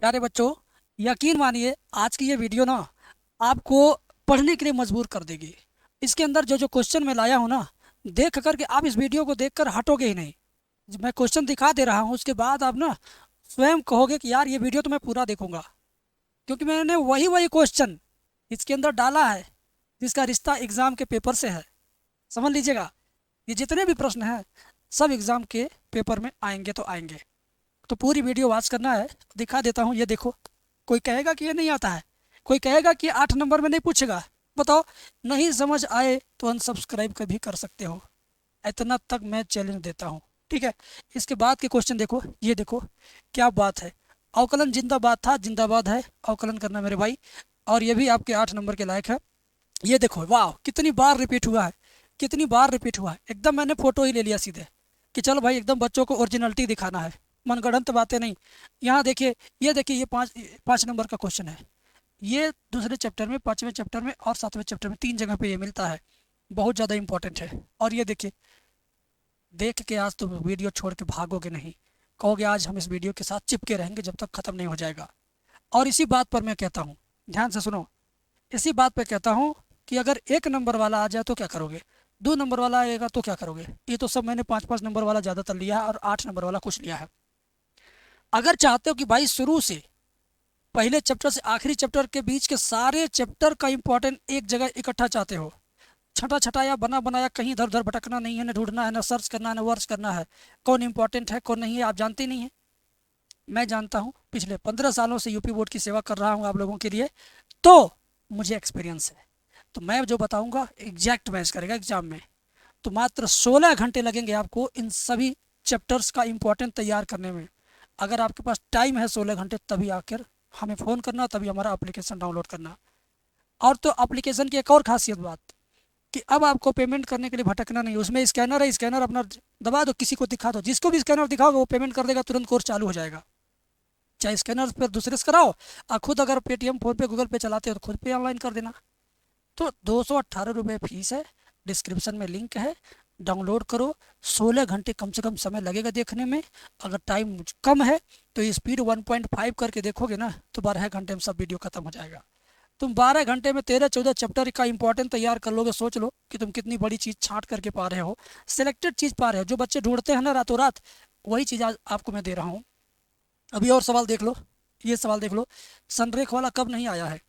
प्यारे बच्चों, यकीन मानिए आज की ये वीडियो ना आपको पढ़ने के लिए मजबूर कर देगी। इसके अंदर जो जो क्वेश्चन मैं लाया हूँ ना, देख कर के आप इस वीडियो को देखकर हटोगे ही नहीं। मैं क्वेश्चन दिखा दे रहा हूँ, उसके बाद आप ना स्वयं कहोगे कि यार ये वीडियो तो मैं पूरा देखूंगा, क्योंकि मैंने वही वही क्वेश्चन इसके अंदर डाला है जिसका रिश्ता एग्जाम के पेपर से है। समझ लीजिएगा, ये जितने भी प्रश्न हैं सब एग्जाम के पेपर में आएंगे तो आएंगे। तो पूरी वीडियो वॉच करना है। दिखा देता हूँ, ये देखो। कोई कहेगा कि ये नहीं आता है, कोई कहेगा कि 8 नंबर में नहीं पूछेगा। बताओ, नहीं समझ आए तो अनसब्सक्राइब कभी कर सकते हो। इतना तक मैं चैलेंज देता हूँ। ठीक है, इसके बाद के क्वेश्चन देखो। ये देखो, क्या बात है। अवकलन जिंदाबाद था, जिंदाबाद है। अवकलन करना मेरे भाई, और ये भी आपके 8 नंबर के लायक है। ये देखो, वाह कितनी बार रिपीट हुआ है, कितनी बार रिपीट हुआ है। एकदम मैंने फोटो ही ले लिया सीधे कि चलो भाई एकदम बच्चों को ओरिजिनलिटी दिखाना है, मनगढ़ंत बातें नहीं। यहाँ देखिए, ये देखिए, ये पाँच पाँच नंबर का क्वेश्चन है। ये दूसरे चैप्टर में, 5वें चैप्टर में और 7वें चैप्टर में 3 जगह पे ये मिलता है। बहुत ज़्यादा इंपॉर्टेंट है। और ये देखिए, देख के आज तुम वीडियो छोड़ के भागोगे नहीं, कहोगे आज हम इस वीडियो के साथ चिपके रहेंगे जब तक ख़त्म नहीं हो जाएगा। और इसी बात पर मैं कहता हूँ, ध्यान से सुनो, इसी बात पे कहता हूँ कि अगर 1 नंबर वाला आ जाए तो क्या करोगे, 2 नंबर वाला आएगा तो क्या करोगे। ये तो सब मैंने 5-5 नंबर वाला ज़्यादातर लिया है और 8 नंबर वाला कुछ लिया है। अगर चाहते हो कि भाई शुरू से पहले चैप्टर से आखिरी चैप्टर के बीच के सारे चैप्टर का इंपॉर्टेंट एक जगह इकट्ठा चाहते हो, छटा छटाया बना बनाया कहीं इधर उधर भटकना नहीं है, ना ढूंढना है, ना सर्च करना है, ना वर्च करना है, कौन इंपॉर्टेंट है कौन नहीं है आप जानते नहीं है। मैं जानता हूँ, पिछले 15 सालों से यूपी बोर्ड की सेवा कर रहा हूँ आप लोगों के लिए, तो मुझे एक्सपीरियंस है। तो मैं जो बताऊंगा एग्जैक्ट मैच करेगा एग्जाम में। तो मात्र 16 घंटे लगेंगे आपको इन सभी चैप्टर्स का इंपॉर्टेंट तैयार करने में। अगर आपके पास टाइम है 16 घंटे, तभी आकर हमें फ़ोन करना, तभी हमारा एप्लीकेशन डाउनलोड करना। और तो एप्लीकेशन की एक और खासियत बात, कि अब आपको पेमेंट करने के लिए भटकना नहीं। उसमें स्कैनर है, स्कैनर अपना दबा दो, किसी को दिखा दो, जिसको भी स्कैनर दिखाओगे वो पेमेंट कर देगा, तुरंत कोर्स चालू हो जाएगा। चाहे स्कैनर पर दूसरे से कराओ, और खुद अगर पेटीएम, फोन पे, गूगल पे चलाते हो तो खुद पे ऑनलाइन कर देना। तो 218 रुपये फीस है, डिस्क्रिप्शन में लिंक है, डाउनलोड करो। 16 घंटे कम से कम समय लगेगा देखने में। अगर टाइम कम है तो स्पीड 1.5 करके देखोगे ना, तो 12 घंटे में सब वीडियो खत्म हो जाएगा। तुम 12 घंटे में 13-14 चैप्टर का इंपॉर्टेंट तैयार कर लोगे। सोच लो कि तुम कितनी बड़ी चीज़ छांट करके पा रहे हो, सिलेक्टेड चीज़ पा रहे हो। जो बच्चे ढूंढते हैं ना रातों रात, वही चीज़ आज आपको मैं दे रहा हूँ। अभी और सवाल देख लो, ये सवाल देख लो। संरेख वाला कब नहीं आया है,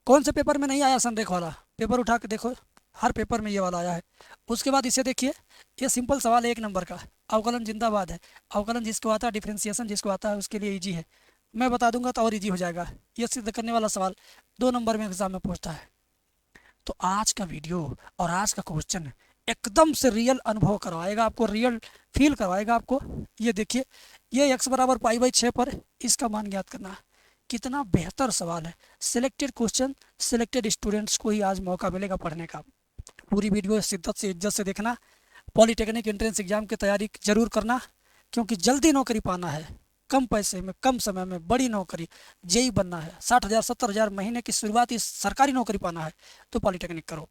कौन से पेपर में नहीं आया संरेख वाला, पेपर उठा के देखो, हर पेपर में ये वाला आया है। उसके बाद इसे देखिए, ये सिंपल सवाल है 1 नंबर का। अवकलन जिंदाबाद है। अवकलन जिसको आता है, डिफ्रेंसिएशन जिसको आता है उसके लिए इजी है। मैं बता दूंगा तो और इजी हो जाएगा। ये सिद्ध करने वाला सवाल 2 नंबर में एग्जाम में पूछता है। तो आज का वीडियो और आज का क्वेश्चन एकदम से रियल अनुभव करवाएगा आपको, रियल फील करवाएगा आपको। ये देखिए, ये x बराबर पाई/6 पर इसका मान ज्ञात करना। कितना बेहतर सवाल है। सिलेक्टेड क्वेश्चन, सिलेक्टेड स्टूडेंट्स को ही आज मौका मिलेगा पढ़ने का। पूरी वीडियो शिद्दत से इज्जत से देखना। पॉलिटेक्निक एंट्रेंस एग्जाम की तैयारी जरूर करना, क्योंकि जल्दी नौकरी पाना है, कम पैसे में कम समय में बड़ी नौकरी, जेई बनना है, 60,000 70,000 महीने की शुरुआती सरकारी नौकरी पाना है, तो पॉलिटेक्निक करो।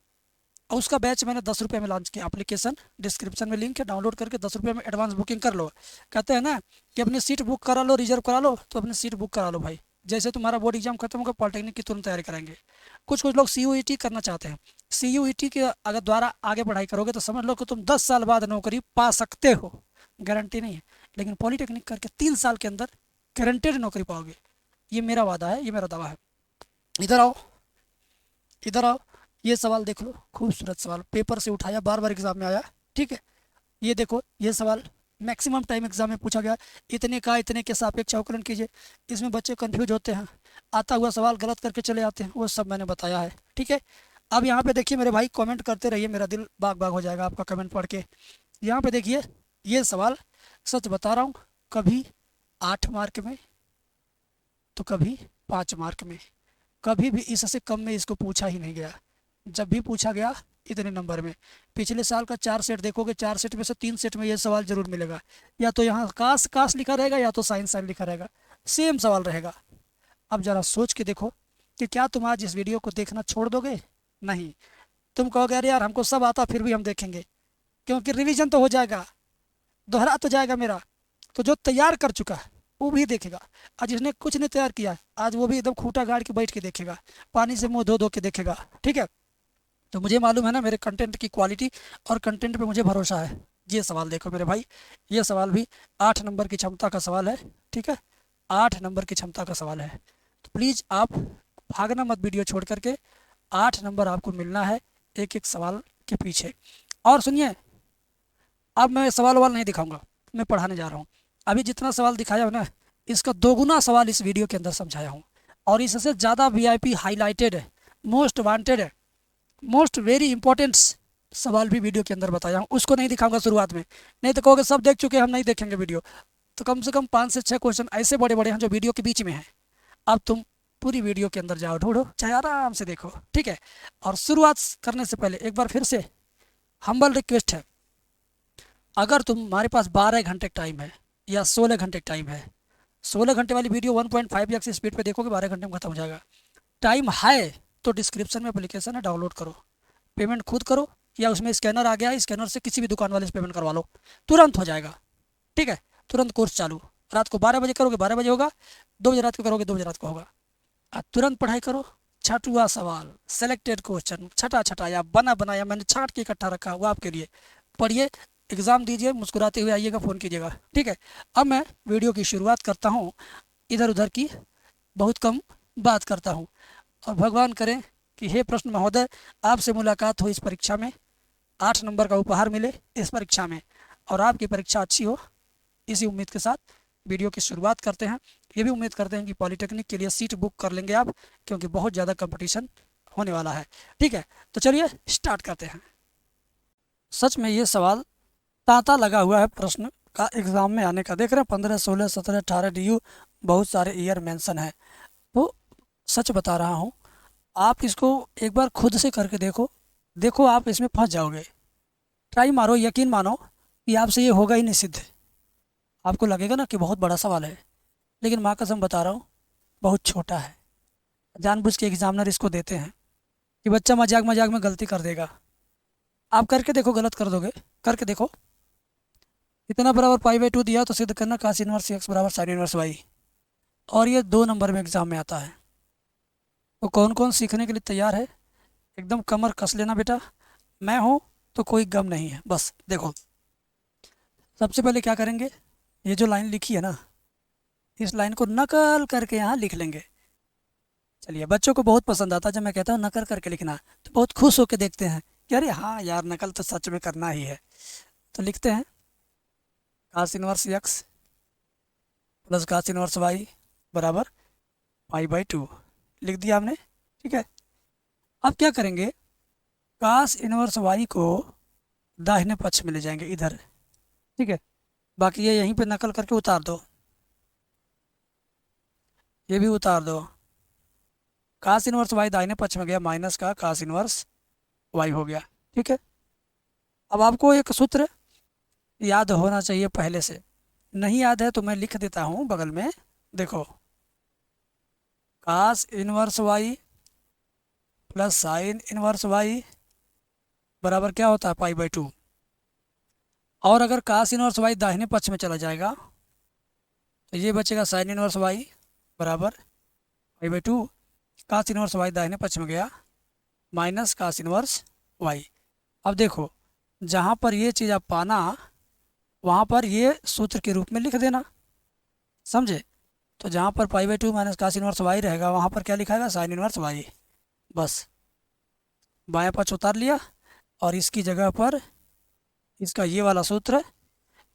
और उसका बैच मैंने 10 रुपये में लॉन्च किया। एप्लीकेशन डिस्क्रिप्शन में लिंक है, डाउनलोड करके 10 रुपये में एडवांस बुकिंग कर लो। कहते हैं ना कि अपनी सीट बुक करा लो, रिजर्व करा लो, तो अपनी सीट बुक करा लो भाई। जैसे तुम्हारा बोर्ड एग्जाम खत्म होगा, पॉलिटेक्निक की तुरंत तैयारी कराएंगे। कुछ कुछ लोग CUET करना चाहते हैं। CUET के अगर द्वारा आगे पढ़ाई करोगे तो समझ लो कि तुम 10 साल बाद नौकरी पा सकते हो, गारंटी नहीं है। लेकिन पॉलिटेक्निक करके 3 साल के अंदर गारंटेड नौकरी पाओगे। ये मेरा वादा है, ये मेरा दावा है। इधर आओ, इधर आओ। ये सवाल देख लो, खूबसूरत सवाल, पेपर से उठाया, बार बार एग्जाम में आया। ठीक है, ये देखो, ये सवाल मैक्सिमम टाइम एग्जाम में पूछा गया। इतने का इतने के सापेक्ष अवकलन कीजिए। इसमें बच्चे कंफ्यूज होते हैं, आता हुआ सवाल गलत करके चले आते हैं, वो सब मैंने बताया है। ठीक है, अब यहाँ पे देखिए मेरे भाई, कमेंट करते रहिए, मेरा दिल बाग बाग हो जाएगा आपका कमेंट पढ़ के। यहाँ पे देखिए, ये सवाल सच बता रहा हूँ, कभी 8 मार्क में तो कभी 5 मार्क में, कभी भी इससे कम में इसको पूछा ही नहीं गया। जब भी पूछा गया इतने नंबर में। पिछले साल का 4 सेट देखोगे, 4 सेट में से 3 सेट में ये सवाल जरूर मिलेगा। या तो यहाँ काश काश लिखा रहेगा, या तो साइंस साइन लिखा रहेगा, सेम सवाल रहेगा। अब जरा सोच के देखो कि क्या तुम आज इस वीडियो को देखना छोड़ दोगे। नहीं, तुम कहोगे अरे यार हमको सब आता फिर भी हम देखेंगे, क्योंकि रिवीजन तो हो जाएगा, दोहरा तो जाएगा मेरा। तो जो तैयार कर चुका है वो भी देखेगा। आज जिसने कुछ नहीं तैयार किया आज वो भी एकदम खूंटा गाड़ के बैठ के देखेगा, पानी से मुंह धो धो के देखेगा। ठीक है, तो मुझे मालूम है ना मेरे कंटेंट की क्वालिटी, और कंटेंट पे मुझे भरोसा है। ये सवाल देखो मेरे भाई, ये सवाल भी 8 नंबर की क्षमता का सवाल है। ठीक है, 8 नंबर की क्षमता का सवाल है। तो प्लीज़ आप भागना मत वीडियो छोड़ करके, 8 नंबर आपको मिलना है एक एक सवाल के पीछे। और सुनिए, अब मैं सवाल वाल नहीं दिखाऊंगा, मैं पढ़ाने जा रहा हूँ। अभी जितना सवाल दिखाया हो ना, इसका दोगुना सवाल इस वीडियो के अंदर समझाया हूँ, और इससे ज़्यादा वीआईपी हाईलाइटेड है, मोस्ट वांटेड है, मोस्ट वेरी इंपॉर्टेंट सवाल भी वीडियो के अंदर बताया हूँ। उसको नहीं दिखाऊंगा शुरुआत में, नहीं तो कहोगे सब देख चुके हैं हम नहीं देखेंगे वीडियो। तो कम से कम 5 से 6 क्वेश्चन ऐसे बड़े बड़े हैं जो वीडियो के बीच में हैं। अब तुम पूरी वीडियो के अंदर जाओ, ढूंढो, चाहे आराम से देखो। ठीक है, और शुरुआत करने से पहले एक बार फिर से हम्बल रिक्वेस्ट है, अगर तुम्हारे पास 12 घंटे टाइम है या 16 घंटे टाइम है, 16 घंटे वाली वीडियो 1.5x स्पीड पे देखोगे, 12 घंटे में खत्म हो जाएगा। टाइम है तो डिस्क्रिप्शन में एप्लीकेशन है, डाउनलोड करो, पेमेंट खुद करो, या उसमें स्कैनर आ गया है, स्कैनर से किसी भी दुकान वाले से पेमेंट करवा लो, तुरंत हो जाएगा। ठीक है, तुरंत कोर्स चालू। रात को 12 बजे करोगे 12 बजे होगा, 2 बजे रात को करोगे 2 बजे रात को होगा। तुरंत पढ़ाई करो। छठवां सवाल, सेलेक्टेड क्वेश्चन, छठा छठाया बना बनाया मैंने छांट के इकट्ठा रखा हुआ आपके लिए। पढ़िए, एग्ज़ाम दीजिए, मुस्कुराते हुए आइएगा, फ़ोन कीजिएगा। ठीक है, अब मैं वीडियो की शुरुआत करता हूँ, इधर उधर की बहुत कम बात करता हूँ, और भगवान करें कि हे प्रश्न महोदय, आपसे मुलाकात हो इस परीक्षा में, 8 नंबर का उपहार मिले इस परीक्षा में, और आपकी परीक्षा अच्छी हो, इसी उम्मीद के साथ वीडियो की शुरुआत करते हैं। ये भी उम्मीद करते हैं कि पॉलिटेक्निक के लिए सीट बुक कर लेंगे आप, क्योंकि बहुत ज़्यादा कंपटीशन होने वाला है। ठीक है, तो चलिए स्टार्ट करते हैं। सच में ये सवाल तांता लगा हुआ है प्रश्न का एग्ज़ाम में आने का। देख रहे हैं 15, 16, 17, 18 DU, बहुत सारे ईयर मेंशन है। तो सच बता रहा हूँ, आप इसको एक बार खुद से करके देखो, देखो आप इसमें फंस जाओगे। ट्राई मारो, यकीन मानो कि आपसे ये होगा ही नहीं सिद्ध। आपको लगेगा ना कि बहुत बड़ा सवाल है, लेकिन माँ कसम बता रहा हूँ बहुत छोटा है। जानबूझ के एग्जामिनर इसको देते हैं कि बच्चा मजाक मजाक में गलती कर देगा। आप करके देखो, गलत कर दोगे, करके देखो। इतना बराबर पाई/2 दिया तो सिद्ध करना cos इनवर्स x बराबर sin इनवर्स y, और ये 2 नंबर में एग्जाम में आता है। तो कौन कौन सीखने के लिए तैयार है? एकदम कमर कस लेना बेटा, मैं हूँ तो कोई गम नहीं है। बस देखो, सबसे पहले क्या करेंगे, ये जो लाइन लिखी है ना, इस लाइन को नकल करके यहाँ लिख लेंगे। चलिए, बच्चों को बहुत पसंद आता है जब मैं कहता हूँ नकल करके लिखना, तो बहुत खुश होकर देखते हैं कि अरे हाँ यार, नकल तो सच में करना ही है। तो लिखते हैं cos inverse x plus cos inverse y बराबर पाई/2, लिख दिया आपने। ठीक है, अब क्या करेंगे, cos इनवर्स y को दाहिने पक्ष में ले जाएंगे इधर। ठीक है, बाकी ये यहीं पे नकल करके उतार दो, ये भी उतार दो। cos इनवर्स y दाहिने पक्ष में गया, माइनस का cos इनवर्स y हो गया। ठीक है, अब आपको एक सूत्र याद होना चाहिए पहले से, नहीं याद है तो मैं लिख देता हूँ बगल में, देखो cos inverse y plus sin inverse y बराबर क्या होता है पाई/2, और अगर cos इनवर्स y दाहिने पक्ष में चला जाएगा तो ये बचेगा sin इनवर्स y बराबर पाई/2, cos इनवर्स y दाहिने पक्ष में गया, माइनस cos इनवर्स y। अब देखो, जहाँ पर ये चीज़ आप पाना, वहाँ पर ये सूत्र के रूप में लिख देना, समझे? तो जहाँ पर पाई/2 माइनस cos इनवर्स y रहेगा, वहाँ पर क्या लिखाएगा, sin इनवर्स y। बस बायां पक्ष उतार लिया, और इसकी जगह पर इसका ये वाला सूत्र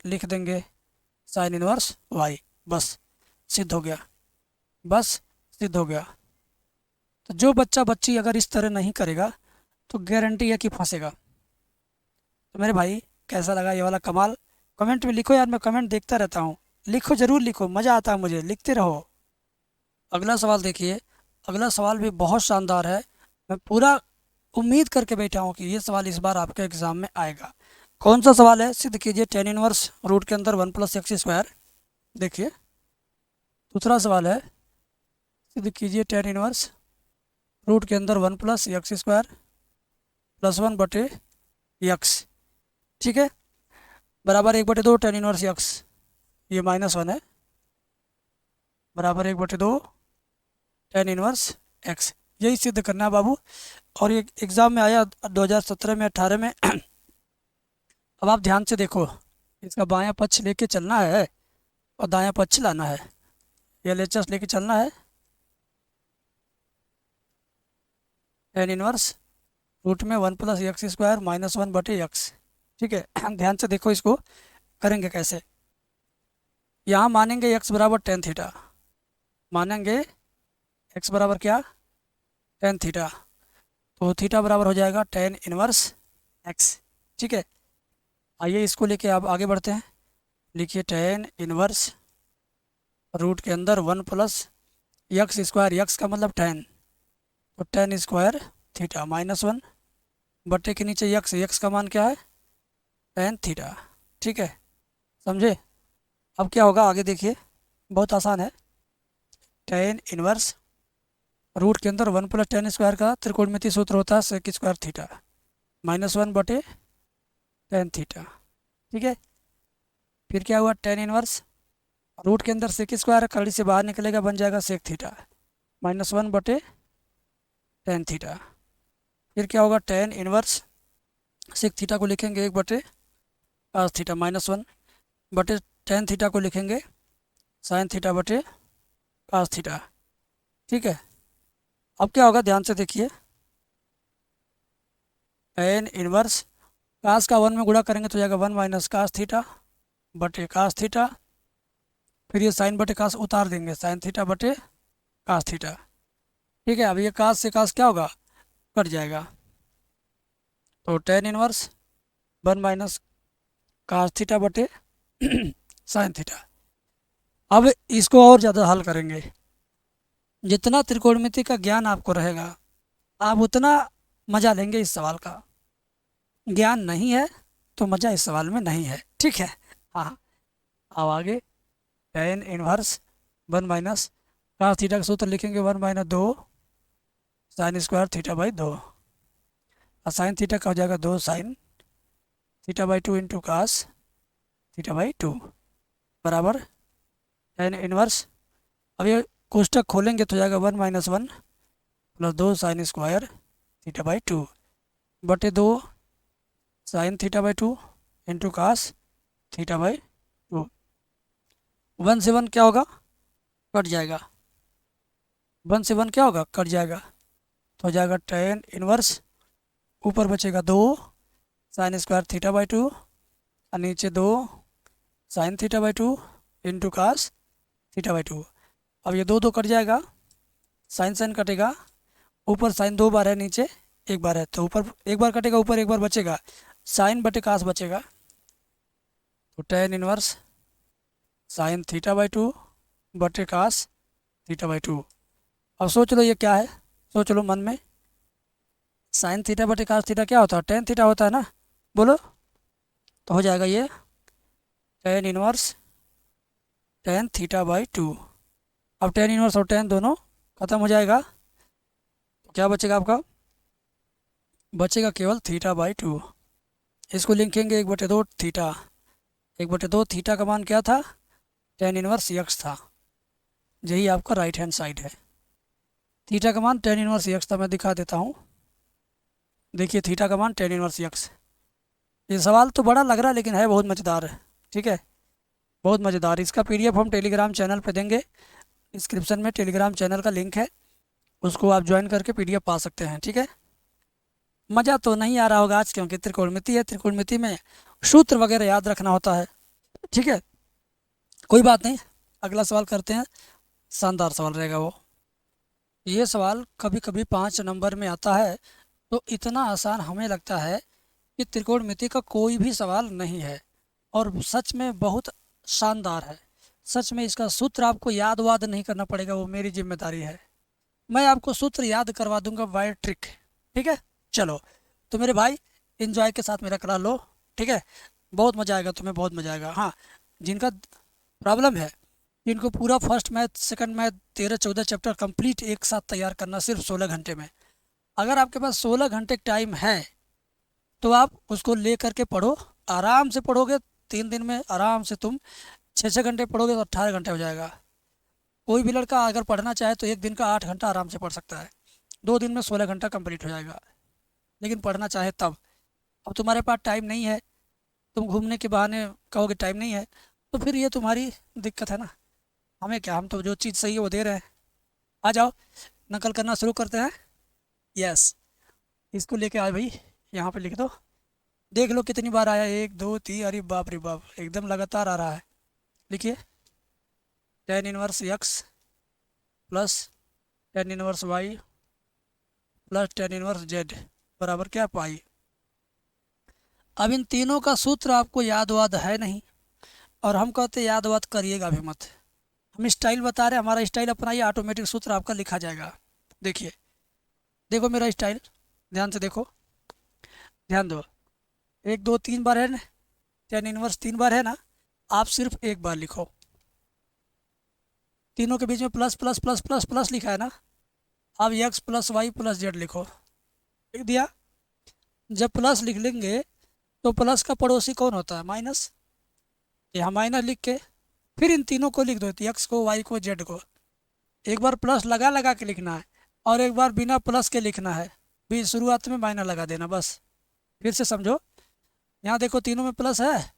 लिख देंगे, sin इनवर्स y। बस सिद्ध हो गया, बस सिद्ध हो गया। तो जो बच्चा बच्ची अगर इस तरह नहीं करेगा तो गारंटी है कि फंसेगा। तो मेरे भाई, कैसा लगा ये वाला कमाल? कमेंट में लिखो यार, मैं कमेंट देखता रहता हूँ, लिखो, ज़रूर लिखो, मज़ा आता है मुझे, लिखते रहो। अगला सवाल देखिए, अगला सवाल भी बहुत शानदार है। मैं पूरा उम्मीद करके बैठा हूँ कि ये सवाल इस बार आपके एग्ज़ाम में आएगा। कौन सा सवाल है? सिद्ध कीजिए tan इनवर्स रूट के अंदर 1 + x²। देखिए, दूसरा सवाल है, सिद्ध कीजिए tan इनवर्स रूट के अंदर 1 + x² + 1/x। ठीक है, बराबर 1/2 tan इनवर्स x, ये -1 है, बराबर 1/2 tan इनवर्स x। यही सिद्ध करना है बाबू। और ये एग्ज़ाम में आया 2017 में 18 में। अब आप ध्यान से देखो, इसका बायां पक्ष लेके चलना है और दायां पक्ष लाना है। LHS लेके चलना है tan इनवर्स रूट में 1 + x² -1/x। ठीक है। ध्यान से देखो, इसको करेंगे कैसे। यहाँ मानेंगे x बराबर tan थीटा, मानेंगे x बराबर क्या, tan थीटा। तो थीटा बराबर हो जाएगा tan इनवर्स x। ठीक है। आइए इसको लेके आप आगे बढ़ते हैं। लिखिए tan इनवर्स रूट के अंदर 1 + x², x का मतलब tan, तो tan² थीटा -1 बट्टे के नीचे x का मान क्या है, tan थीटा। ठीक है, समझे। अब क्या होगा आगे देखिए, बहुत आसान है। tan इनवर्स रूट के अंदर 1 + tan² का त्रिकोणमितीय सूत्र होता है sec² थीटा -1/tan थीटा। ठीक है। फिर क्या हुआ, tan इनवर्स रूट के अंदर sec² कड़ी से बाहर निकलेगा, बन जाएगा sec थीटा -1/tan थीटा। फिर क्या होगा, tan इनवर्स sec थीटा को लिखेंगे 1/cos थीटा -1/tan थीटा को लिखेंगे sin थीटा/cos थीटा। ठीक है। अब क्या होगा, ध्यान से देखिए, tan इनवर्स cos का 1 में गुणा करेंगे तो जाएगा 1 - cos थीटा/cos थीटा। फिर ये sin/cos उतार देंगे, sin थीटा/cos थीटा। ठीक है। अब ये cos से cos क्या होगा, कट जाएगा, तो tan इनवर्स 1 - cos थीटा/sin थीटा। अब इसको और ज़्यादा हल करेंगे। जितना त्रिकोणमिति का ज्ञान आपको रहेगा, आप उतना मज़ा लेंगे इस सवाल का। ज्ञान नहीं है तो मज़ा इस सवाल में नहीं है। ठीक है। हाँ, अब आगे tan इनवर्स 1 - cos थीटा का सूत्र लिखेंगे 1 - 2 sin² थीटा/2, और sin थीटा का हो जाएगा 2 sin थीटा/2 इंटू cos थीटा/2 बराबर tan इनवर्स। अब ये कोष्टक खोलेंगे तो जाएगा 1 - 1 + 2 sin² थीटा/2 बटे 2 sin थीटा/2 इंटू cos थीटा/2। 1 से 1 क्या होगा, कट जाएगा, 1 से 1 क्या होगा, कट जाएगा, तो हो जाएगा tan इनवर्स, ऊपर बचेगा 2 sin² थीटा/2 और नीचे 2 sin थीटा/2 इंटू cos थीटा/2। अब ये 2 कट जाएगा, sin कटेगा, ऊपर sin 2 बार है, नीचे 1 बार है, तो ऊपर 1 बार कटेगा, ऊपर 1 बार बचेगा, sin/cos बचेगा, तो tan इनवर्स sin थीटा/2 बटे cos थीटा/2। अब सोच लो ये क्या है, सोच लो मन में। sin थीटा/cos थीटा क्या होता है, tan थीटा होता है ना, बोलो। तो हो जाएगा ये tan इनवर्स tan थीटा/2। अब tan इनवर्स और tan दोनों खत्म हो जाएगा, तो क्या बचेगा आपका, बचेगा केवल थीटा/2। इसको लिखेंगे 1/2 थीटा। 1/2 थीटा का मान क्या था, tan इनवर्स x था। यही आपका राइट हैंड साइड है। थीटा का मान tan इनवर्स x था, मैं दिखा देता हूँ। देखिए थीटा का मान tan इनवर्स x। ये सवाल तो बड़ा लग रहा है लेकिन है बहुत मज़ेदार है। ठीक है, बहुत मज़ेदार। इसका PDF हम टेलीग्राम चैनल पे देंगे। डिस्क्रिप्शन में टेलीग्राम चैनल का लिंक है, उसको आप ज्वाइन करके PDF पा सकते हैं। ठीक है। मज़ा तो नहीं आ रहा होगा आज, क्योंकि त्रिकोणमिति है, त्रिकोणमिति में सूत्र वगैरह याद रखना होता है। ठीक है, कोई बात नहीं, अगला सवाल करते हैं। शानदार सवाल रहेगा वो। ये सवाल कभी कभी 5 नंबर में आता है, तो इतना आसान हमें लगता है कि त्रिकोणमिति का कोई भी सवाल नहीं है, और सच में बहुत शानदार है। सच में इसका सूत्र आपको याद वाद नहीं करना पड़ेगा, वो मेरी जिम्मेदारी है। मैं आपको सूत्र याद करवा दूंगा बाय ट्रिक। ठीक है, चलो तो मेरे भाई एंजॉय के साथ मेरा करा लो। ठीक है, बहुत मज़ा आएगा, तुम्हें बहुत मज़ा आएगा। हाँ, जिनका प्रॉब्लम है, जिनको पूरा first math, second math, 13-14 chapter complete एक साथ तैयार करना सिर्फ 16 घंटे में, अगर आपके पास 16 घंटे टाइम है तो आप उसको ले करके पढ़ो। आराम से पढ़ोगे, 3 दिन में आराम से तुम 6-6 घंटे पढ़ोगे तो 18 घंटे हो जाएगा। कोई भी लड़का अगर पढ़ना चाहे तो एक दिन का 8 घंटा आराम से पढ़ सकता है, 2 दिन में 16 घंटा कंप्लीट हो जाएगा। लेकिन पढ़ना चाहे तब, अब तुम्हारे पास टाइम नहीं है, तुम घूमने के बहाने कहोगे टाइम नहीं है, तो फिर ये तुम्हारी दिक्कत है ना। हमें क्या, हम तो जो चीज़ सही है वो दे रहे हैं। आ जाओ, नकल करना शुरू करते हैं। यस, इसको लेके आए भाई, यहाँ पे लिख दो। देख लो कितनी बार आया, 1 2 3, अरे बाप रे बाप, एकदम लगातार आ रहा है। लिखिए, tan−1 x plus tan−1 y plus tan−1 z बराबर क्या, पाई। अब इन तीनों का सूत्र आपको याद वाद है नहीं, और हम कहते याद वाद करिएगा भी मत। हम स्टाइल बता रहे हैं, हमारा स्टाइल अपनाइए, ऑटोमेटिक सूत्र आपका लिखा जाएगा। देखिए, देखो मेरा स्टाइल, ध्यान से देखो, ध्यान दो। 1 2 3 बार है ना, tan−1 3 बार है ना, आप सिर्फ एक बार लिखो। तीनों के बीच में plus plus plus plus plus लिखा है ना, अब x plus y plus z लिखो। लिख दिया। जब प्लस लिख लेंगे तो प्लस का पड़ोसी कौन होता है, माइनस। यहाँ माइनस लिख के फिर इन तीनों को लिख दो, एक्स को, वाई को, जेड को। एक बार प्लस लगा लगा के लिखना है, और एक बार बिना प्लस के लिखना है, भी शुरुआत में माइनस लगा देना बस। फिर से समझो, यहाँ देखो तीनों में प्लस है,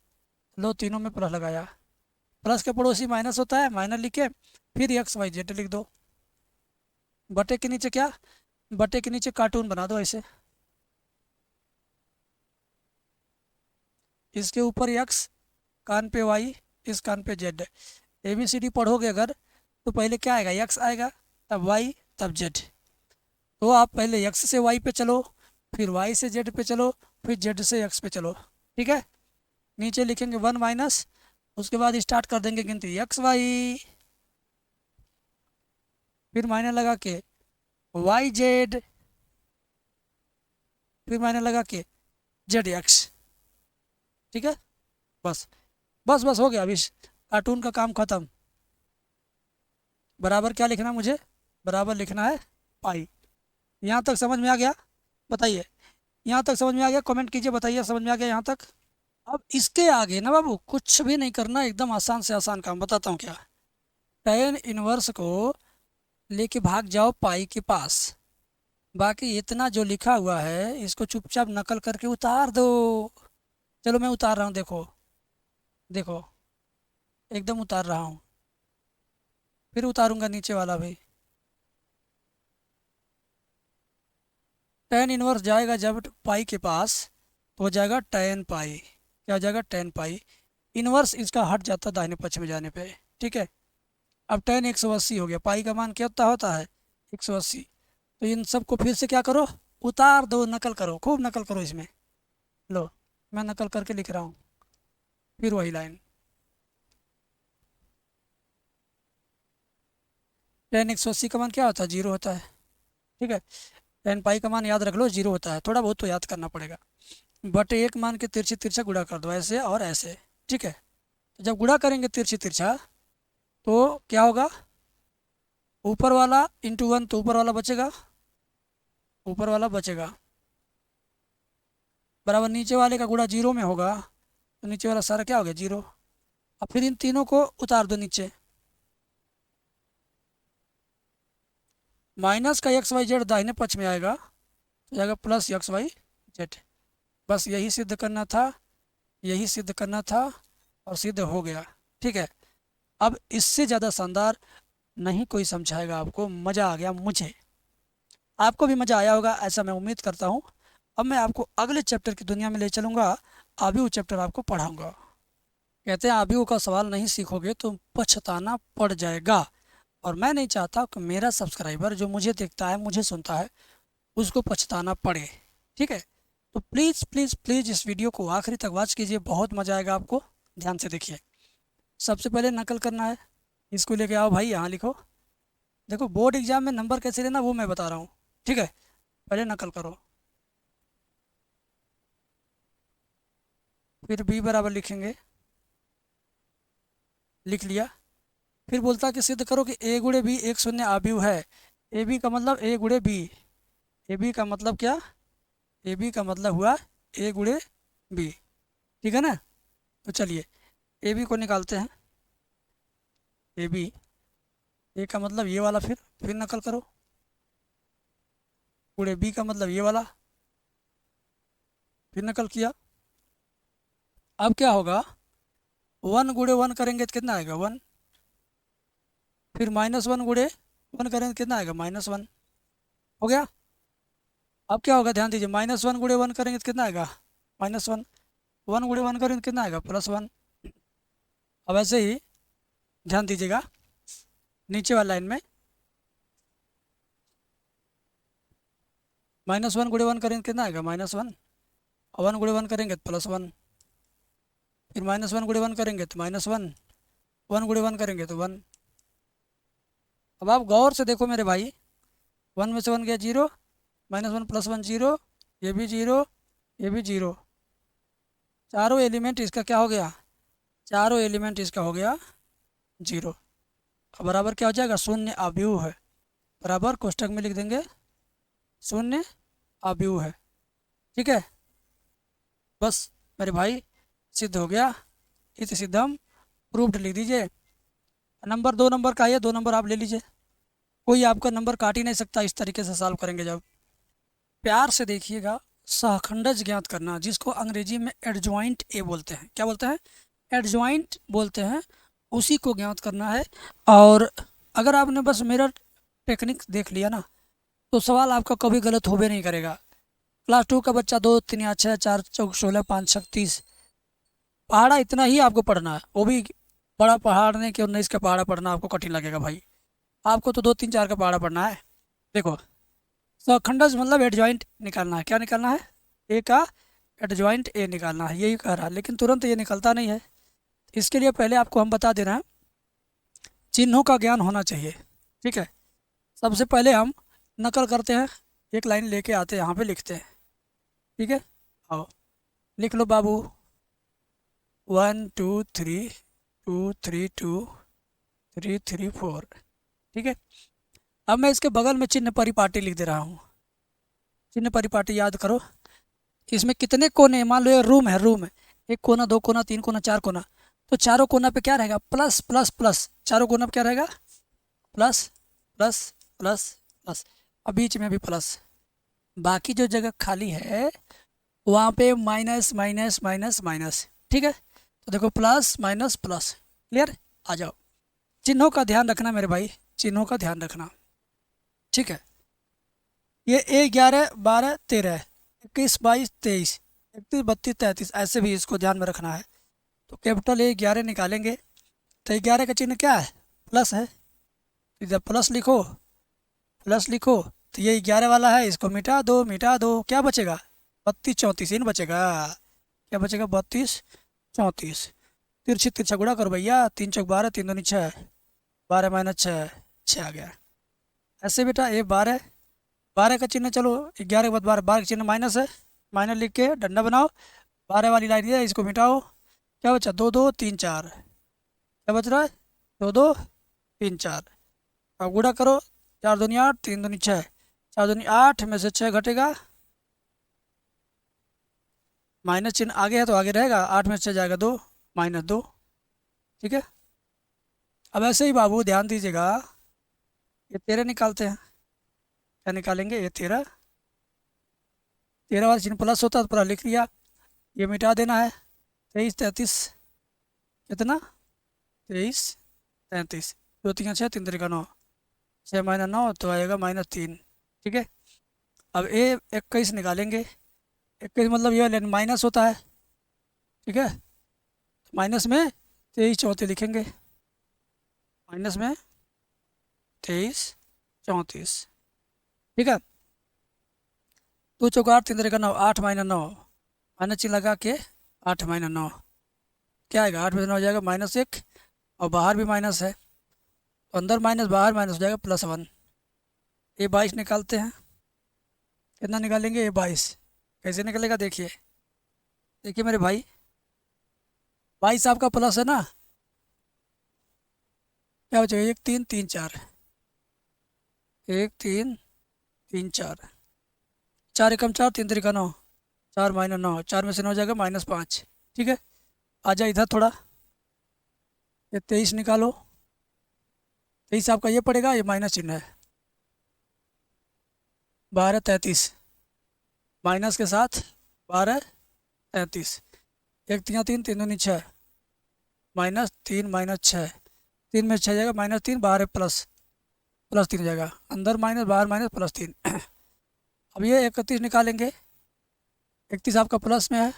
लो तीनों में प्लस लगाया, प्लस के पड़ोसी माइनस होता है, माइनस लिख के फिर एक्स वाई जेड लिख दो। बटे के नीचे क्या, बटे के नीचे कार्टून बना दो ऐसे, इसके ऊपर एक्स, कान पे वाई, इस कान पे जेड। ABCD पढ़ोगे अगर तो पहले क्या आएगा, एक्स आएगा, तब वाई, तब जेड। तो आप पहले एक्स से वाई पे चलो, फिर वाई से जेड पे चलो, फिर जेड से एक्स पे चलो। ठीक है, नीचे लिखेंगे 1 माइनस, उसके बाद स्टार्ट कर देंगे गिनती, एक्स वाई, फिर माइनस लगा के वाई जेड, फिर माइनस लगा के जेड एक्स। ठीक है, बस बस बस हो गया, अभी कार्टून का काम खत्म। बराबर क्या लिखना मुझे, बराबर लिखना है पाई। यहाँ तक समझ में आ गया, बताइए। यहाँ तक समझ में आ गया, कमेंट कीजिए, बताइए समझ में आ गया यहाँ तक। अब इसके आगे ना बाबू कुछ भी नहीं करना, एकदम आसान से आसान काम बताता हूँ क्या। tan−1 को लेके भाग जाओ पाई के पास, बाकी इतना जो लिखा हुआ है इसको चुपचाप नकल करके उतार दो। चलो मैं उतार रहा हूँ, देखो देखो, एकदम उतार रहा हूँ, फिर उतारूंगा नीचे वाला भी। tan−1 जाएगा जब पाई के पास तो हो जाएगा tan पाई, क्या हो जाएगा, tan पाई। इनवर्स इसका हट जाता दाहिने पक्ष में जाने पे। ठीक है, अब tan 180 हो गया, पाई का मान क्या होता है 180। तो इन सबको फिर से क्या करो, उतार दो, नकल करो, खूब नकल करो इसमें। लो मैं नकल करके लिख रहा हूँ, फिर वही लाइन। tan 180 का मान क्या होता है, 0 होता है। ठीक है, tan पाई का मान याद रख लो, 0 होता है, थोड़ा बहुत तो याद करना पड़ेगा। बट एक मान के तिरछे तिरछा गुणा कर दो, ऐसे और ऐसे। ठीक है, तो जब गुणा करेंगे तिरछे तिरछा तो क्या होगा, ऊपर वाला इंटू 1 तो ऊपर वाला बचेगा, ऊपर वाला बचेगा, बराबर नीचे वाले का गुणा 0 में होगा, तो नीचे वाला सारा क्या हो गया, 0। अब फिर इन तीनों को उतार दो नीचे, माइनस का एक्स वाई जेड दाहिने पक्ष में आएगा, तो जाएगा प्लस एक्स वाई जेड। बस यही सिद्ध करना था, यही सिद्ध करना था, और सिद्ध हो गया। ठीक है, अब इससे ज़्यादा शानदार नहीं कोई समझाएगा आपको, मज़ा आ गया मुझे, आपको भी मज़ा आया होगा ऐसा मैं उम्मीद करता हूँ। अब मैं आपको अगले चैप्टर की दुनिया में ले चलूँगा, आबिऊ चैप्टर आपको पढ़ाऊँगा। कहते हैं आबिऊ का सवाल नहीं सीखोगे तो पछताना पड़ जाएगा, और मैं नहीं चाहता कि मेरा सब्सक्राइबर जो मुझे देखता है, मुझे सुनता है, उसको पछताना पड़े। ठीक है, तो प्लीज़ प्लीज़ प्लीज़ इस वीडियो को आखिरी तक वॉच कीजिए, बहुत मज़ा आएगा आपको। ध्यान से देखिए, सबसे पहले नकल करना है, इसको लेके आओ भाई, यहाँ लिखो। देखो बोर्ड एग्जाम में नंबर कैसे लेना वो मैं बता रहा हूँ। ठीक है, पहले नकल करो, फिर b बराबर लिखेंगे, लिख लिया। फिर बोलता कि सिद्ध करो कि a गुणे b एक शून्य आबिऊ है। ए बी का मतलब a गुणे b, ए बी का मतलब क्या, ए बी का मतलब हुआ a गुणे b। ठीक है ना, तो चलिए ए बी को निकालते हैं। ए बी ए का मतलब ये वाला, फिर नकल करो। गुणे बी का मतलब ये वाला, फिर नकल किया। अब क्या होगा, 1 गुणे 1 करेंगे तो कितना आएगा 1, फिर -1 गुणे 1 करेंगे तो कितना आएगा -1। हो गया। अब क्या होगा ध्यान दीजिए, -1 गुणे 1 करेंगे तो कितना आएगा -1, 1 गुणे 1 करेंगे तो कितना आएगा +1। अब ऐसे ही ध्यान दीजिएगा नीचे वाली लाइन में, -1 गुणे 1 करेंगे तो कितना आएगा -1, और 1 गुणे 1 करेंगे तो +1, फिर -1 गुणे 1 करेंगे तो -1, 1 गुणे 1 करेंगे तो 1। अब आप गौर से देखो मेरे भाई, 1 में से 1 गया 0, -1 +1 0, ये भी 0, ये भी 0। चारों एलिमेंट इसका क्या हो गया, चारों एलिमेंट इसका हो गया 0। अब बराबर क्या हो जाएगा, शून्य अवयव है। बराबर कोष्टक में लिख देंगे शून्य अवयव है। ठीक है, बस मेरे भाई सिद्ध हो गया। इस सिद्धम प्रूव्ड लिख दीजिए। नंबर 2 नंबर का है, 2 नंबर आप ले लीजिए, कोई आपका नंबर काट ही नहीं सकता इस तरीके से सॉल्व करेंगे जब। प्यार से देखिएगा, सहखंडज ज्ञात करना, जिसको अंग्रेजी में एडजॉइंट ए बोलते हैं, क्या बोलते हैं, एडजॉइंट बोलते हैं, उसी को ज्ञात करना है। और अगर आपने बस मेरा टेक्निक देख लिया ना, तो सवाल आपका कभी गलत होबे नहीं करेगा। क्लास 2 का बच्चा 2 3 या 6 4 चौक 16 5 छक 30 पहाड़ा इतना ही आपको पढ़ना है, वो भी बड़ा पहाड़ नहीं कि 19 का पहाड़ा पढ़ना आपको कठिन लगेगा भाई। आपको तो 2 3 4 का पहाड़ा पढ़ना है। देखो, सहखंडज मतलब एडजॉइंट निकालना है, क्या निकालना है, ए का एडजॉइंट ए निकालना है, यही कह रहा है, लेकिन तुरंत ये निकलता नहीं है। इसके लिए पहले आपको हम बता दे रहे हैं, चिन्हों का ज्ञान होना चाहिए। ठीक है, सबसे पहले हम नकल करते हैं, एक लाइन लेके आते हैं, यहाँ पे लिखते हैं। ठीक है, आओ लिख लो बाबू, 1 2 3 2 3 2 3 3 4। ठीक है, अब मैं इसके बगल में चिन्ह परिपाटी लिख दे रहा हूँ। चिन्ह परिपाटी याद करो, इसमें कितने कोने, मान लो ये रूम है, रूम है, 1 कोना 2 कोना 3 कोना 4 कोना, तो चारों कोना पे क्या रहेगा, प्लस प्लस प्लस, चारों कोना पे क्या रहेगा, प्लस प्लस प्लस प्लस, और बीच में भी प्लस। बाकी जो जगह खाली है वहाँ पे माइनस माइनस माइनस माइनस। ठीक है, तो देखो प्लस माइनस प्लस, क्लियर। आ जाओ, चिन्हों का ध्यान रखना मेरे भाई, चिन्हों का ध्यान रखना। ठीक है, ये 1 11 12 13 21 22 23 31 32 33, ऐसे भी इसको ध्यान में रखना है। तो कैपिटल ए 11 निकालेंगे, तो 11 का चिन्ह क्या है, प्लस है, इधर प्लस लिखो, प्लस लिखो। तो ये 11 वाला है, इसको मिटा दो, मिटा दो, क्या बचेगा 32 34 इन बचेगा, क्या बचेगा 32 34। तिरछी तिरछा गुणा करो भैया, 3 चौक 12 3 दूनी 6, 12 माइनस 6 6 आ गया। ऐसे बेटा ये 12, 12 का चिन्ह, चलो 11 के बाद 12, 12 का चिन्ह माइनस है, माइनस लिख के डंडा बनाओ, 12 वाली लाइन है, इसको मिटाओ, क्या बचा 2 2 3 4, क्या बच रहा है 2 2 3 4। अब गुणा करो, 4 दूनी 8 3 दूनी 6, 4 दूनी 8 में से 6 घटेगा, माइनस चिन्ह आगे है तो आगे रहेगा, 8 में से 6 जाएगा 2, -2। ठीक है, अब ऐसे ही बाबू ध्यान दीजिएगा, ये 13 निकालते हैं, क्या निकालेंगे, ये 13, 13 वाला चिन्ह प्लस होता है तो पूरा लिख लिया, ये मिटा देना है, 23 33, कितना 23 33, 2 3 6 3 3 9, 6 - 9 तो आएगा -3। ठीक है, अब ये 21 निकालेंगे, 21 मतलब ये लेन माइनस होता है। ठीक है, माइनस में 23 34 लिखेंगे, माइनस में 23 34। ठीक है, 2 चौका 8 3 3 9, 8 - 9, माइनस चिन्ह लगा के 8 - 9 क्या आएगा, 8 में से 9 हो जाएगा -1, और बाहर भी माइनस है, तो अंदर माइनस बाहर माइनस हो जाएगा +1। ये 22 निकालते हैं, कितना निकालेंगे, ये 22 कैसे निकलेगा, देखिए देखिए मेरे भाई, 22 आपका प्लस है ना, क्या बचेगा 1 3 3 4, 1 3 3 4, 4 एकम 4 3 3 9, 4 - 9, 4 में से 9 हो जाएगा -5। ठीक है, आ जाए इधर थोड़ा, ये 23 निकालो, 23 आपका ये पड़ेगा, ये माइनस चिन्ह है। 12 33 माइनस के साथ 12 33, एक तिया 3, 3 दूनी 6, -3 -6, 3 में 6 जाएगा, -3, बाहर है प्लस, +3 जाएगा, अंदर माइनस बाहर माइनस +3। अब ये 31 निकालेंगे, 31 आपका प्लस में है,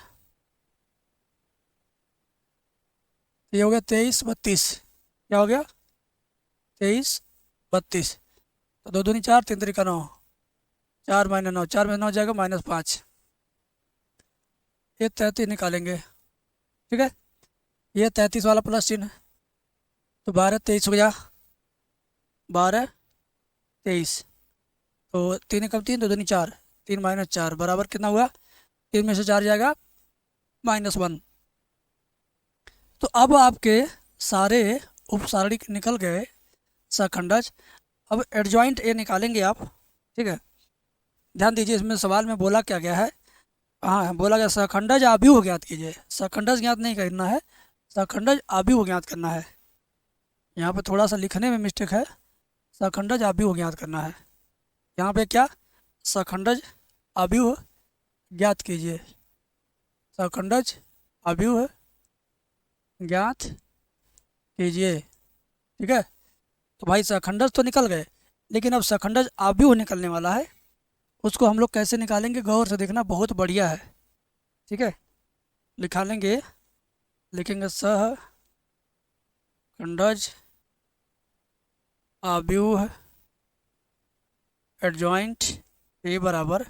ये हो गया 23 32, क्या हो गया 23 32, तो 2 दूनी 4, 3 3 9, 4 - 9, 4 में 9 जाएगा -5, ये 33 निकालेंगे, ठीक है। ये 33 वाला प्लस चिन्ह, तो 12 23 हो गया, 12 23, तो 3 एकम 3, 2 दूनी 4, 3 -4 बराबर कितना हुआ, 3 में से 4 जाएगा -1। तो अब आपके सारे उपसारणिक निकल गए, सखंडज। अब एडजॉइंट ए निकालेंगे आप, ठीक है। ध्यान दीजिए, इसमें सवाल में बोला क्या गया है, हाँ बोला गया सखंडज आव्यूह ज्ञात कीजिए, सखंडज ज्ञात नहीं करना है, सखंडज आव्यूह ज्ञात करना है। यहाँ पे थोड़ा सा लिखने में मिस्टेक है, सखंडज आव्यूह ज्ञात करना है। यहाँ पे क्या, सखंडज आव्यूह ज्ञात कीजिए, सखंडज आव्यूह ज्ञात कीजिए, ठीक है। तो भाई सखंडज तो निकल गए, लेकिन अब सखंडज आव्यूह निकलने वाला है, उसको हम लोग कैसे निकालेंगे गौर से देखना, बहुत बढ़िया है, ठीक है। निकालेंगे, लिखेंगे सखंडज आव्यूह एडजॉइंट ए बराबर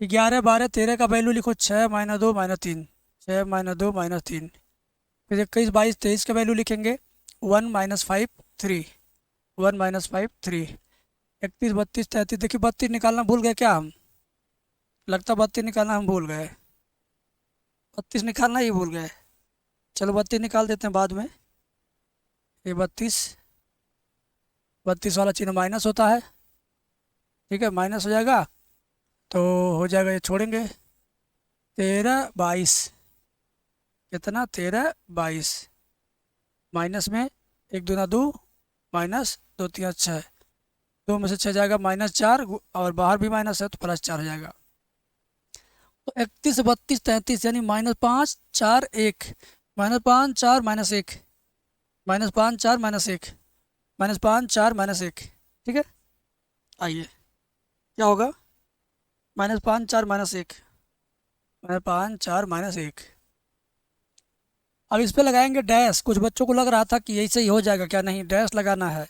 11 12 13 का वैल्यू लिखो, 6 - 2 -3, 6 - 2 -3, फिर 21 22 23 का वैल्यू लिखेंगे, 1 - 5 3, 1 - 5 3, 31 32 33, देखिए 32 निकालना भूल गए क्या हम, लगता 32 निकालना हम भूल गए, 32 निकालना ही भूल गए। चलो 32 निकाल देते हैं बाद में, ये 32 वाला चिन्ह माइनस होता है, ठीक है, माइनस हो जाएगा, तो हो जाएगा, ये छोड़ेंगे, 13 22, कितना 13 22, माइनस में 1 दूना 2, -2 3 6, 2 में से 6 जाएगा -4, और बाहर भी माइनस है तो +4 हो जाएगा। तो 31 32 33 यानी -5 4 1, -5 4 -1, -5 4 -1, -5 4 -1, ठीक है। आइए क्या होगा, -5 4 -1, -5 4 -1। अब इस पे लगाएंगे डैश, कुछ बच्चों को लग रहा था कि ऐसे ही हो जाएगा, क्या नहीं, डैश लगाना है,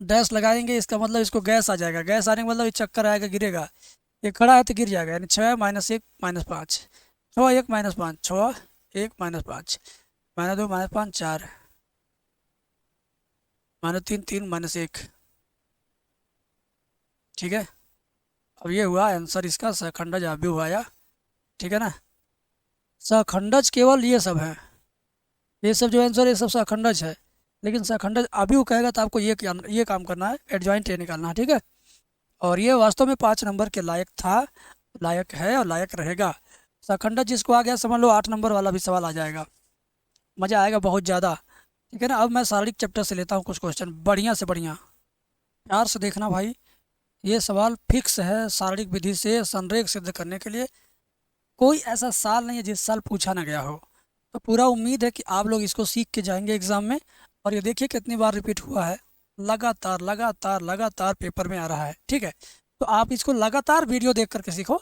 डैश लगाएंगे, इसका मतलब इसको गैस आ जाएगा, गैस आने का मतलब ये चक्कर आएगा, गिरेगा, ये खड़ा है तो गिर जाएगा, यानी 6 -1 -5, 6 1 -5, 6 1 -5, -2 -5 4, -3 3 -1, ठीक है। अब ये हुआ आंसर इसका, सखंडज आव्यूह आया, ठीक है ना। सखंडज केवल ये सब है, ये सब जो आंसर, ये सब सखंडज है, लेकिन सखंडज आव्यूह कहेगा तो आपको ये काम करना है, एडजॉइंट ए निकालना है, ठीक है। और ये वास्तव में 5 नंबर के लायक था, लायक है और लायक रहेगा। सखंडज जिसको आ गया समझ लो 8 नंबर वाला भी सवाल आ जाएगा, मज़ा आएगा बहुत ज़्यादा, ठीक है ना। अब मैं शारीरिक चैप्टर से लेता हूँ कुछ क्वेश्चन, बढ़िया से बढ़िया, प्यार से देखना भाई, ये सवाल फिक्स है शारीरिक विधि से संरेख सिद्ध करने के लिए, कोई ऐसा साल नहीं है जिस साल पूछा ना गया हो, तो पूरा उम्मीद है कि आप लोग इसको सीख के जाएंगे एग्ज़ाम में। और ये देखिए कितनी बार रिपीट हुआ है, लगातार लगातार लगातार पेपर में आ रहा है, ठीक है। तो आप इसको लगातार वीडियो देख करके सीखो।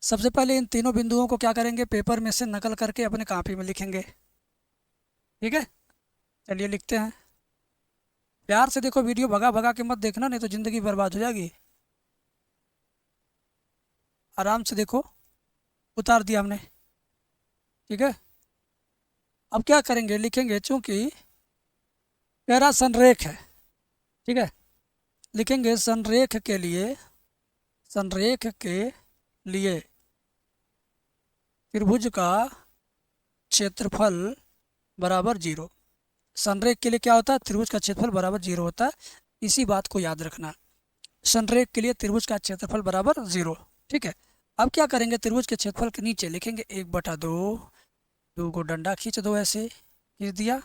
सबसे पहले इन तीनों बिंदुओं को क्या करेंगे, पेपर में से नकल करके अपने कॉपी में लिखेंगे, ठीक है। चलिए लिखते हैं, प्यार से देखो वीडियो, भगा भगा के मत देखना, नहीं तो ज़िंदगी बर्बाद हो जाएगी। आराम से देखो, उतार दिया हमने, ठीक है। अब क्या करेंगे, लिखेंगे, चूंकि पैरा संरेख है, ठीक है, लिखेंगे संरेख के लिए, संरेख के लिए त्रिभुज का क्षेत्रफल बराबर 0। संरेख के लिए क्या होता है, त्रिभुज का क्षेत्रफल बराबर 0 होता है, इसी बात को याद रखना, संरेख के लिए त्रिभुज का क्षेत्रफल बराबर 0, ठीक है। अब क्या करेंगे, त्रिभुज के क्षेत्रफल के नीचे लिखेंगे 1/2, 2 को डंडा खींच दो, ऐसे खींच दिया।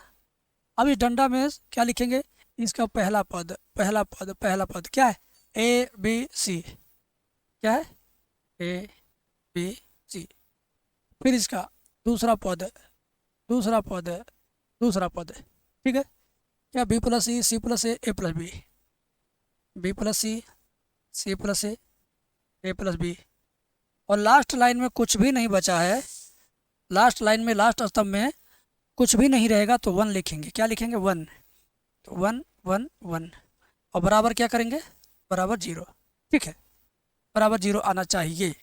अब इस डंडा में क्या लिखेंगे, इसका पहला पद क्या है? A B C. क्या है? A B C. फिर इसका दूसरा पद, दूसरा पद, दूसरा पद। ठीक है, क्या? B plus C plus A plus B plus C plus A plus B. और लास्ट लाइन में कुछ भी नहीं बचा है, लास्ट लाइन में, लास्ट स्तंभ में कुछ भी नहीं रहेगा तो 1 लिखेंगे। क्या लिखेंगे? 1। तो 1 1 1 और बराबर क्या करेंगे? बराबर 0। ठीक है, बराबर 0 आना चाहिए।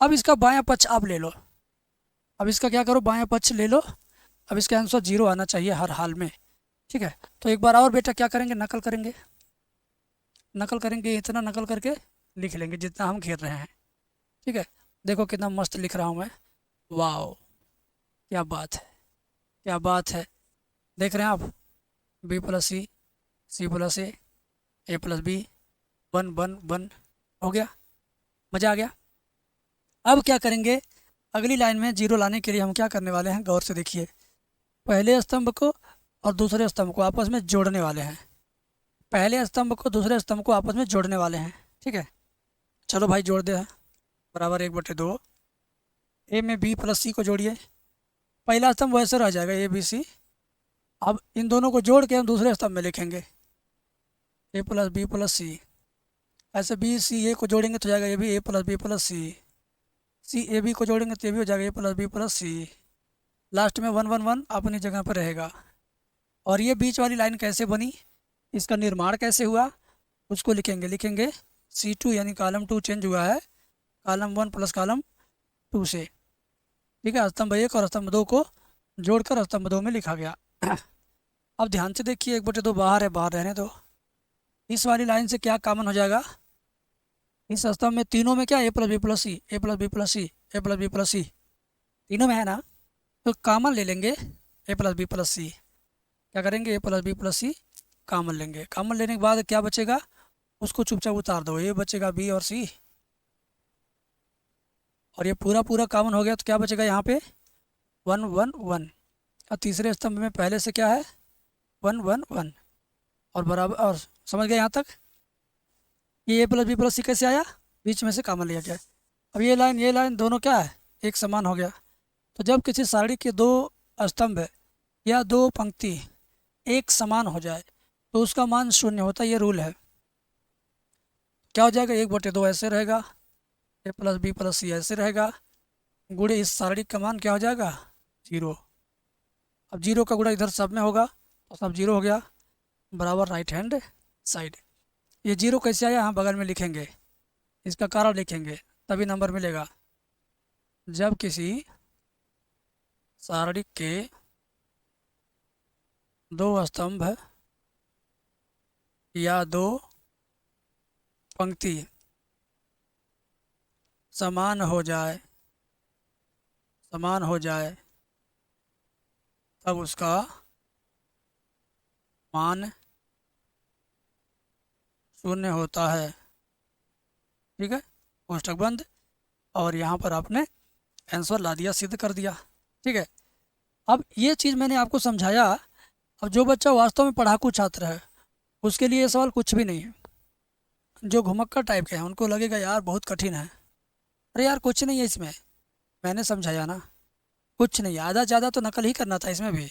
अब इसका बायां पक्ष आप ले लो। अब इसका क्या करो? बायां पक्ष ले लो। अब इसका आंसर 0 आना चाहिए हर हाल में। ठीक है, तो एक बार और बेटा क्या करेंगे? नकल करेंगे, नकल करेंगे, इतना नकल करके लिख लेंगे जितना हम घेर रहे हैं। ठीक है, देखो कितना मस्त लिख रहा हूँ मैं। वाह, क्या बात है, क्या बात है। देख रहे हैं आप? B plus C plus A plus B, 1 1 1 हो गया। मज़ा आ गया। अब क्या करेंगे? अगली लाइन में 0 लाने के लिए हम क्या करने वाले हैं? गौर से देखिए। पहले स्तंभ को और दूसरे स्तंभ को आपस में जोड़ने वाले हैं। पहले स्तंभ को दूसरे स्तंभ को आपस में जोड़ने वाले हैं। ठीक है, चलो भाई जोड़ दे। बराबर 1/2। ए में बी प्लस सी को जोड़िए। पहला स्तंभ वैसे रह जाएगा, ए बी सी। अब इन दोनों को जोड़ के हम दूसरे स्तंभ में लिखेंगे A plus B plus C. ऐसे बी सी ए को जोड़ेंगे तो जाएगा A B A plus B plus C A B को जोड़ेंगे तो ये भी हो जाएगा A plus B plus C. Last में 1 1 1 अपनी जगह पर रहेगा। और ये बीच वाली लाइन कैसे बनी, इसका निर्माण कैसे हुआ, उसको लिखेंगे C2 यानी कॉलम 2 चेंज हुआ है कॉलम 1 प्लस कॉलम 2 से। ठीक है, स्तंभ 1 और स्तंभ 2 को जोड़कर स्तंभ 2 में लिखा गया। अब ध्यान से देखिए, 1/2 बाहर है, बाहर रहने दो। इस वाली लाइन से क्या कॉमन हो जाएगा? इस स्तंभ में तीनों में क्या? ए प्लस बी प्लस सी, ए प्लस बी प्लस सी, ए प्लस बी प्लस सी, तीनों में है ना। तो कॉमन ले लेंगे ए प्लस बी प्लस सी। क्या करेंगे? ए प्लस बी प्लस सी कॉमन लेंगे। कॉमन लेने के बाद क्या बचेगा? उसको चुपचाप उतार दो। ये बचेगा बी और सी, और ये पूरा पूरा कॉमन हो गया तो क्या बचेगा यहाँ पे? 1 1 1। और तीसरे स्तंभ में पहले से क्या है? 1 1 1 और बराबर। और समझ गए यहाँ तक? ये ए प्लस बी प्लस सी कैसे आया? बीच में से कॉमन लिया गया। अब ये लाइन दोनों क्या है? एक समान हो गया। तो जब किसी सारणी के दो स्तंभ या दो पंक्ति एक समान हो जाए तो उसका मान 0 होता है। ये रूल है। क्या हो जाएगा? 1/2 ऐसे रहेगा, ए प्लस बी प्लस सी ऐसे रहेगा, गुणे इस सारणी का मान क्या हो जाएगा? 0। अब 0 का गुणा इधर सब में होगा तो सब 0 हो गया, बराबर राइट हैंड साइड। ये 0 कैसे आया? यहाँ बगल में लिखेंगे, इसका कारण लिखेंगे, तभी नंबर मिलेगा। जब किसी सारणी के दो स्तंभ या दो पंक्ति समान हो जाए तब उसका मान 0 होता है। ठीक है, कोष्टक बंद। और यहाँ पर आपने आंसर ला दिया, सिद्ध कर दिया। ठीक है, अब ये चीज़ मैंने आपको समझाया। अब जो बच्चा वास्तव में पढ़ाकू छात्र है उसके लिए ये सवाल कुछ भी नहीं है। जो घुमक्कड़ टाइप के हैं उनको लगेगा यार बहुत कठिन है। अरे यार कुछ नहीं है इसमें, मैंने समझाया ना, कुछ नहीं। आधा ज़्यादा तो नकल ही करना था इसमें भी।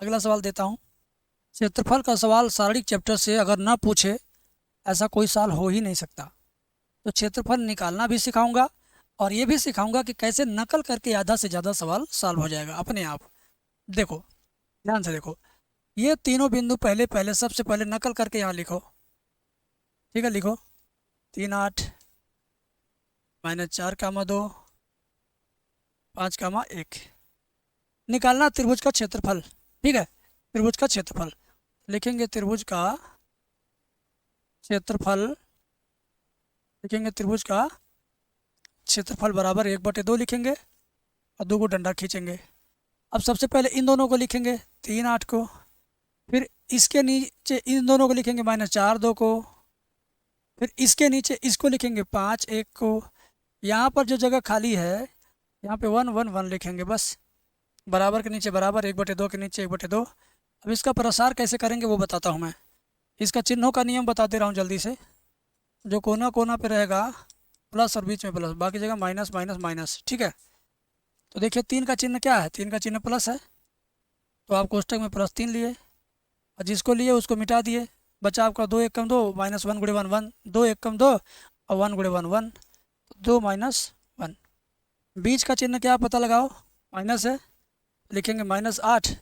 अगला सवाल देता हूँ। क्षेत्रफल का सवाल सारणिक चैप्टर से अगर ना पूछे ऐसा कोई साल हो ही नहीं सकता। तो क्षेत्रफल निकालना भी सिखाऊंगा और ये भी सिखाऊंगा कि कैसे नकल करके आधा से ज़्यादा सवाल सॉल्व हो जाएगा अपने आप। देखो ध्यान से देखो, ये तीनों बिंदु पहले सबसे पहले नकल करके यहाँ लिखो। ठीक है, लिखो 3 8 -4, 2 5, 1 निकालना त्रिभुज का क्षेत्रफल। ठीक है, त्रिभुज का क्षेत्रफल लिखेंगे, त्रिभुज का क्षेत्रफल लिखेंगे, त्रिभुज का क्षेत्रफल बराबर 1/2 लिखेंगे और 2 को डंडा खींचेंगे। अब सबसे पहले इन दोनों को लिखेंगे 3 8 को, फिर इसके नीचे इन दोनों को लिखेंगे -4 2 को, फिर इसके नीचे इसको लिखेंगे 5 1 को। यहाँ पर जो जगह खाली है यहाँ पे 1 1 1 लिखेंगे बस। बराबर के नीचे बराबर, 1/2 के नीचे 1/2। अब इसका प्रसार कैसे करेंगे वो बताता हूँ मैं। इसका चिन्हों का नियम बता दे रहा हूँ जल्दी से। जो कोना कोना पे रहेगा प्लस और बीच में प्लस, बाकी जगह माइनस माइनस माइनस, ठीक है। तो देखिए 3 का चिन्ह क्या है, 3 का चिन्ह प्लस है, तो आप कोष्टक में +3 लिए और जिसको लिए उसको मिटा दिए। बचा आपका 2 एकम 2 -1 गुणे 1 1, 2 एकम 2 और 1 गुणे 1 1, 2 -1। बीच का चिन्ह क्या पता लगाओ, माइनस है, लिखेंगे -8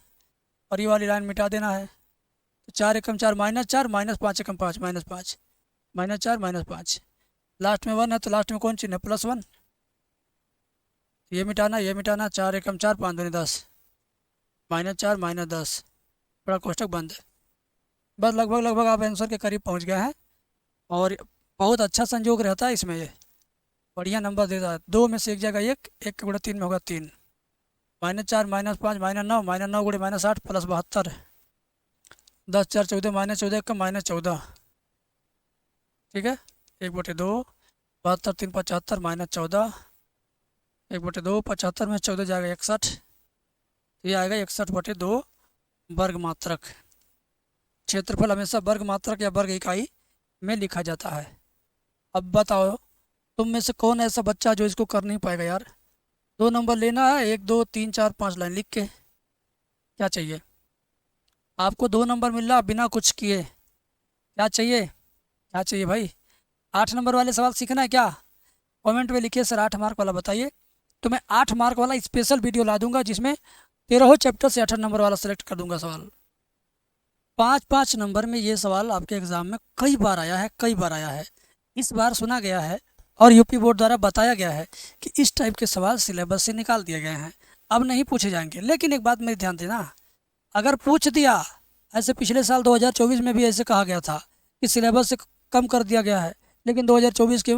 और ये वाली लाइन मिटा देना है। तो 4 एकम 4 -4, -5 एकम 5 -5, -4 -5, लास्ट में 1 है तो लास्ट में कौन चिन्ह है, +1। ये मिटाना, ये मिटाना, 4 एकम 4 5 दूनी 10, -4 -10, बड़ा कोष्टक बंद है। बस लगभग लगभग आप आंसर के करीब पहुंच गए हैं और बहुत अच्छा संयोग रहता है इसमें, ये बढ़िया नंबर देता है। 2 में से एक जगह 1, 1 के गुणे 3 में होगा 3, -4 -5 -9, -9 गुणे -8 +72, 10 4 14, -14 का -14, ठीक है। 1/2, 72 3 75, -14, 1/2, 75 में 14 जाएगा 61, ये आएगा 61/2 वर्ग मात्रक। क्षेत्रफल हमेशा वर्ग मात्रक या वर्ग इकाई में लिखा जाता है। अब बताओ तुम में से कौन ऐसा बच्चा जो इसको कर नहीं पाएगा यार। 2 नंबर लेना है, 1 2 3 4 5 लाइन लिख के। क्या चाहिए आपको, 2 नंबर मिल रहा बिना कुछ किए। क्या चाहिए, क्या चाहिए भाई। 8 नंबर वाले सवाल सीखना है क्या, कमेंट में लिखिए सर 8 मार्क वाला बताइए, तो मैं 8 मार्क वाला स्पेशल वीडियो ला दूंगा जिसमें 13 चैप्टर से 8 नंबर वाला सेलेक्ट कर दूंगा सवाल। 5 नंबर में ये सवाल आपके एग्ज़ाम में कई बार आया है, कई बार आया है। इस बार सुना गया है और यूपी बोर्ड द्वारा बताया गया है कि इस टाइप के सवाल सिलेबस से निकाल दिए गए हैं, अब नहीं पूछे जाएंगे। लेकिन एक बात मेरी ध्यान देना, अगर पूछ दिया, ऐसे पिछले साल 2024 में भी ऐसे कहा गया था कि सिलेबस से कम कर दिया गया है, लेकिन 2024 के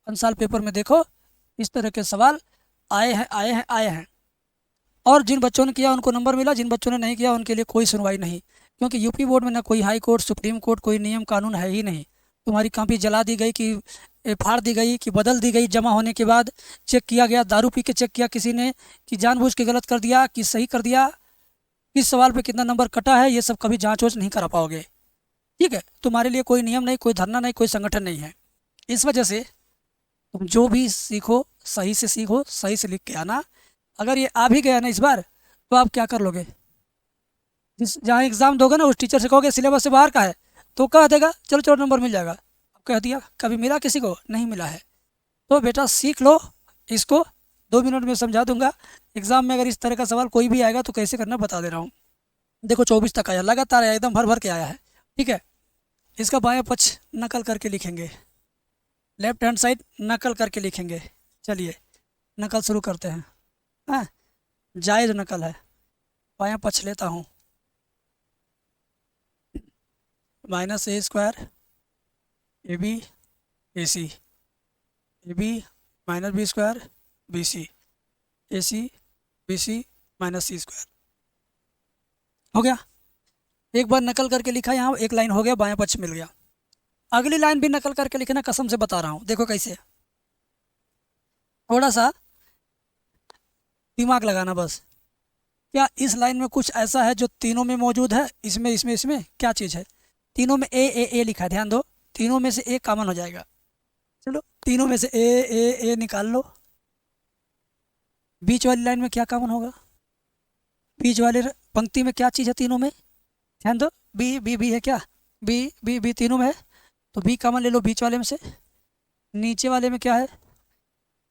साल पेपर में देखो इस तरह के सवाल आए हैं आए हैं आए हैं। और जिन बच्चों ने किया उनको नंबर मिला, जिन बच्चों ने नहीं किया उनके लिए कोई सुनवाई नहीं, क्योंकि यूपी बोर्ड में ना कोई हाई कोर्ट सुप्रीम कोर्ट कोई नियम कानून है ही नहीं। तुम्हारी कॉपी जला दी गई कि फाड़ दी गई कि बदल दी गई, जमा होने के बाद चेक किया गया, दारू पी के चेक किया किसी ने कि जानबूझ के गलत कर दिया कि सही कर दिया, किस सवाल पे कितना नंबर कटा है, ये सब कभी जाँच वोच नहीं करा पाओगे, ठीक है। तुम्हारे लिए कोई नियम नहीं, कोई धरना नहीं, कोई संगठन नहीं है। इस वजह से तुम जो भी सीखो सही से सीखो, सही से लिख के आना। अगर ये आ भी गया ना इस बार, तो आप क्या कर लोगे, जिस जहाँ एग्ज़ाम दोगे ना उस टीचर से कहोगे सिलेबस से बाहर का है, तो कह देगा चलो चलो नंबर मिल जाएगा। अब कह दिया, कभी मिला किसी को, नहीं मिला है। तो बेटा सीख लो इसको, 2 मिनट में समझा दूंगा। एग्ज़ाम में अगर इस तरह का सवाल कोई भी आएगा तो कैसे करना बता दे रहा हूँ। देखो 24 तक आया, लगातार आया, एकदम भर भर के आया है, ठीक है। इसका बायां पक्ष नकल करके लिखेंगे, लेफ्ट हैंड साइड नकल करके लिखेंगे। चलिए नकल शुरू करते हैं। हाँ, जायज़ नकल है। बायां पक्ष लेता हूँ, -a² AB AC, AB -b² BC, AC BC -c²। हो गया, एक बार नकल करके लिखा, यहाँ एक लाइन हो गया, बायां पक्ष मिल गया। अगली लाइन भी नकल करके लिखना, कसम से बता रहा हूँ, देखो कैसे। थोड़ा सा दिमाग लगाना बस। क्या इस लाइन में कुछ ऐसा है जो तीनों में मौजूद है, इसमें इसमें इसमें क्या चीज़ है। तीनों में ए लिखा है, ध्यान दो, तीनों में से ए कॉमन हो जाएगा। चलो तीनों में से ए निकाल लो। बीच वाली लाइन में क्या कॉमन होगा, बीच वाले पंक्ति में क्या चीज़ है तीनों में, ध्यान दो। बी बी बी है क्या, बी बी बी तीनों में है, तो बी कॉमन ले लो बीच वाले में से। नीचे वाले में क्या है,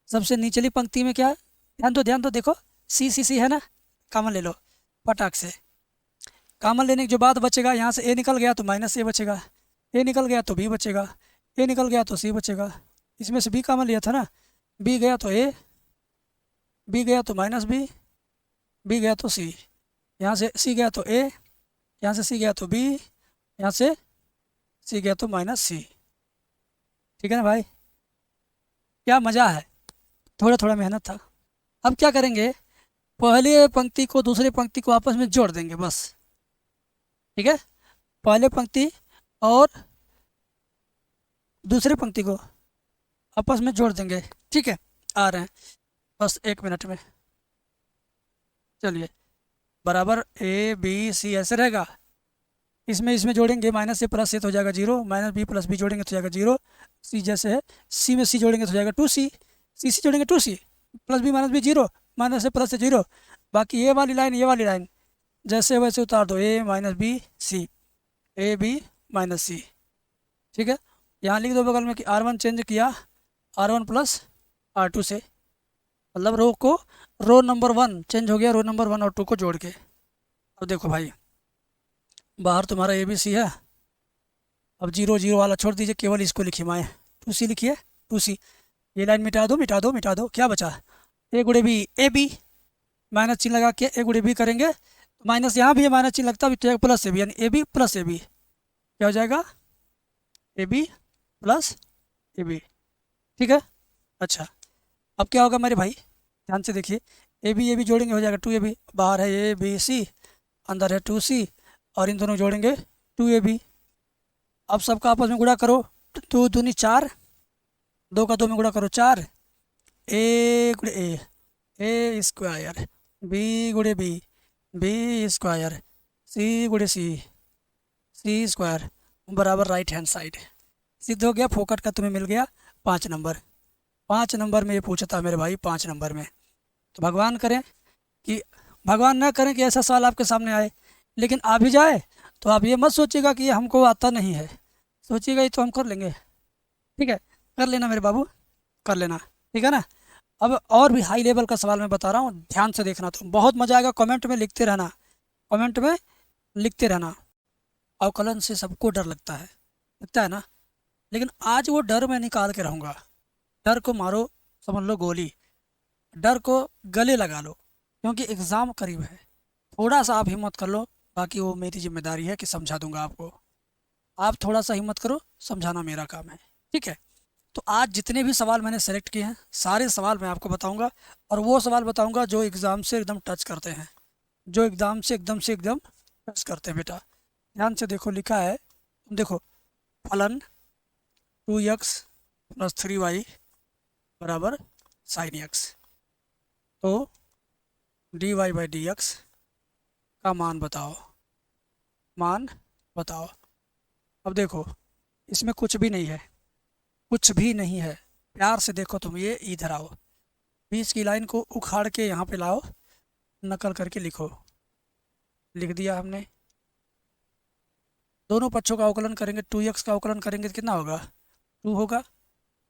सबसे निचली पंक्ति में क्या है, ध्यान दो देखो, सी है ना, कॉमन ले लो पटाख से। कॉमन लेने के जो बाद बचेगा, यहाँ से ए निकल गया तो -a बचेगा, ए निकल गया तो बी बचेगा, ए निकल गया तो सी बचेगा। इसमें से बी कॉमन लिया था ना, बी गया तो ए, बी गया तो -b, बी गया तो सी, यहाँ से सी गया तो ए, यहाँ से सी गया तो बी, यहाँ से सी गया तो -c। ठीक है ना भाई, क्या मज़ा है, थोड़ा थोड़ा मेहनत था। अब क्या करेंगे, पहले पंक्ति को दूसरे पंक्ति को आपस में जोड़ देंगे बस, ठीक है। पहले पंक्ति और दूसरे पंक्ति को आपस में जोड़ देंगे, ठीक है। आ रहे हैं बस 1 मिनट में। चलिए, बराबर A B C ऐसे रहेगा, इसमें इसमें जोड़ेंगे माइनस से प्लस से तो हो जाएगा zero, minus B plus B जोड़ेंगे तो हो जाएगा जीरो, सी जैसे है, सी में सी जोड़ेंगे तो हो जाएगा टू सी, सी जोड़ेंगे two C, plus B minus B zero, minus C plus C zero. बाकी ये वाली लाइन ये वाली लाइन जैसे वैसे उतार दो, A minus B C, A B minus C. ठीक है, यहाँ लिख दो बगल में कि R1 चेंज किया R1 प्लस R2 से, मतलब रो नंबर 1 चेंज हो गया रो नंबर 1 और 2 को जोड़ के। अब देखो भाई, बाहर तुम्हारा ए बी सी है, अब जीरो जीरो वाला छोड़ दीजिए, केवल इसको लिखिए माए, टू सी लिखिए, टू सी। ये लाइन मिटा दो मिटा दो मिटा दो, क्या बचा, ए गुड़े बी, ए बी माइनस चिन्ह लगा के ए गुड़े बी करेंगे, माइनस यहाँ भी है, माइनस चिन्ह लगता है प्लस ए बी, यानी A B plus A B क्या हो जाएगा, A B plus A B. ठीक है, अच्छा अब क्या होगा मेरे भाई, ध्यान से देखिए, ए बी जोड़ेंगे हो जाएगा टू ए बी, बाहर है ए बी सी, अंदर है टू सी, और इन दोनों जोड़ेंगे टू ए बी। अब सबका आपस में गुणा करो, दो दूनी चार, दो का दो में गुणा करो चार, ए गुड़े ए स्क्वायर, बी गुड़े बी, बी स्क्वायर, सी गुड़े सी, सी स्क्वायर बराबर राइट हैंड साइड। सिद्ध हो गया, फोकट का तुम्हें मिल गया 5 नंबर। 5 नंबर में ये पूछा था मेरे भाई, 5 नंबर में। तो भगवान करें कि भगवान ना करें कि ऐसा सवाल आपके सामने आए, लेकिन आ भी जाए तो आप ये मत सोचिएगा कि ये हमको आता नहीं है, सोचिएगा ये तो हम कर लेंगे। ठीक है, कर लेना मेरे बाबू, कर लेना, ठीक है ना। अब और भी हाई लेवल का सवाल मैं बता रहा हूँ, ध्यान से देखना, तो बहुत मज़ा आएगा। कमेंट में लिखते रहना, कमेंट में लिखते रहना। अवकलन से सबको डर लगता है ना, लेकिन आज वो डर मैं निकाल के रहूँगा। डर को मारो, समझ लो गोली, डर को गले लगा लो, क्योंकि एग्ज़ाम करीब है। थोड़ा सा आप हिम्मत कर लो, बाकी वो मेरी जिम्मेदारी है कि समझा दूंगा आपको। आप थोड़ा सा हिम्मत करो, समझाना मेरा काम है। ठीक है, तो आज जितने भी सवाल मैंने सेलेक्ट किए हैं, सारे सवाल मैं आपको बताऊंगा, और वो सवाल बताऊंगा जो एग्ज़ाम से एकदम टच करते हैं, जो एग्ज़ाम से एकदम टच करते हैं। बेटा ध्यान से देखो, लिखा है, देखो, फलन 2x प्लस 3y बराबर साइन x, तो dy बाई डी एक्स का मान बताओ, मान बताओ। अब देखो, इसमें कुछ भी नहीं है, कुछ भी नहीं है, प्यार से देखो तुम, ये इधर आओ, बीच की लाइन को उखाड़ के यहाँ पे लाओ, नकल करके लिखो। लिख दिया हमने। दोनों पक्षों का अवकलन करेंगे, 2x का अवकलन करेंगे तो कितना होगा, 2 होगा,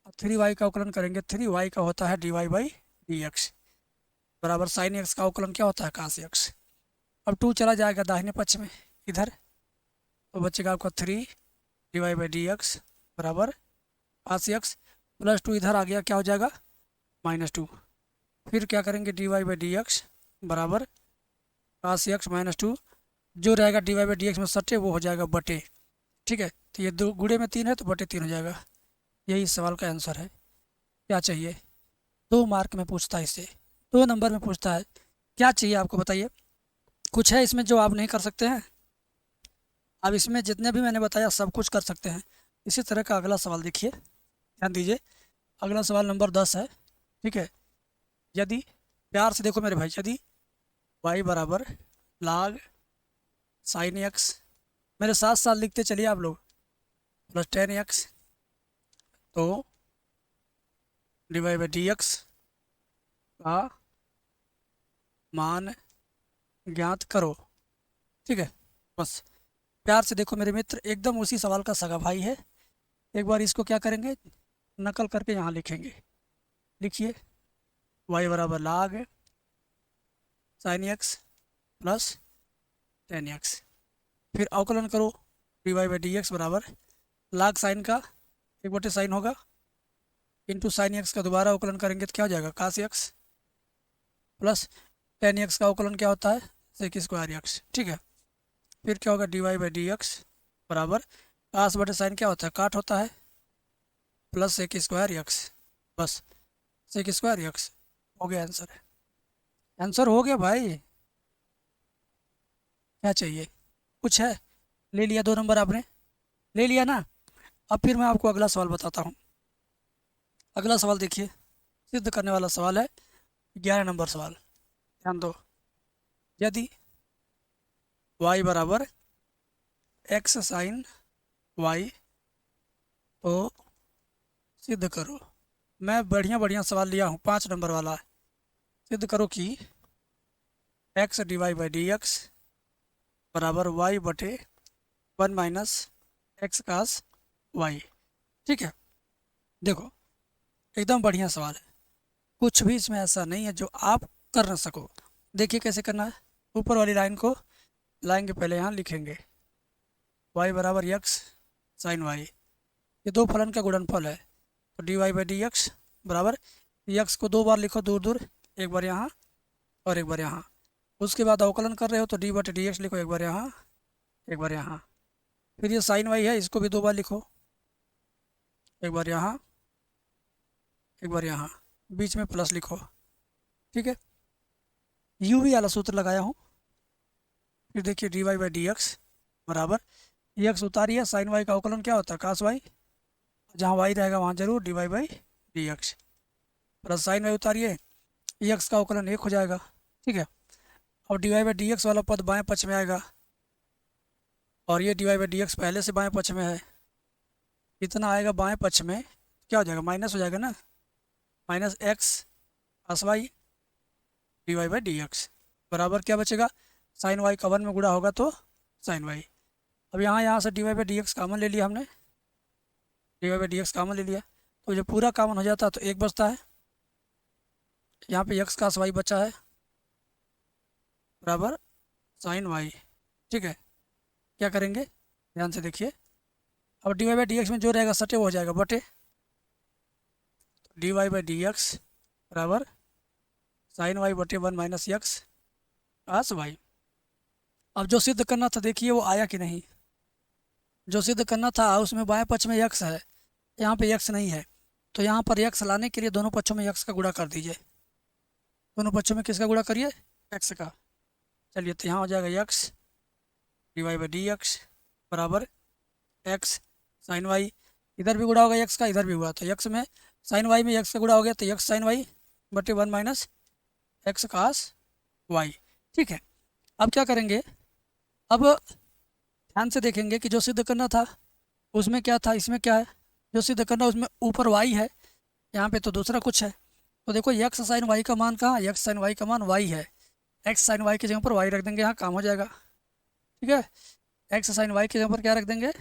और 3y का अवकलन करेंगे, 3y का होता है dy बाई डी एक्स बराबर साइन x का अवकलन क्या होता है, कास x। अब 2 चला जाएगा दाहिने पक्ष में इधर, तो बचेगा आपका 3 dy बाई डी एक्स बराबर कास x, प्लस 2 इधर आ गया, क्या हो जाएगा, -2। फिर क्या करेंगे, dy बाई डी एक्स बराबर कास x -2, जो रहेगा dy बाई डी एक्स में सटे वो हो जाएगा बटे। ठीक है, तो ये दो गुणे में 3 है तो बटे 3 हो जाएगा। यही इस सवाल का आंसर है। क्या चाहिए, 2 मार्क में पूछता है इससे, 2 नंबर में पूछता है। क्या चाहिए आपको बताइए, कुछ है इसमें जो आप नहीं कर सकते हैं? अब इसमें जितने भी मैंने बताया सब कुछ कर सकते हैं। इसी तरह का अगला सवाल देखिए, ध्यान दीजिए। अगला सवाल नंबर 10 है। ठीक है, यदि, प्यार से देखो मेरे भाई, यदि y बराबर log साइन x, मेरे साथ साथ लिखते चलिए आप लोग, प्लस 10x, तो dy बाई डी एक्स का मान ज्ञात करो। ठीक है, बस प्यार से देखो मेरे मित्र, एकदम उसी सवाल का सगा भाई है। एक बार इसको क्या करेंगे, नकल करके यहाँ लिखेंगे। लिखिए, y बराबर log sign x plus 10x, फिर अवकलन करो, dy बाई डी एक्स बराबर log साइन का 1 साइन होगा, इंटू साइन x का दोबारा अवकलन करेंगे तो क्या हो जाएगा, कास x, प्लस 10x का अवकलन क्या होता है, सेक स्क्वायर x। ठीक है, फिर क्या होगा, dy बाई डी एक्स बराबर कास बटे साइन क्या होता है, काट होता है, प्लस सेक स्क्वायर x, बस सेक स्क्वायर x हो गया आंसर। है आंसर हो गया भाई, क्या चाहिए, कुछ है, ले लिया 2 नंबर आपने, ले लिया ना। अब फिर मैं आपको अगला सवाल बताता हूँ। अगला सवाल देखिए, सिद्ध करने वाला सवाल है, 11 नंबर सवाल। ध्यान दो, यदि y बराबर एक्स साइन वाई तो सिद्ध करो। मैं बढ़िया बढ़िया सवाल लिया हूँ, 5 नंबर वाला। सिद्ध करो कि x Dibai by D x बराबर वाई बटे 1 - एक्स कास वाई। ठीक है, देखो एकदम बढ़िया सवाल है, कुछ भी इसमें ऐसा नहीं है जो आप कर ना सको। देखिए कैसे करना है। ऊपर वाली लाइन को लाएंगे, पहले यहाँ लिखेंगे y बराबर यक्स साइन वाई, ये दो फलन का गुणनफल है। तो d Y by D x बराबर, यक्स को 2 बार लिखो दूर दूर, एक बार यहाँ और एक बार यहाँ। उसके बाद अवकलन कर रहे हो तो डी बटे डी एक्स लिखो, एक बार यहाँ एक बार यहाँ। फिर ये साइन वाई है, इसको भी 2 बार लिखो, एक बार यहाँ एक बार यहाँ, बीच में प्लस लिखो। ठीक है, यू वी वाला सूत्र लगाया हूँ। फिर देखिए d Y by D x बराबर, एक्स उतारिए, साइन वाई का अवकलन क्या होता है कास वाई, जहाँ वाई रहेगा वहाँ जरूर D Y by D x plus sine Y उतारिए, एक्स का अवकलन 1 हो जाएगा। ठीक है, और D Y by D X वाला पद बाएं पक्ष में आएगा, और ये D Y by D X पहले से बाएं पक्ष में है, इतना आएगा बाएं पक्ष में, क्या हो जाएगा माइनस हो जाएगा ना, minus x plus y d Y by D x बराबर क्या बचेगा, साइन वाई का 1 में गुणा होगा तो साइन वाई। अब यहाँ से d Y by D x common ले लिया हमने, d Y by D x common ले लिया, तो जब पूरा कामन हो जाता है तो 1 बचता है, यहाँ पे एक्स कास वाई बचा है बराबर साइन वाई। ठीक है, क्या करेंगे ध्यान से देखिए, अब d Y by D x में जो रहेगा सटे वो हो जाएगा बटे, d Y by D x बराबर साइन वाई बटे 1 - एक्स कास वाई। अब जो सिद्ध करना था देखिए वो आया कि नहीं, जो सिद्ध करना था उसमें बाएं पक्ष में यक्स है, यहाँ पे यक्स नहीं है, तो यहाँ पर यक्स लाने के लिए दोनों पक्षों में यक्स का गुणा कर दीजिए। दोनों पक्षों में किसका गुणा करिए, एक्स का। चलिए तो यहाँ हो जाएगा x d Y by D x बराबर एक्स साइन वाई, इधर भी गुणा होगा यक्स का, इधर भी हुआ, तो यक्स में साइन वाई में यक्स का गुणा हो गया, तो यक्स साइन वाई बटे 1 - एक्स कास वाई। ठीक है, अब क्या करेंगे, अब ध्यान से देखेंगे कि जो सिद्ध करना था उसमें क्या था, इसमें क्या है, जो सिद्ध करना उसमें ऊपर वाई है, यहाँ पे तो दूसरा कुछ है। तो देखो एक्स साइन वाई का मान कहाँ, एक्स साइन वाई का मान वाई है, एक्स साइन वाई की जगह पर वाई रख देंगे, यहाँ काम हो जाएगा। ठीक है, एक्स साइन वाई की जगह पर क्या रख देंगे,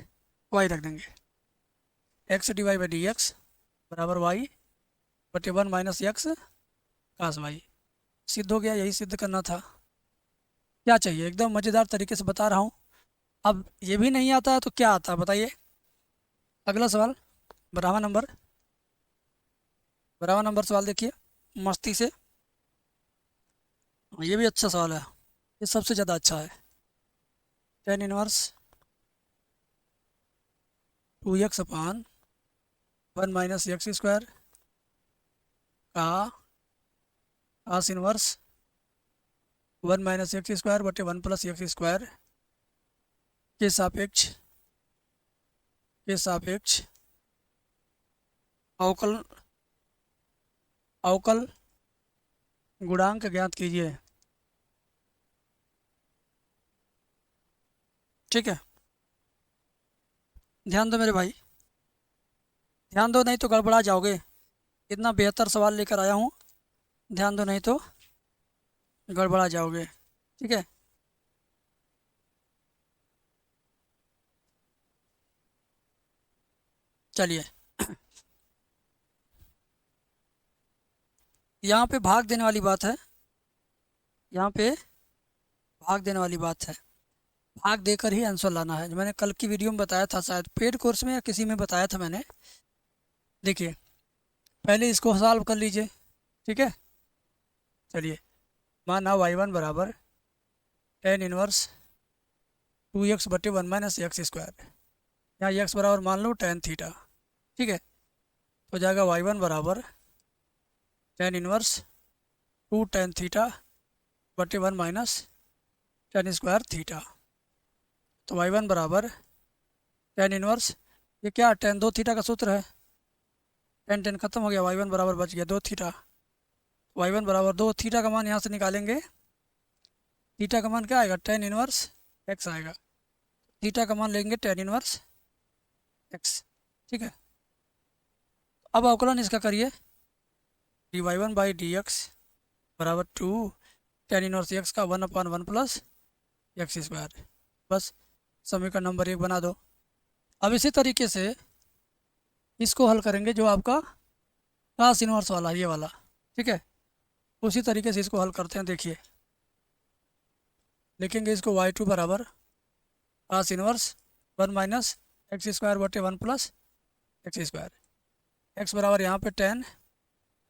वाई रख देंगे, x d Y by D x बराबर वाई बटे 1 - एक्स कास वाई। सिद्ध हो गया, यही सिद्ध करना था। क्या चाहिए, एकदम मज़ेदार तरीके से बता रहा हूँ। अब ये भी नहीं आता है तो क्या आता है बताइए। अगला सवाल 12वां नंबर, 12वां नंबर सवाल देखिए मस्ती से, ये भी अच्छा सवाल है, ये सबसे ज़्यादा अच्छा है। tan इनवर्स 2x अपान 1 - एक्स स्क्वायर का cos इनवर्स 1 - एक्स स्क्वायर बटे 1 + एक्स स्क्वायर के सापेक्ष अवकल अवकल गुणांक ज्ञात कीजिए। ठीक है, ध्यान दो मेरे भाई, ध्यान दो नहीं तो गड़बड़ा जाओगे। इतना बेहतर सवाल लेकर आया हूँ, ध्यान दो नहीं तो गड़बड़ा जाओगे। ठीक है, चलिए यहाँ पे भाग देने वाली बात है, यहाँ पे भाग देने वाली बात है, भाग देकर ही आंसर लाना है। जो मैंने कल की वीडियो में बताया था, शायद पेड कोर्स में या किसी में बताया था मैंने। देखिए पहले इसको सॉल्व कर लीजिए। ठीक है, चलिए माना y1 बराबर tan इनवर्स 2x बटे 1 - एक्स स्क्वायर, यहाँ x बराबर मान लो tan थीटा। ठीक है, तो हो जाएगा y1 बराबर tan इनवर्स 2 tan थीटा बटे 1 - tan स्क्वायर थीटा। तो y1 बराबर tan इनवर्स, ये क्या tan 2 थीटा का सूत्र है, tan tan खत्म हो गया, y1 बराबर बच गया 2 थीटा। y1 बराबर 2 थीटा का मान यहाँ से निकालेंगे, थीटा का मान क्या आएगा tan इनवर्स x आएगा। थीटा का मान लेंगे tan इनवर्स x। ठीक है, अब अवकलन इसका करिए, dy1/dx बराबर 2 tan इनवर्स x का 1/1 प्लस एक्स स्क्वायर। बस समीकरण नंबर 1 बना दो। अब इसी तरीके से इसको हल करेंगे, जो आपका कास इनवर्स वाला, ये वाला। ठीक है, उसी तरीके से इसको हल करते हैं। देखिए, लिखेंगे इसको y2 बराबर कास इनवर्स 1 माइनस एक्स स्क्वायर बटे 1 प्लस एक्स स्क्वायर। एक्स बराबर यहाँ पे tan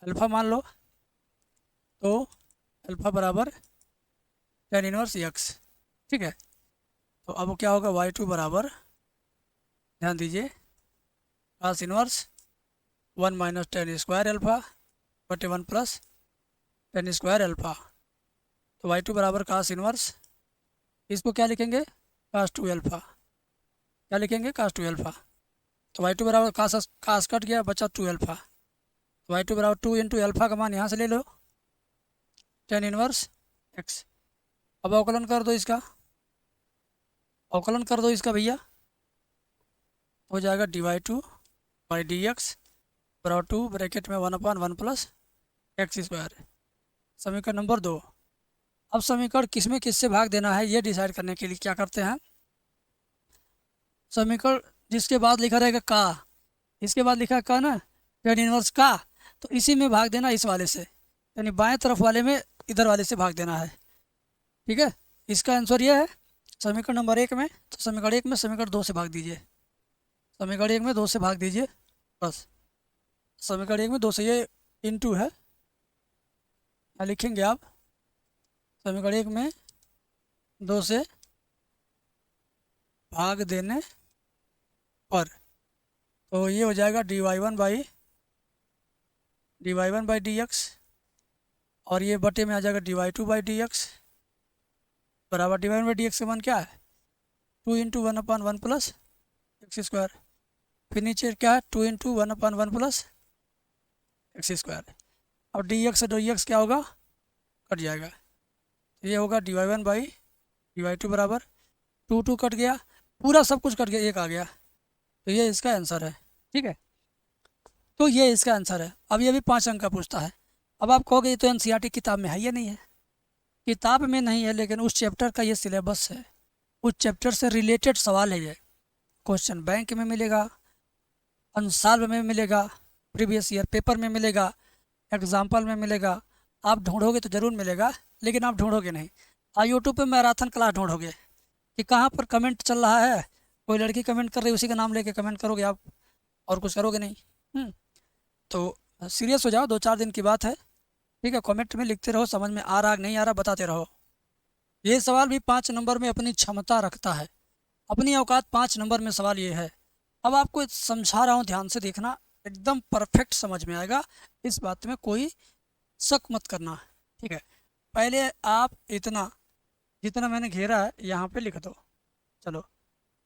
अल्फ़ा मान लो, तो अल्फ़ा बराबर tan इनवर्स x। ठीक है, तो अब क्या होगा, y2 बराबर, ध्यान दीजिए, cos inverse 1 minus tan square alpha बटे 1 प्लस tan स्क्वायर अल्फ़ा। तो y2 बराबर कास इनवर्स, इसको क्या लिखेंगे, कास 2 अल्फ़ा। क्या लिखेंगे, कास 2 अल्फ़ा। तो y2 बराबर कास कट गया, बचा 2 अल्फ़ा। तो y2 बराबर 2 इंटू अल्फ़ा का मान यहाँ से ले लो, tan इनवर्स x। अब अवकलन कर दो इसका, अवकलन कर दो इसका भैया, हो जाएगा dy2/dx बराबर 2 ब्रैकेट में 1/1 प्लस एक्स स्क्वायर। समीकरण नंबर 2। अब समीकरण किस में किससे भाग देना है ये डिसाइड करने के लिए क्या करते हैं, समीकरण जिसके बाद लिखा रहेगा का, इसके बाद लिखा है का ना, tan इनवर्स का, तो इसी में भाग देना, इस वाले से, यानी बाएं तरफ वाले में इधर वाले से भाग देना है। ठीक है, इसका आंसर ये है समीकरण नंबर 1 में। तो समीकरण 1 में समीकरण 2 से भाग दीजिए, समीकरण 1 में 2 से भाग दीजिए, बस। समीकरण 1 में 2 से, ये इनटू है, क्या लिखेंगे आप, समीकरण 1 में 2 से भाग देने पर, तो ये हो जाएगा dy1/dx, और ये बटे में आ जाएगा dy2/dx बराबर dy1/dx का मान क्या है, 2 इंटू 1/1 प्लस एक्स स्क्वायर। फिर नीचे क्या है, 2 इंटू 1/1 प्लस एक्स स्क्वायर। अब dx से dx क्या होगा, कट जाएगा, तो ये होगा dy1/dy2 बराबर 2 कट गया, पूरा सब कुछ कट गया, 1 आ गया, तो ये इसका आंसर है। ठीक है, तो ये इसका आंसर है। अब ये भी 5 अंक का पूछता है। अब आप कहोगे ये तो एनसीईआरटी किताब में है या नहीं है, किताब में नहीं है, लेकिन उस चैप्टर का ये सिलेबस है, उस चैप्टर से रिलेटेड सवाल है ये। क्वेश्चन बैंक में मिलेगा, अंसाल में मिलेगा, प्रीवियस ईयर पेपर में मिलेगा, एग्जाम्पल में मिलेगा। आप ढूंढोगे तो ज़रूर मिलेगा, लेकिन आप ढूंढोगे नहीं। यूट्यूब पे मैराथन क्लास ढूंढोगे कि कहाँ पर कमेंट चल रहा है, कोई लड़की कमेंट कर रही है, उसी का नाम लेके कमेंट करोगे आप, और कुछ करोगे नहीं। तो सीरियस हो जाओ, 2-4 दिन की बात है। ठीक है, कमेंट में लिखते रहो, समझ में आ रहा नहीं आ रहा बताते रहो। ये सवाल भी 5 नंबर में अपनी क्षमता रखता है, अपनी औकात 5 नंबर में सवाल ये है। अब आपको समझा रहा हूँ, ध्यान से देखना, एकदम परफेक्ट समझ में आएगा, इस बात में कोई शक मत करना। ठीक है, पहले आप इतना जितना मैंने घेरा है यहाँ पे लिख दो। चलो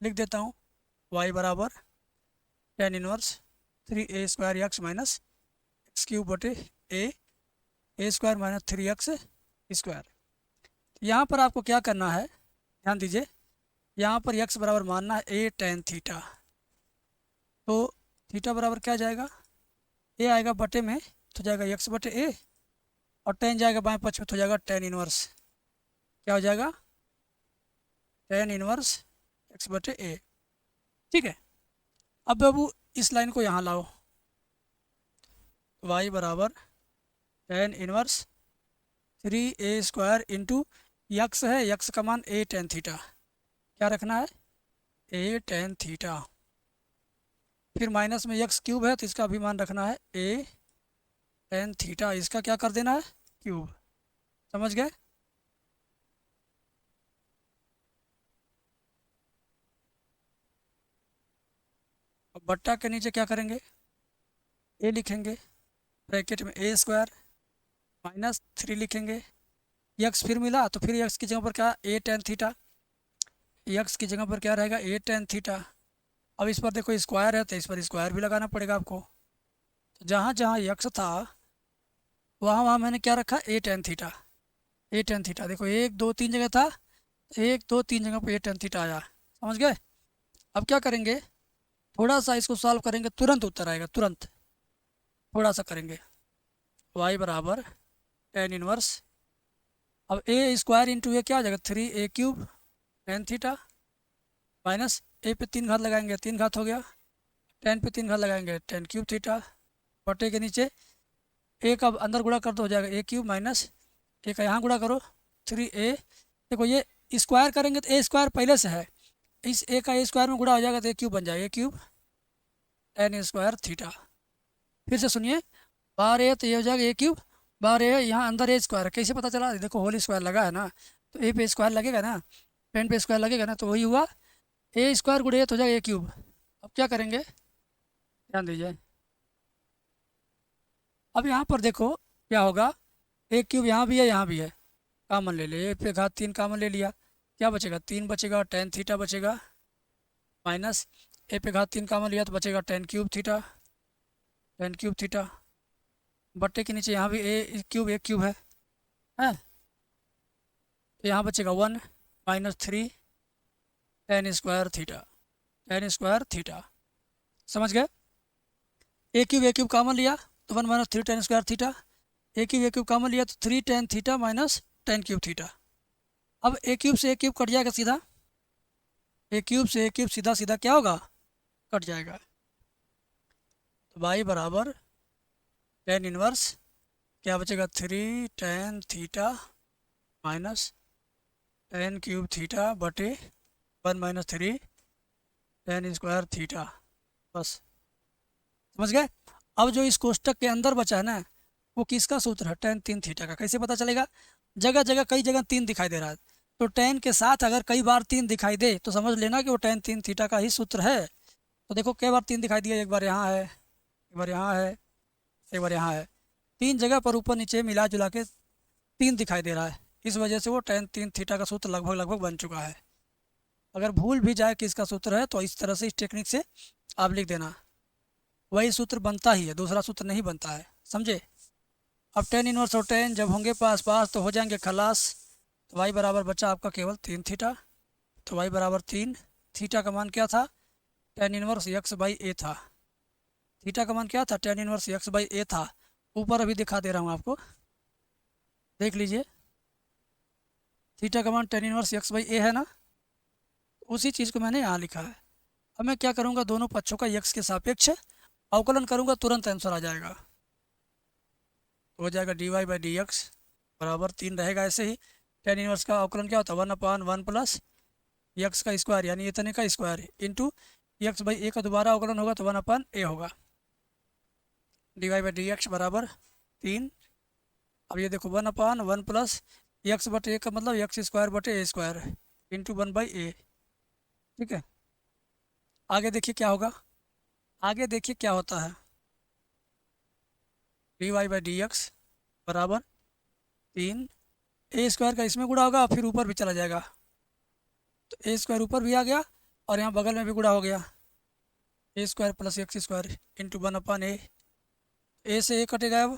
लिख देता हूँ, y बराबर tan inverse 3a² x minus x cube बटे a square minus 3x square. यहाँ पर आपको क्या करना है, ध्यान दीजिए, यहाँ पर x बराबर मानना है a tan थीटा। तो थीटा बराबर क्या जाएगा, a आएगा बटे में तो जाएगा x बटे a, और tan जाएगा बाएं पक्ष में तो जाएगा tan इनवर्स, क्या हो जाएगा, tan इनवर्स x बटे a। ठीक है, अब बाबू इस लाइन को यहाँ लाओ, y बराबर tan inverse 3a² into x है, यक्स का मान a tan थीटा, क्या रखना है, a tan थीटा। फिर माइनस में यक्स क्यूब है तो इसका भी मान रखना है a tan थीटा, इसका क्या कर देना है, क्यूब। समझ गए। अब बट्टा के नीचे क्या करेंगे, a लिखेंगे, ब्रैकेट में a² माइनस 3 लिखेंगे, यक्स फिर मिला तो फिर यक्स की जगह पर क्या, a tan थीटा, यक्स की जगह पर क्या रहेगा, a tan थीटा। अब इस पर देखो स्क्वायर है तो इस पर स्क्वायर भी लगाना पड़ेगा आपको, तो जहाँ जहाँ यक्स था वहाँ वहाँ मैंने क्या रखा, a tan theta, a tan theta. देखो 1 2 3 जगह था, 1 2 3 जगह पर a tan थीटा आया। समझ गए। अब क्या करेंगे, थोड़ा सा इसको सॉल्व करेंगे, तुरंत उत्तर आएगा, तुरंत। थोड़ा सा करेंगे, y बराबर टेन इनवर्स, अब ए स्क्वायर इंटू ए क्या हो जाएगा, 3a³ टेन थीटा, माइनस ए पे 3 घात लगाएंगे, 3 घात हो गया, टेन पे 3 घात लगाएंगे, टेन³ थीटा, बटे के नीचे ए का अंदर गुणा कर दो, हो जाएगा a³ माइनस ए का यहाँ गुणा करो 3a। देखो ये स्क्वायर करेंगे तो ए स्क्वायर पहले से है, इस ए का ए स्क्वायर में गुणा हो जाएगा तो a³ बन जाएगा, a³ टेन स्क्वायर थीटा। फिर से सुनिए, बार ए तो ये हो जाएगा a³, बार ए यहाँ अंदर ए स्क्वायर है, कैसे पता चला, देखो होल स्क्वायर लगा है ना, तो ए पे स्क्वायर लगेगा ना, टेन पे स्क्वायर लगेगा ना, तो वही हुआ ए स्क्वायर गुणे ए तो हो जाएगा a³। अब क्या करेंगे, ध्यान दीजिए, अब यहाँ पर देखो क्या होगा, a³ यहाँ भी है यहाँ भी है, कामन ले ले, ए पे घात 3 कामन ले लिया, क्या बचेगा 3 बचेगा, टेन थीटा बचेगा, माइनस ए पे घात 3 कामन लिया तो बचेगा टेन³ थीटा, टेन³ थीटा, बट्टे के नीचे यहाँ भी a³ है, तो यहाँ बचेगा 1 minus 3 ten square theta, ten square theta. समझ गए, a³ कामन लिया तो 1 minus 3 ten square theta, a³ कामन लिया तो 3 टेन थीटा माइनस टेन³ थीटा। अब a³ से a³ कट जाएगा सीधा, a³ से a³ सीधा सीधा क्या होगा, कट जाएगा, तो y बराबर टेन इनवर्स क्या बचेगा, 3 टेन थीटा माइनस टेन³ थीटा बटे 1 माइनस 3 टेन स्क्वायर थीटा, बस। समझ गए। अब जो इस कोष्टक के अंदर बचा है ना, वो किसका सूत्र है, टेन 3 थीटा का। कैसे पता चलेगा, जगह जगह कई जगह 3 दिखाई दे रहा है, तो टेन के साथ अगर कई बार 3 दिखाई दे तो समझ लेना कि वो टेन 3 थीटा का ही सूत्र है। तो देखो कई बार 3 दिखाई दिया, एक बार यहाँ है, एक बार यहाँ है, एक बार यहाँ है, 3 जगह पर ऊपर नीचे मिला जुला के 3 दिखाई दे रहा है, इस वजह से वो टेन 3 थीटा का सूत्र लगभग लगभग बन चुका है। अगर भूल भी जाए कि इसका सूत्र है तो इस तरह से, इस टेक्निक से आप लिख देना, वही सूत्र बनता ही है, दूसरा सूत्र नहीं बनता है, समझे। अब टेन इनवर्स और टेन जब होंगे पास पास तो हो जाएंगे खलास, तो y बराबर बचा आपका केवल 3 थीटा, तो y बराबर 3, थीटा का मान क्या था, टेन इनवर्स x बाई ए था, थीटा का मान क्या था, टेन इनवर्स x बाई ए था। ऊपर अभी दिखा दे रहा हूँ आपको, देख लीजिए, थीटा का मान टेन इनवर्स x बाई ए है ना, उसी चीज़ को मैंने यहाँ लिखा है। अब मैं क्या करूँगा, दोनों पक्षों का x के सापेक्ष अवकलन करूँगा, तुरंत आंसर आ जाएगा, हो जाएगा dy/dx बराबर 3 रहेगा। ऐसे ही टेन इनवर्स का अवकलन क्या होता है, 1/1 प्लस x का स्क्वायर यानी इतने का स्क्वायर इंटू x/a का दोबारा अवकलन होगा तो 1/a होगा, dy/dx बराबर 3। अब ये देखो 1/1 प्लस x/a का मतलब x² बटे a² इंटू 1/a, ठीक है। आगे देखिए क्या होगा, आगे देखिए क्या होता है, dy/dx बराबर 3, a² का इसमें गुणा होगा, फिर ऊपर भी चला जाएगा, तो a² ऊपर भी आ गया और यहाँ बगल में भी गुणा हो गया, a² plus x² into 1/a, a से a कटेगा, अब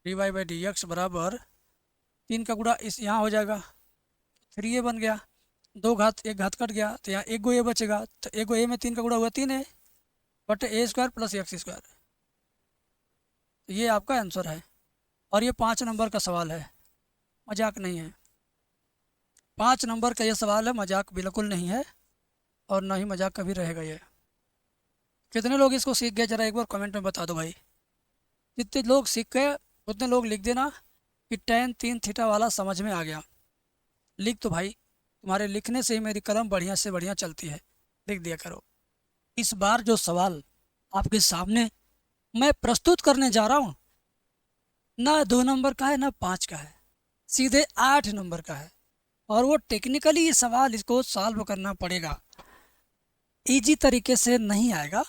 dy/dx बराबर 3 का गुणा इस यहाँ हो जाएगा, 3a बन गया, 2 घात 1 घात कट गया, तो यहाँ 1 गो a बचेगा, तो 1 गो a में 3 का गुणा हुआ 3a बटे a² प्लस x²। ये आपका आंसर है और ये 5 नंबर का सवाल है, मजाक नहीं है। 5 नंबर का ये सवाल है, मजाक बिल्कुल नहीं है और ना ही मजाक कभी रहेगा ये। कितने लोग इसको सीख गए, ज़रा एक बार कमेंट में बता दो भाई। जितने लोग सीख गए उतने लोग लिख देना कि टेन 3 थीटा वाला समझ में आ गया। लिख तो भाई, तुम्हारे लिखने से ही मेरी कलम बढ़िया से बढ़िया चलती है, लिख दिया करो। इस बार जो सवाल आपके सामने मैं प्रस्तुत करने जा रहा हूँ, ना 2 नंबर का है ना 5 का है, सीधे 8 नंबर का है, और वो टेक्निकली ये सवाल इसको सॉल्व करना पड़ेगा, इजी तरीके से नहीं आएगा,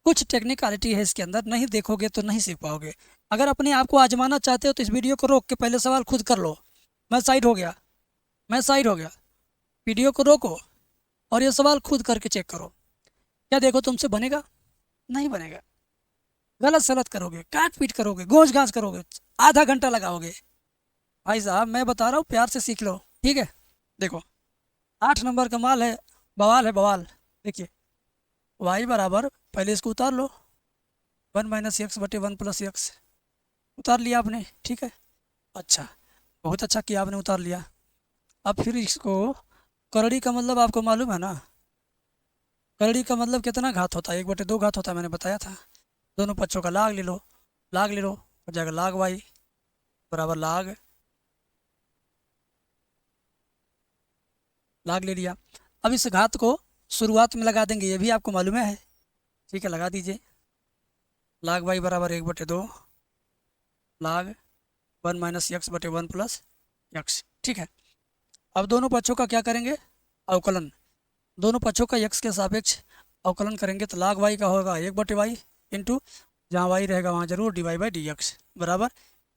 कुछ टेक्निकलिटी है इसके अंदर, नहीं देखोगे तो नहीं सीख पाओगे। अगर अपने आप को आजमाना चाहते हो तो इस वीडियो को रोक के पहले सवाल खुद कर लो, मैं साइड हो गया, मैं साइड हो गया, वीडियो को रोको और ये सवाल खुद करके चेक करो, क्या देखो तुमसे बनेगा, नहीं बनेगा, गलत सलत करोगे, काट पीट करोगे, गोंज गांज करोगे, आधा घंटा लगाओगे। भाई साहब मैं बता रहा हूँ, प्यार से सीख लो, ठीक है। देखो 8 नंबर का माल है, बवाल है बवाल। देखिए y बराबर, पहले इसको उतार लो, 1 - x/1 + x। उतार लिया आपने, ठीक है। अच्छा, बहुत अच्छा किया आपने, उतार लिया। अब फिर इसको, करड़ी का मतलब आपको मालूम है ना, करड़ी का मतलब कितना घात होता है, 1/2 घात होता है, मैंने बताया था। दोनों पक्षों का लाग ले लो, लाग ले लो, हो जाएगा लाग वाई बराबर लाग, लाग ले लिया। अब इस घात को शुरुआत में लगा देंगे, ये भी आपको मालूम है। ठीक है, लगा दीजिए। लाग वाई बराबर 1/2 लाग 1 - x/1 + x। ठीक है। अब दोनों पक्षों का क्या करेंगे, अवकलन। दोनों पक्षों का x के सापेक्ष अवकलन करेंगे तो लाग वाई का होगा 1/y इंटू, जहाँ वाई रहेगा वहाँ जरूर dy/dx बराबर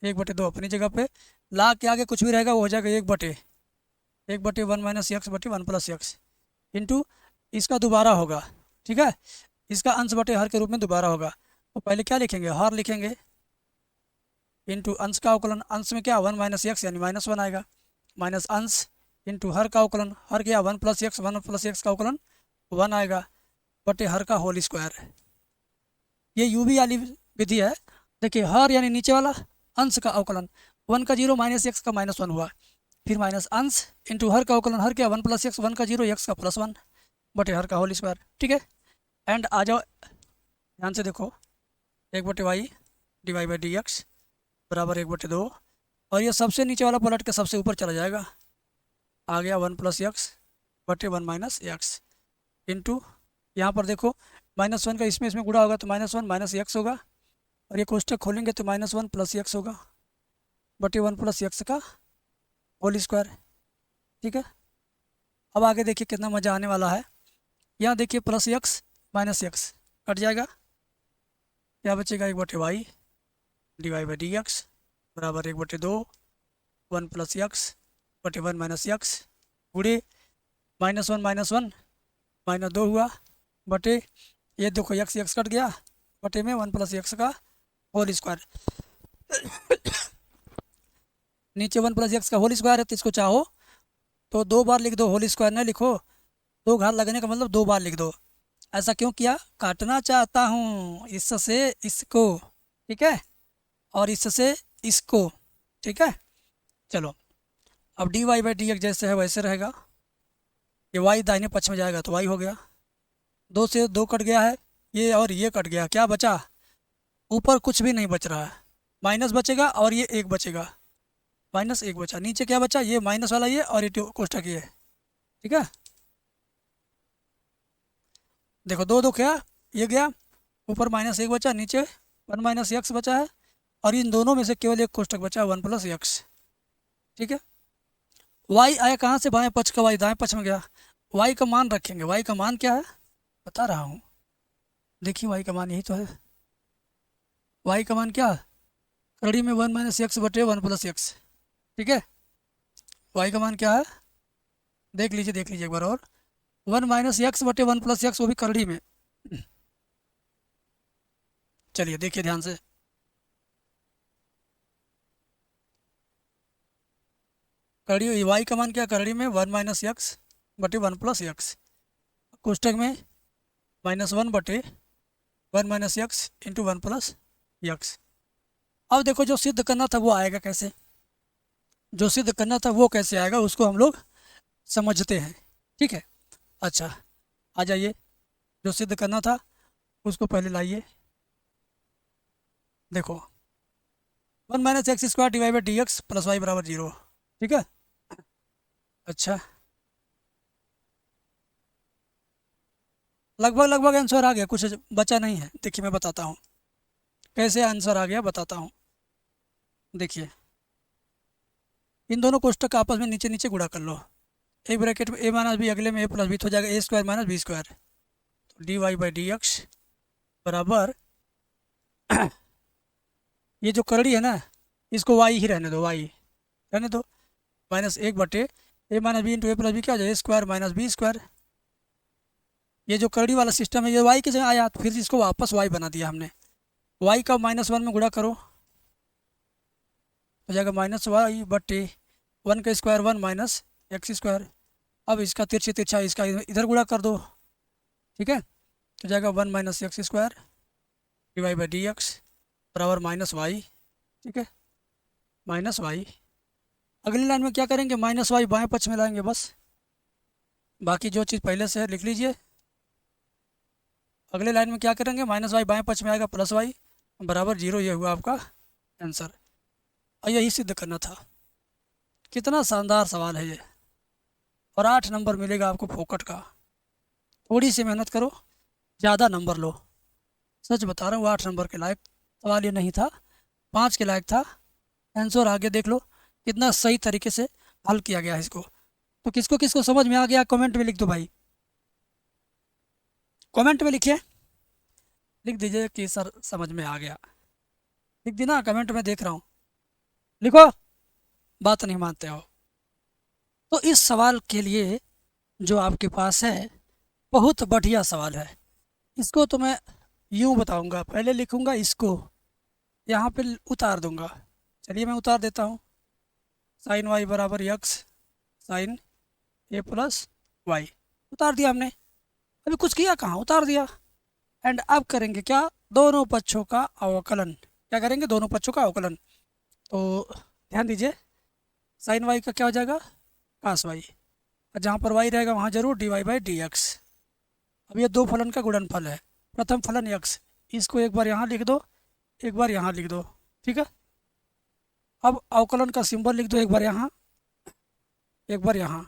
1/2 अपनी जगह पे। लाग के आगे कुछ भी रहेगा वो हो जाएगा 1/1 - x/1 + x इंटू, इसका दोबारा होगा, ठीक है। इसका अंश बटे हर के रूप में दोबारा होगा, तो पहले क्या लिखेंगे, हर लिखेंगे, इंटू अंश का अवकलन। अंश में क्या 1 - x यानी -1 आएगा, माइनस अंश इंटू हर का अवकलन, हर क्या 1 + x, 1 + x का अवकलन 1 आएगा बटे हर का होल स्क्वायर। ये यूवी वाली विधि है। देखिए हर यानी नीचे वाला, अंश का अवकलन, 1 का 0 -x का -1 हुआ, फिर माइनस अंश इंटू हर का अवकलन, हर क्या 1 + x, 1 का 0 x का +1 बटे हर का होल स्क्वायर। ठीक है। एंड आ जाओ, ध्यान से देखो, 1/y dy/dx बराबर 1/2, और ये सबसे नीचे वाला पलट के सबसे ऊपर चला जाएगा, आ गया 1 + x बटे 1 - x इंटू, यहाँ पर देखो -1 का इसमें गुणा होगा तो -1 - x होगा, और ये कोष्टक खोलेंगे तो -1 + x होगा बटे 1 + x का होल स्क्वायर। ठीक है। अब आगे देखिए कितना मज़ा आने वाला है। यहाँ देखिए +x -x कट जाएगा, क्या बचेगा, 1/y dy/dx बराबर 1/2 1 + x बटे 1 - x गुणे -1 -2 हुआ बटे, ये देखो x कट गया बटे में 1 + x का होल स्क्वायर। नीचे 1 + x का होल स्क्वायर है तो इसको चाहो तो 2 बार लिख दो, होल स्क्वायर न लिखो, 2 घात लगने का मतलब 2 बार लिख दो। ऐसा क्यों किया, काटना चाहता हूँ इससे इसको, ठीक है, और इससे इसको, ठीक है। चलो, अब dy/dx जैसे है वैसे रहेगा, ये y दाहिने पक्ष में जाएगा तो y हो गया, 2 से 2 कट गया है, ये और ये कट गया, क्या बचा, ऊपर कुछ भी नहीं बच रहा है, माइनस बचेगा और ये 1 बचेगा, -1 बचा, नीचे क्या बचा, ये माइनस वाला ये और ये कोष्टक ये, ठीक है। देखो 2 2 क्या, ये गया, ऊपर -1 बचा, नीचे 1 - x बचा है, और इन दोनों में से केवल एक कोष्टक बचा 1 + x। ठीक है। y आया कहाँ से, बाएं पक्ष का y दाएं पक्ष में गया, y का मान रखेंगे, y का मान क्या है बता रहा हूँ, देखिए y का मान यही तो है, y का मान क्या, कड़ी में 1 - x बटे 1 + x, ठीक है। y का मान क्या है, देख लीजिए एक बार और, 1 - x बटे 1 + x, वो भी करड़ी में। चलिए देखिए ध्यान से, करड़ी y का मान क्या, करड़ी में 1 - x बटे 1 + x, कोष्टक में -1 बटे 1 - x इंटू 1 + x। अब देखो जो सिद्ध करना था वो आएगा कैसे, जो सिद्ध करना था वो कैसे आएगा उसको हम लोग समझते हैं। ठीक है। अच्छा, आ जाइए, जो सिद्ध करना था उसको पहले लाइए। देखो 1 - x² dy/dx + y बराबर 0, ठीक है। अच्छा, लगभग आंसर आ गया, कुछ बचा नहीं है, देखिए मैं बताता हूँ कैसे आंसर आ गया, बताता हूँ। देखिए इन दोनों कोष्टक आपस में नीचे नीचे गुणा कर लो, एक ब्रैकेट में a - b, अगले में a + b तो हो जाएगा a² - b², तो dy/dx बराबर ये जो करड़ी है ना, इसको y ही रहने दो, y रहने दो, -1 बटे a - b into a + b क्या हो जाएगा, a² - b²। ये जो करड़ी वाला सिस्टम है ये y की जगह आया, तो फिर इसको वापस y बना दिया हमने, y का -1 में गुणा करो, हो जाएगा -y बटे 1 का स्क्वायर 1 - x²। अब इसका तिरछी तिरछा इसका इधर गुणा कर दो, ठीक है। तो जाएगा 1 minus x square divide by D x बराबर माइनस वाई, ठीक है, माइनस वाई। अगली लाइन में क्या करेंगे, माइनस वाई बाएँ पक्ष में लाएंगे बस, बाकी जो चीज़ पहले से है लिख लीजिए। अगले लाइन में क्या करेंगे, माइनस वाई बाएँ पक्ष में आएगा प्लस वाई बराबर 0। ये हुआ आपका आंसर और यही सिद्ध करना था। कितना शानदार सवाल है ये, और 8 नंबर मिलेगा आपको फोकट का। थोड़ी सी मेहनत करो, ज़्यादा नंबर लो। सच बता रहा हूँ, 8 नंबर के लायक सवाल ये नहीं था, 5 के लायक था। आंसर आगे देख लो कितना सही तरीके से हल किया गया है इसको। तो किसको किसको समझ में आ गया कमेंट में लिख दो भाई, कमेंट में लिखिए, लिख दीजिए कि सर समझ में आ गया। लिख दी ना, कमेंट में देख रहा हूँ, लिखो, बात नहीं मानते हो। तो इस सवाल के लिए जो आपके पास है बहुत बढ़िया सवाल है। इसको तो मैं यूँ बताऊँगा, पहले लिखूँगा इसको, यहाँ पे उतार दूँगा। चलिए मैं उतार देता हूँ, साइन वाई बराबर यक्स साइन ए प्लस वाई, उतार दिया हमने। अभी कुछ किया कहाँ, उतार दिया। एंड अब करेंगे क्या, दोनों पक्षों का अवकलन। क्या करेंगे, दोनों पक्षों का अवकलन। तो ध्यान दीजिए, साइन वाई का क्या हो जाएगा, कास वाई, और जहाँ पर वाई रहेगा वहाँ जरूर D Y by D x. अब ये दो फलन का गुणनफल है, प्रथम फलन यक्स, इसको एक बार यहाँ लिख दो, एक बार यहाँ लिख दो, ठीक है। अब अवकलन का सिंबल लिख दो, एक बार यहाँ, एक बार यहाँ,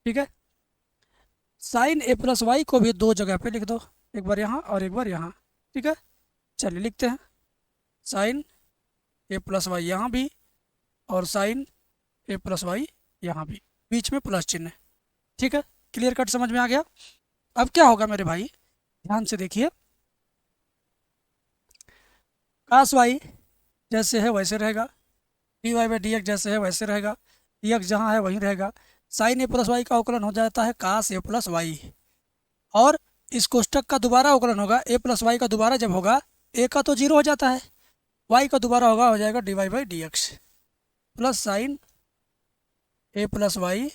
ठीक है। साइन ए प्लस वाई को भी 2 जगह पे लिख दो, एक बार यहाँ और एक बार यहाँ, ठीक है। चलिए लिखते हैं, साइन ए प्लस वाई यहाँ भी और साइन ए प्लस वाई यहाँ भी, बीच में प्लस चिन्ह, ठीक है। क्लियर कट समझ में आ गया। अब क्या होगा मेरे भाई, ध्यान से देखिए, कास वाई जैसे है वैसे रहेगा, d Y by D x जैसे है वैसे रहेगा, डी एक्स जहाँ है वहीं रहेगा। साइन ए प्लस वाई का अवकलन हो जाता है कास ए प्लस वाई, और इस कोष्टक का दोबारा अवकलन होगा, ए प्लस वाई का दोबारा जब होगा, ए का तो 0 हो जाता है, वाई का दोबारा होगा, हो जाएगा d Y by D x plus sine A plus y,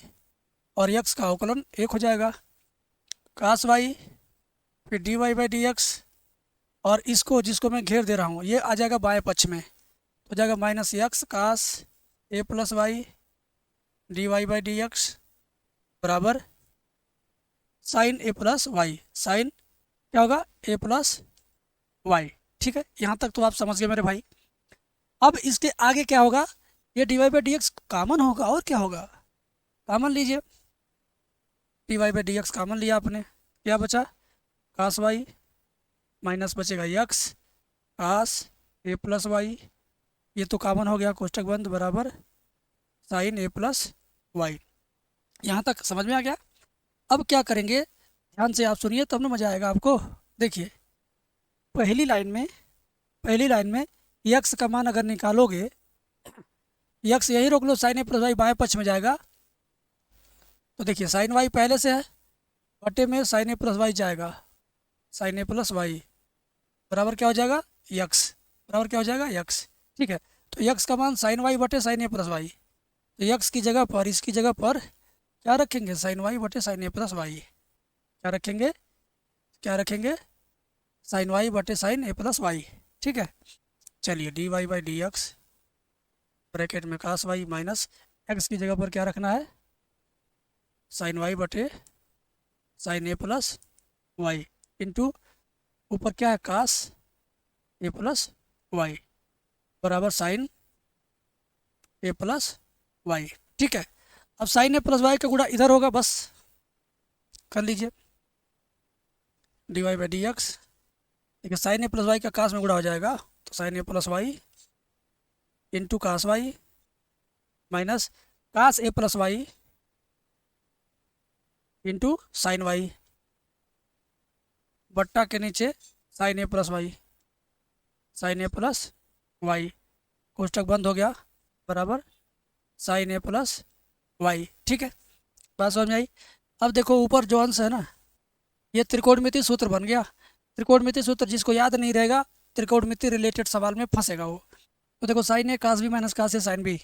और यक्स का अवकलन 1 हो जाएगा, कास वाई फिर d Y by D x, और इसको जिसको मैं घेर दे रहा हूँ ये आ जाएगा बाएं पक्ष में, तो हो जाएगा minus x cos A plus y d Y by D x बराबर साइन ए प्लस वाई, साइन क्या होगा ए प्लस वाई, ठीक है। यहाँ तक तो आप समझ गए मेरे भाई। अब इसके आगे क्या होगा, ये D Y by D x common होगा, और क्या होगा, कॉमन लीजिए, D Y by D x common लिया आपने, क्या बचा, कास वाई माइनस बचेगा यक्स कास ए प्लस वाई, ये तो कॉमन हो गया, कोष्टक बंद बराबर साइन ए प्लस वाई। यहाँ तक समझ में आ गया। अब क्या करेंगे, ध्यान से आप सुनिए तब ना मज़ा आएगा आपको। देखिए पहली लाइन में यक्स का मान अगर निकालोगे, यक्स यही रोक लो, साइन ए प्लस वाई बाएं पक्ष में जाएगा, तो देखिए साइन वाई पहले से है, बटे में साइन ए प्लस वाई जाएगा, साइन ए प्लस वाई बराबर क्या हो जाएगा, यक्स बराबर क्या हो जाएगा, यक्स, ठीक है। तो यक्स का मान साइन वाई बटे साइन ए प्लस वाई, तो यक्स की जगह पर, इसकी जगह पर क्या रखेंगे, साइन वाई बटे साइन ए प्लस वाई, क्या रखेंगे, क्या रखेंगे, साइन वाई बटे साइन ए प्लस वाई, ठीक है। चलिए d Y by D x bracket में कास वाई माइनस एक्स की जगह पर क्या रखना है, साइन वाई बटे साइन ए प्लस वाई इंटू ऊपर क्या है, कास ए प्लस वाई बराबर साइन ए प्लस वाई, ठीक है। अब साइन ए प्लस वाई का गुणा इधर होगा, बस कर लीजिए, D Y by D X, देखिए साइन ए प्लस वाई का कास में गुणा हो जाएगा, तो साइन ए plus Y into cos Y minus cos ए plus Y into sine Y बट्टा के नीचे साइन ए प्लस वाई, साइन ए प्लस वाई, कोष्टक बंद हो गया बराबर साइन ए प्लस वाई, ठीक है। बात समझ में आई। अब देखो ऊपर जो अंश है ना, ये त्रिकोणमिति सूत्र बन गया। त्रिकोणमिति सूत्र जिसको याद नहीं रहेगा, त्रिकोणमिति रिलेटेड सवाल में फंसेगा वो। तो देखो sign a cos B minus cos A sine B,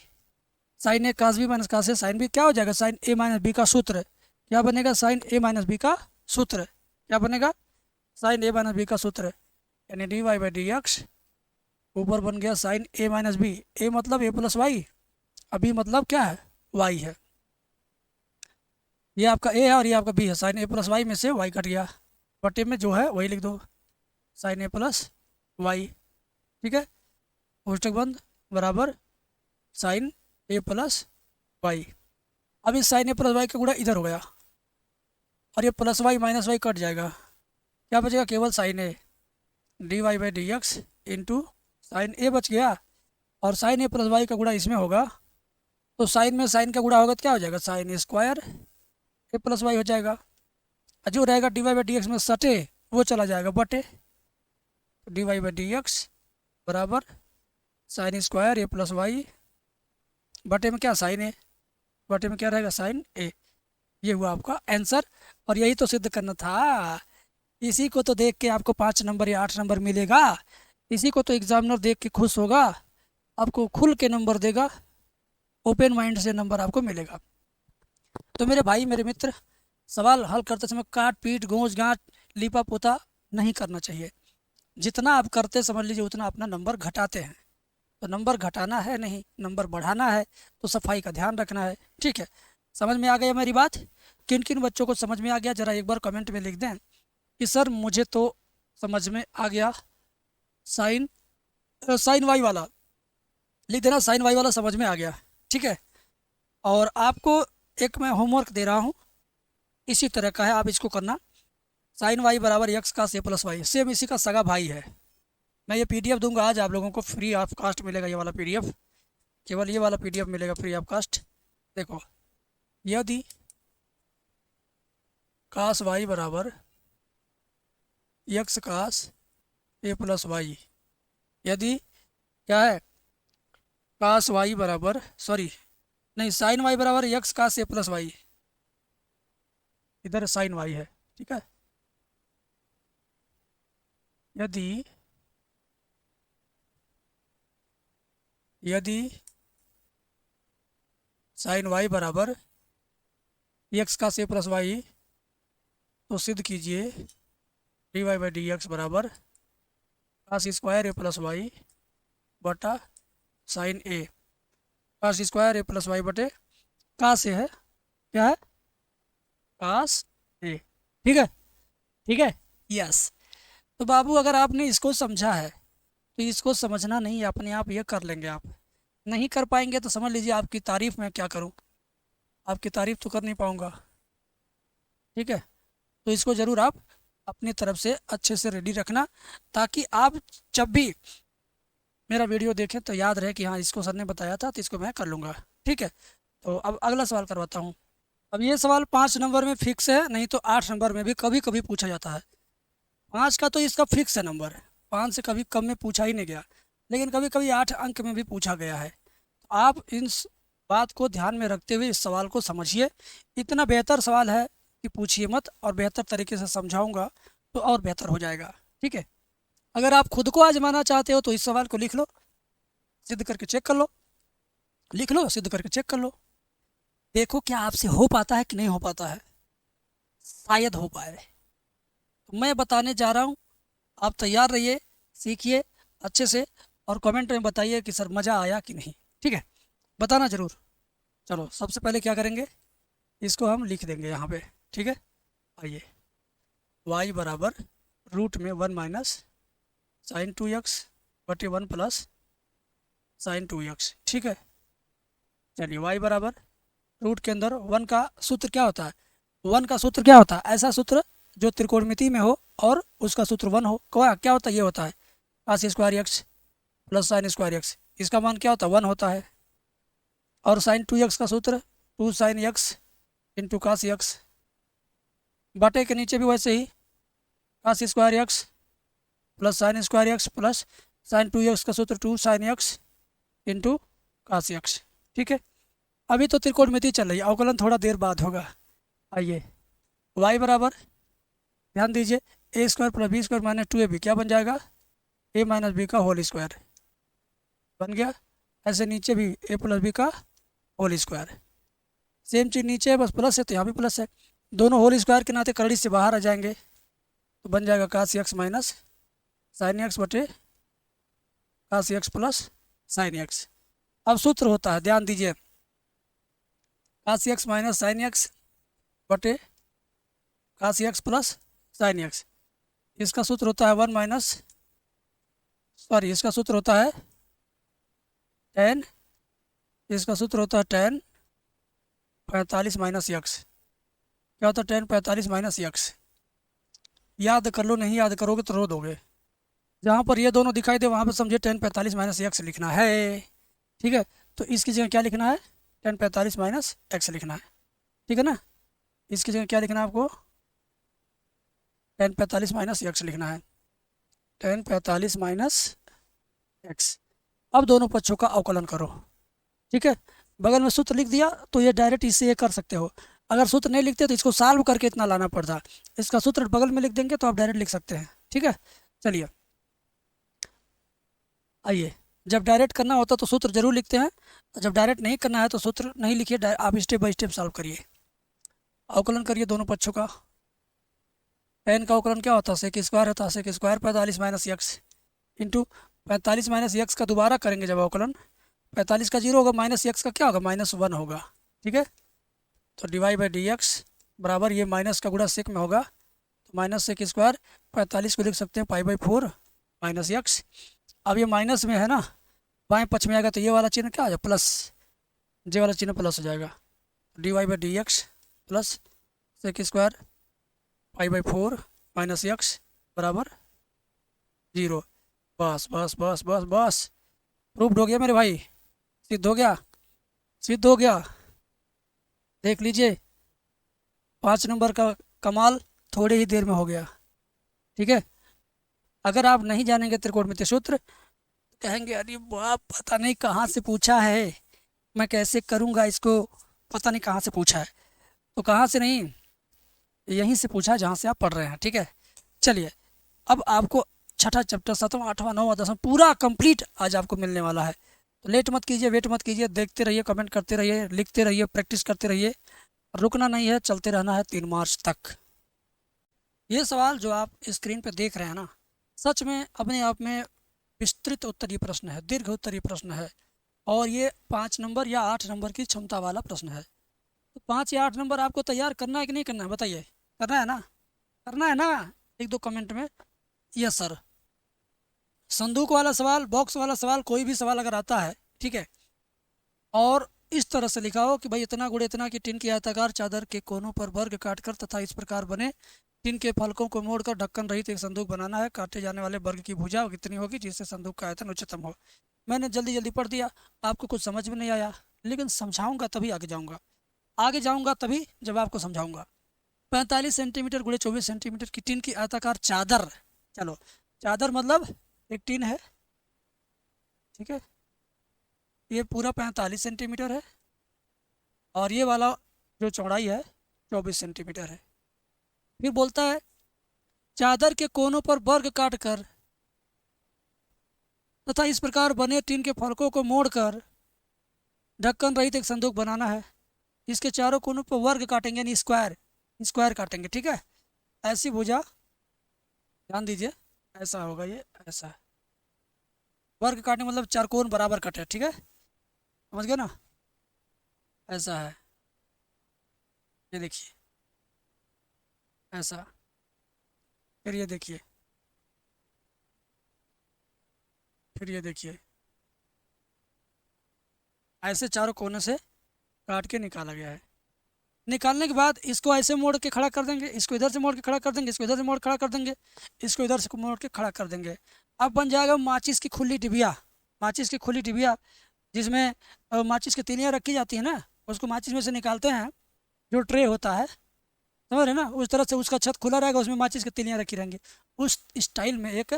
sign a cos B minus cos A sine B क्या हो जाएगा, साइन ए माइनस बी का सूत्र क्या बनेगा, साइन ए माइनस बी का सूत्र। क्या बनेगा, साइन ए माइनस बी का सूत्र, यानी d Y by D x ऊपर बन गया sine a minus B. A मतलब ए प्लस वाई, अभी मतलब क्या है, वाई है। ये आपका ए है और ये आपका बी है। साइन ए प्लस वाई में से वाई कट गया, बटे में जो है वही लिख दो, साइन ए प्लस वाई। ठीक है, कोष्टक बंद बराबर साइन ए प्लस वाई। अब इस साइन ए प्लस वाई का गुणा इधर हो गया और ये plus Y minus Y cut जाएगा, क्या बचेगा, केवल sine A, D Y by D X into sine A बच गया। और साइन ए प्लस वाई का गुणा इसमें होगा, तो साइन में साइन का गुणा होगा तो क्या हो जाएगा, sine a square a plus y हो जाएगा। और जो रहेगा d Y by D x में सटे वो चला जाएगा बटे, d Y by D x बराबर sine square a plus y बटे में क्या, साइन ए, बटे में क्या रहेगा, साइन ए। ये हुआ आपका आंसर, और यही तो सिद्ध करना था। इसी को तो देख के आपको 5 नंबर या 8 नंबर मिलेगा, इसी को तो एग्जामिनर देख के खुश होगा, आपको खुल के नंबर देगा, ओपन माइंड से नंबर आपको मिलेगा। तो मेरे भाई मेरे मित्र, सवाल हल करते समय काट पीट गूंज गांठ लिपा पोता नहीं करना चाहिए। जितना आप करते समझ लीजिए उतना अपना नंबर घटाते हैं। तो नंबर घटाना है नहीं, नंबर बढ़ाना है, तो सफाई का ध्यान रखना है। ठीक है, समझ में आ गया मेरी बात? किन किन बच्चों को समझ में आ गया ज़रा एक बार कमेंट में लिख दें कि सर मुझे तो समझ में आ गया। साइन साइन वाई वाला लिख देना, साइन वाई वाला समझ में आ गया। ठीक है, और आपको एक मैं होमवर्क दे रहा हूँ, इसी तरह का है, आप इसको करना। साइन वाई बराबर एक्स का से प्लस वाई, सेम इसी का सगा भाई है। मैं ये पीडीएफ दूंगा आज आप लोगों को, फ्री ऑफ कास्ट मिलेगा ये वाला पीडीएफ, केवल ये वाला पीडीएफ मिलेगा फ्री ऑफ कास्ट। देखो, यदि कास वाई बराबर एक्स कास ए प्लस वाई, यदि क्या है, कास वाई बराबर सॉरी नहीं, साइन वाई बराबर एक्स कास ए प्लस वाई, इधर साइन वाई है। ठीक है, यदि यदि साइन वाई बराबर एक्स का से प्लस वाई, तो सिद्ध कीजिए d Y by D x बराबर cos square a plus y बटा sine a, cos square a plus y बटे कास ए है, क्या है, कास ए। ठीक है, ठीक है, यस। तो बाबू अगर आपने इसको समझा है तो इसको समझना नहीं, अपने आप ये कर लेंगे। आप नहीं कर पाएंगे तो समझ लीजिए आपकी तारीफ़ मैं क्या करूं, आपकी तारीफ़ तो कर नहीं पाऊंगा। ठीक है, तो इसको ज़रूर आप अपनी तरफ से अच्छे से रेडी रखना, ताकि आप जब भी मेरा वीडियो देखें तो याद रहे कि हाँ इसको सर ने बताया था तो इसको मैं कर लूँगा। ठीक है, तो अब अगला सवाल करवाता हूँ। अब ये सवाल 5 नंबर में फिक्स है, नहीं तो 8 नंबर में भी कभी कभी पूछा जाता है। 5 का तो इसका फिक्स है नंबर, 5 से कभी कम में पूछा ही नहीं गया, लेकिन कभी कभी 8 अंक में भी पूछा गया है। तो आप इन बात को ध्यान में रखते हुए इस सवाल को समझिए। इतना बेहतर सवाल है कि पूछिए मत, और बेहतर तरीके से समझाऊंगा तो और बेहतर हो जाएगा। ठीक है, अगर आप खुद को आजमाना चाहते हो तो इस सवाल को लिख लो, सिद्ध करके चेक कर लो, लिख लो सिद्ध करके चेक कर लो, देखो क्या आपसे हो पाता है कि नहीं हो पाता है, शायद हो पाए। तो मैं बताने जा रहा हूँ, आप तैयार रहिए, सीखिए अच्छे से, और कमेंट में बताइए कि सर मज़ा आया कि नहीं। ठीक है, बताना ज़रूर। चलो सबसे पहले क्या करेंगे, इसको हम लिख देंगे यहाँ पे। ठीक है, आइए, y बराबर रूट में 1 माइनस साइन 2x बटे 1 प्लस साइन 2x। ठीक है, चलिए y बराबर रूट के अंदर 1 का सूत्र क्या होता है, 1 का सूत्र क्या होता है, ऐसा सूत्र जो त्रिकोणमिति में हो और उसका सूत्र 1 हो। क्या होता है, ये होता है cos square x plus sine square x, इसका मान क्या होता है, 1 होता है। और साइन 2x का सूत्र 2 sine X into cos X, बटे के नीचे भी वैसे ही cos square x plus sine square x plus sine 2x का सूत्र 2 sine X into cos X. ठीक है, अभी तो त्रिकोणमिति चल रही है, अवकलन थोड़ा देर बाद होगा। आइए, y बराबर ध्यान दीजिए A square plus B square minus 2ab क्या बन जाएगा, a माइनस बी का होल स्क्वायर बन गया। ऐसे नीचे भी a प्लस बी का होल स्क्वायर, सेम चीज़ नीचे है बस प्लस है तो यहाँ भी प्लस है। दोनों होल स्क्वायर के नाते करड़ी से बाहर आ जाएंगे, तो बन जाएगा काश एक्स माइनस साइन एक्स बटे काश एक्स प्लस साइन एक्स। अब सूत्र होता है, ध्यान दीजिए, काश एक्स माइनस साइन एक्स बटे काश एक्स प्लस साइन एक्स। इसका सूत्र होता है इसका सूत्र होता है टेन, इसका सूत्र होता है टेन 45 माइनस एक्स। क्या होता है टेन 45 माइनस एक्स? याद कर लो, नहीं याद करोगे तो रो दोगे। जहाँ पर ये दोनों दिखाई दे वहाँ पर समझिए टेन 45 माइनस एक्स लिखना है। ठीक है, तो इसकी जगह क्या लिखना है? टेन 45 माइनस एक्स लिखना है। ठीक है ना, इसकी जगह क्या लिखना है आपको? टेन 45 माइनस एक्स लिखना है, टेन 45 माइनस एक्स। अब दोनों पक्षों का अवकलन करो। ठीक है, बगल में सूत्र लिख दिया तो ये डायरेक्ट इससे ये कर सकते हो। अगर सूत्र नहीं लिखते तो इसको सॉल्व करके इतना लाना पड़ता। इसका सूत्र बगल में लिख देंगे तो आप डायरेक्ट लिख सकते हैं। ठीक है, चलिए आइए, जब डायरेक्ट करना होता तो सूत्र जरूर लिखते हैं, जब डायरेक्ट नहीं करना है तो सूत्र नहीं लिखिए, आप स्टेप बाय स्टेप सॉल्व करिए। अवकलन करिए दोनों पक्षों का। टेन का अवकलन क्या होता है? सेक स्क्वायर होता है, sec square 45 minus x into 45 minus x का दोबारा करेंगे जब अवकलन, 45 का जीरो होगा, माइनस एक्स का क्या होगा? -1 होगा। ठीक है, तो डिवाइड बाई डी एक्स बराबर ये माइनस का गुणा सेक में होगा, तो माइनस सेक स्क्वायर 45 को लिख सकते हैं पाई बाई 4 माइनस एक्स। अब ये माइनस में है ना, बाएं पक्ष में आएगा तो ये वाला चिन्ह क्या आ जाएगा? प्लस, जे वाला चिन्ह प्लस हो जाएगा। Divide by D x plus sec square pi by 4 minus x बराबर 0। बस बस बस बस बस, प्रूव्ड हो गया मेरे भाई, सिद्ध हो गया, सिद्ध हो गया। देख लीजिए 5 नंबर का कमाल थोड़ी ही देर में हो गया। ठीक है, अगर आप नहीं जानेंगे त्रिकोणमितीय सूत्र तो कहेंगे अरे बाप पता नहीं कहाँ से पूछा है, मैं कैसे करूँगा इसको, पता नहीं कहाँ से पूछा है। तो कहाँ से नहीं, यहीं से पूछा जहाँ से आप पढ़ रहे हैं। ठीक है, चलिए अब आपको छठा चैप्टर 7वां 8वां 9वां 10वां पूरा कंप्लीट आज आपको मिलने वाला है। तो लेट मत कीजिए, वेट मत कीजिए, देखते रहिए, कमेंट करते रहिए, लिखते रहिए, प्रैक्टिस करते रहिए, रुकना नहीं है, चलते रहना है 3 मार्च तक। ये सवाल जो आप स्क्रीन पे देख रहे हैं ना, सच में अपने आप में विस्तृत उत्तरीय प्रश्न है, दीर्घ उत्तरीय प्रश्न है, और ये 5 नंबर या 8 नंबर की क्षमता वाला प्रश्न है। तो 5 या 8 नंबर आपको तैयार करना है कि नहीं करना है? बताइए, करना है ना? करना है ना? एक दो कमेंट में यस सर। संदूक वाला सवाल, बॉक्स वाला सवाल, कोई भी सवाल अगर आता है, ठीक है, और इस तरह से लिखा हो कि भाई इतना गुण इतना की टिन की आयताकार चादर के कोनों पर वर्ग काटकर तथा इस प्रकार बने टिन के फलकों को मोड़कर ढक्कन रहित एक संदूक बनाना है। काटे जाने वाले वर्ग की भुजा कितनी होगी जिससे संदूक का आयतन उच्चतम हो। मैंने जल्दी जल्दी पढ़ दिया, आपको कुछ समझ में नहीं आया, लेकिन समझाऊंगा तभी आगे जाऊंगा, आगे जाऊंगा तभी जब आपको समझाऊंगा। 45 सेंटीमीटर गुणे 24 सेंटीमीटर की टिन की आयताकार चादर, चलो चादर मतलब एक टिन है, ठीक है, ये पूरा 45 सेंटीमीटर है और ये वाला जो चौड़ाई है 24 सेंटीमीटर है। फिर बोलता है चादर के कोनों पर वर्ग काटकर तथा इस प्रकार बने टिन के फलकों को मोड़कर ढक्कन रहित एक संदूक बनाना है। इसके चारों कोनों पर वर्ग काटेंगे यानी स्क्वायर, स्क्वायर काटेंगे। ठीक है, ऐसी भुजा, ध्यान दीजिए, ऐसा होगा, ये ऐसा है, वर्ग काटने मतलब चार कोण बराबर कटे। ठीक है, समझ गए ना? ऐसा है, ये देखिए ऐसा, फिर ये देखिए, फिर ये देखिए, ऐसे चारों कोने से काट के निकाला गया है। निकालने के बाद इसको ऐसे मोड़ के खड़ा कर देंगे, इसको इधर से मोड़ के खड़ा कर देंगे, इसको इधर से मोड़ खड़ा कर देंगे, इसको इधर से मोड़ के खड़ा कर देंगे। अब बन जाएगा माचिस की खुली डिबिया, माचिस की खुली डिबिया जिसमें माचिस की तीलियाँ रखी जाती है ना, उसको माचिस में से निकालते हैं, जो ट्रे होता है, समझ रहे ना, उस तरह से उसका छत खुला रहेगा, उसमें माचिस की तीलियाँ रखी रहेंगी। उस स्टाइल में एक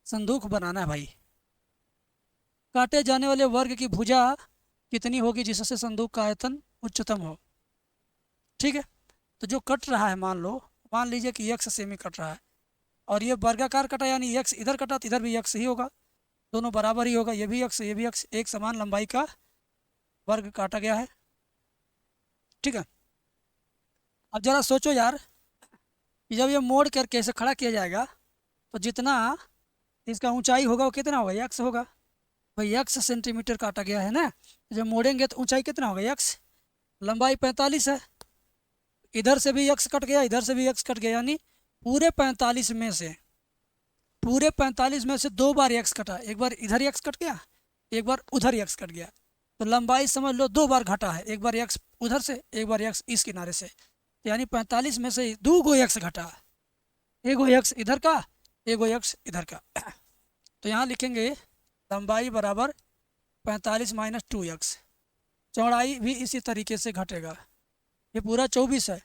संदूक बनाना है भाई। काटे जाने वाले वर्ग की भुजा कितनी होगी जिससे संदूक का आयतन उच्चतम हो। ठीक है, तो जो कट रहा है, मान लीजिए कि यक्स सेमी कट रहा है और ये वर्गाकार कटा, यानी यक्स इधर कटा तो इधर भी यक्स ही होगा, दोनों बराबर ही होगा, ये भी यक्स ये भी यक्स, एक समान लंबाई का वर्ग काटा गया है। ठीक है, अब जरा सोचो यार कि जब ये मोड़ करके ऐसे खड़ा किया जाएगा तो जितना इसका ऊंचाई होगा वो कितना होगा, यक्स होगा। भाई यक्स सेंटीमीटर काटा गया है ना, जब मोड़ेंगे तो ऊंचाई कितना होगा, यक्स। लंबाई 45 है, इधर से भी यक्स कट गया, इधर से भी यक्स कट गया, यानी पूरे 45 में से, पूरे 45 में से 2 बार यक्स कटा। एक बार इधर यक्स कट गया, एक बार उधर यक्स कट गया। तो लंबाई समझ लो 2 बार घटा है, एक बार यक्स उधर से, एक बार यक्स इस किनारे से। तो यानी 45 में से 2 गो यक्स घटा, एक गो यक्स इधर का, एक गो यक्स इधर का। तो यहाँ लिखेंगे लंबाई बराबर 45 माइनस 2 यक्स। चौड़ाई भी इसी तरीके से घटेगा। ये पूरा 24 है,